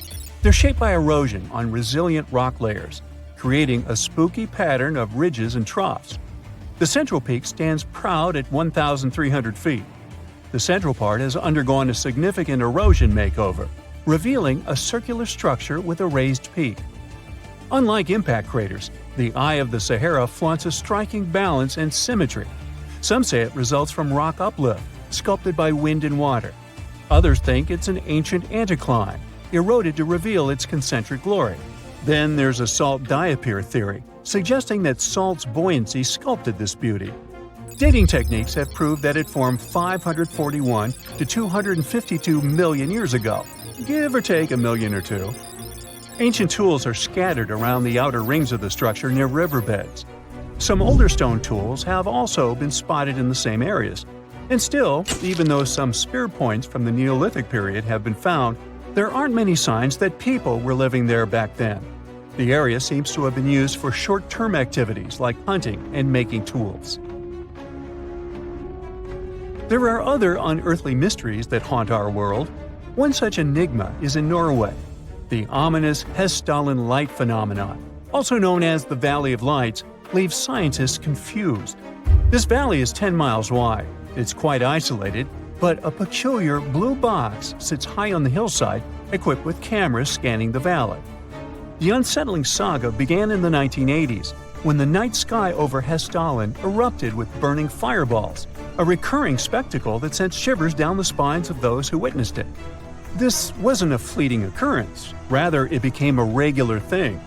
They're shaped by erosion on resilient rock layers, creating a spooky pattern of ridges and troughs. The central peak stands proud at 1,300 feet. The central part has undergone a significant erosion makeover, revealing a circular structure with a raised peak. Unlike impact craters, the Eye of the Sahara flaunts a striking balance and symmetry. Some say it results from rock uplift, sculpted by wind and water. Others think it's an ancient anticline, eroded to reveal its concentric glory. Then there's a salt diapir theory, suggesting that salt's buoyancy sculpted this beauty. Dating techniques have proved that it formed 541 to 252 million years ago, give or take a million or two. Ancient tools are scattered around the outer rings of the structure near riverbeds. Some older stone tools have also been spotted in the same areas. And still, even though some spear points from the Neolithic period have been found, there aren't many signs that people were living there back then. The area seems to have been used for short-term activities like hunting and making tools. There are other unearthly mysteries that haunt our world. One such enigma is in Norway, the ominous Hessdalen light phenomenon, also known as the Valley of Lights, leaves scientists confused. This valley is 10 miles wide. It's quite isolated, but a peculiar blue box sits high on the hillside, equipped with cameras scanning the valley. The unsettling saga began in the 1980s, when the night sky over Hessdalen erupted with burning fireballs, a recurring spectacle that sent shivers down the spines of those who witnessed it. This wasn't a fleeting occurrence, rather it became a regular thing.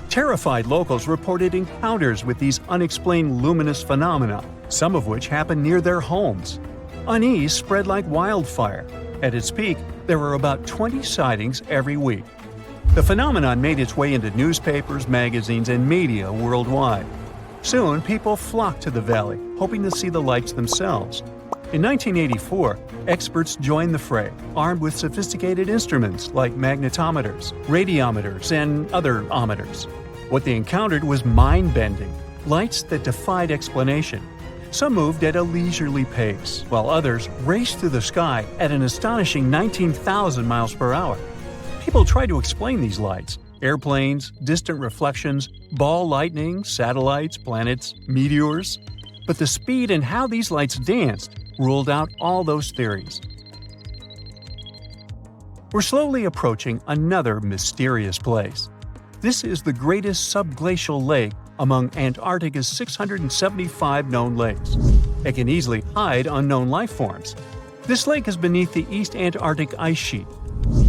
Terrified locals reported encounters with these unexplained luminous phenomena, some of which happened near their homes. Unease spread like wildfire. At its peak, there were about 20 sightings every week. The phenomenon made its way into newspapers, magazines, and media worldwide. Soon, people flocked to the valley, hoping to see the lights themselves. In 1984, experts joined the fray, armed with sophisticated instruments like magnetometers, radiometers, and other ometers. What they encountered was mind-bending, lights that defied explanation. Some moved at a leisurely pace, while others raced through the sky at an astonishing 19,000 miles per hour. People tried to explain these lights: airplanes, distant reflections, ball lightning, satellites, planets, meteors. But the speed and how these lights danced ruled out all those theories. We're slowly approaching another mysterious place. This is the greatest subglacial lake among Antarctica's 675 known lakes. It can easily hide unknown life forms. This lake is beneath the East Antarctic ice sheet.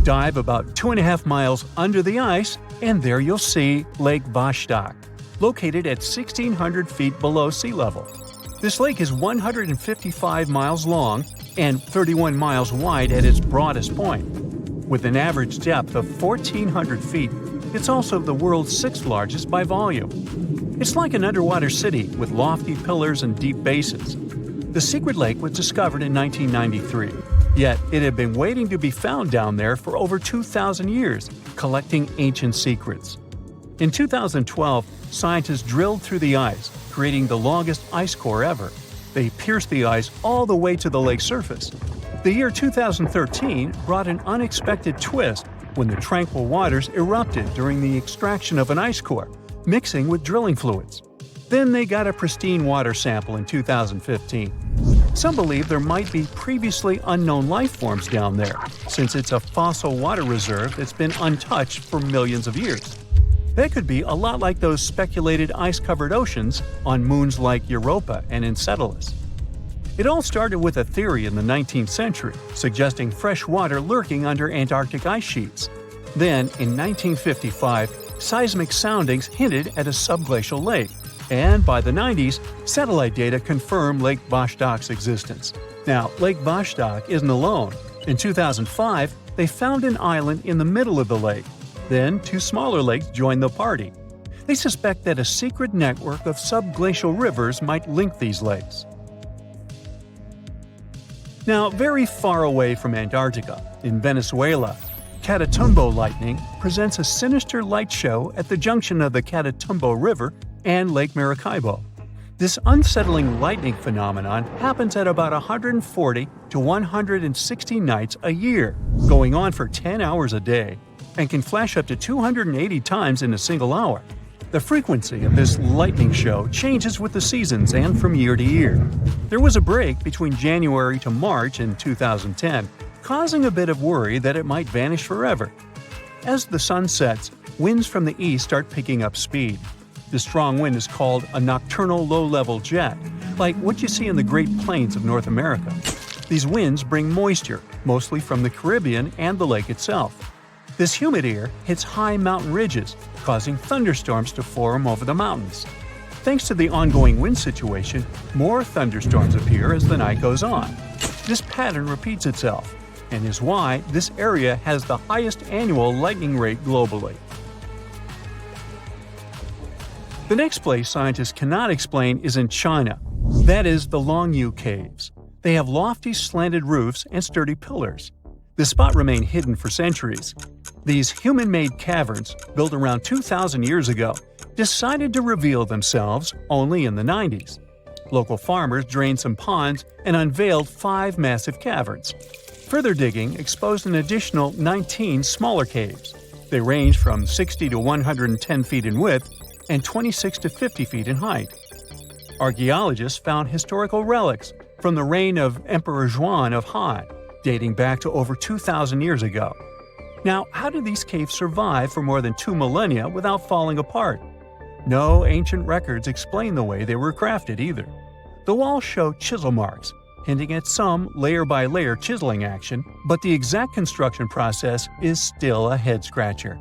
Dive about 2.5 miles under the ice, and there you'll see Lake Vostok, located at 1,600 feet below sea level. This lake is 155 miles long and 31 miles wide at its broadest point. With an average depth of 1,400 feet, it's also the world's sixth largest by volume. It's like an underwater city with lofty pillars and deep basins. The secret lake was discovered in 1993, yet it had been waiting to be found down there for over 2,000 years, collecting ancient secrets. In 2012, scientists drilled through the ice, creating the longest ice core ever. They pierced the ice all the way to the lake's surface. The year 2013 brought an unexpected twist when the tranquil waters erupted during the extraction of an ice core, mixing with drilling fluids. Then they got a pristine water sample in 2015. Some believe there might be previously unknown life forms down there, since it's a fossil water reserve that's been untouched for millions of years. That could be a lot like those speculated ice-covered oceans on moons like Europa and Enceladus. It all started with a theory in the 19th century, suggesting fresh water lurking under Antarctic ice sheets. Then, in 1955, seismic soundings hinted at a subglacial lake, and by the 90s, satellite data confirmed Lake Vostok's existence. Now, Lake Vostok isn't alone. In 2005, they found an island in the middle of the lake. Then, two smaller lakes joined the party. They suspect that a secret network of subglacial rivers might link these lakes. Now, very far away from Antarctica, in Venezuela, Catatumbo lightning presents a sinister light show at the junction of the Catatumbo River and Lake Maracaibo. This unsettling lightning phenomenon happens at about 140 to 160 nights a year, going on for 10 hours a day, and can flash up to 280 times in a single hour. The frequency of this lightning show changes with the seasons and from year to year. There was a break between January to March in 2010, causing a bit of worry that it might vanish forever. As the sun sets, winds from the east start picking up speed. This strong wind is called a nocturnal low-level jet, like what you see in the Great Plains of North America. These winds bring moisture, mostly from the Caribbean and the lake itself. This humid air hits high mountain ridges, causing thunderstorms to form over the mountains. Thanks to the ongoing wind situation, more thunderstorms appear as the night goes on. This pattern repeats itself, and is why this area has the highest annual lightning rate globally. The next place scientists cannot explain is in China. That is the Longyu Caves. They have lofty slanted roofs and sturdy pillars. The spot remained hidden for centuries. These human-made caverns, built around 2,000 years ago, decided to reveal themselves only in the 90s. Local farmers drained some ponds and unveiled 5 massive caverns. Further digging exposed an additional 19 smaller caves. They range from 60 to 110 feet in width and 26 to 50 feet in height. Archaeologists found historical relics from the reign of Emperor Zhuan of Han, dating back to over 2,000 years ago. Now, how did these caves survive for more than 2 millennia without falling apart? No ancient records explain the way they were crafted either. The walls show chisel marks, hinting at some layer-by-layer chiseling action, but the exact construction process is still a head-scratcher.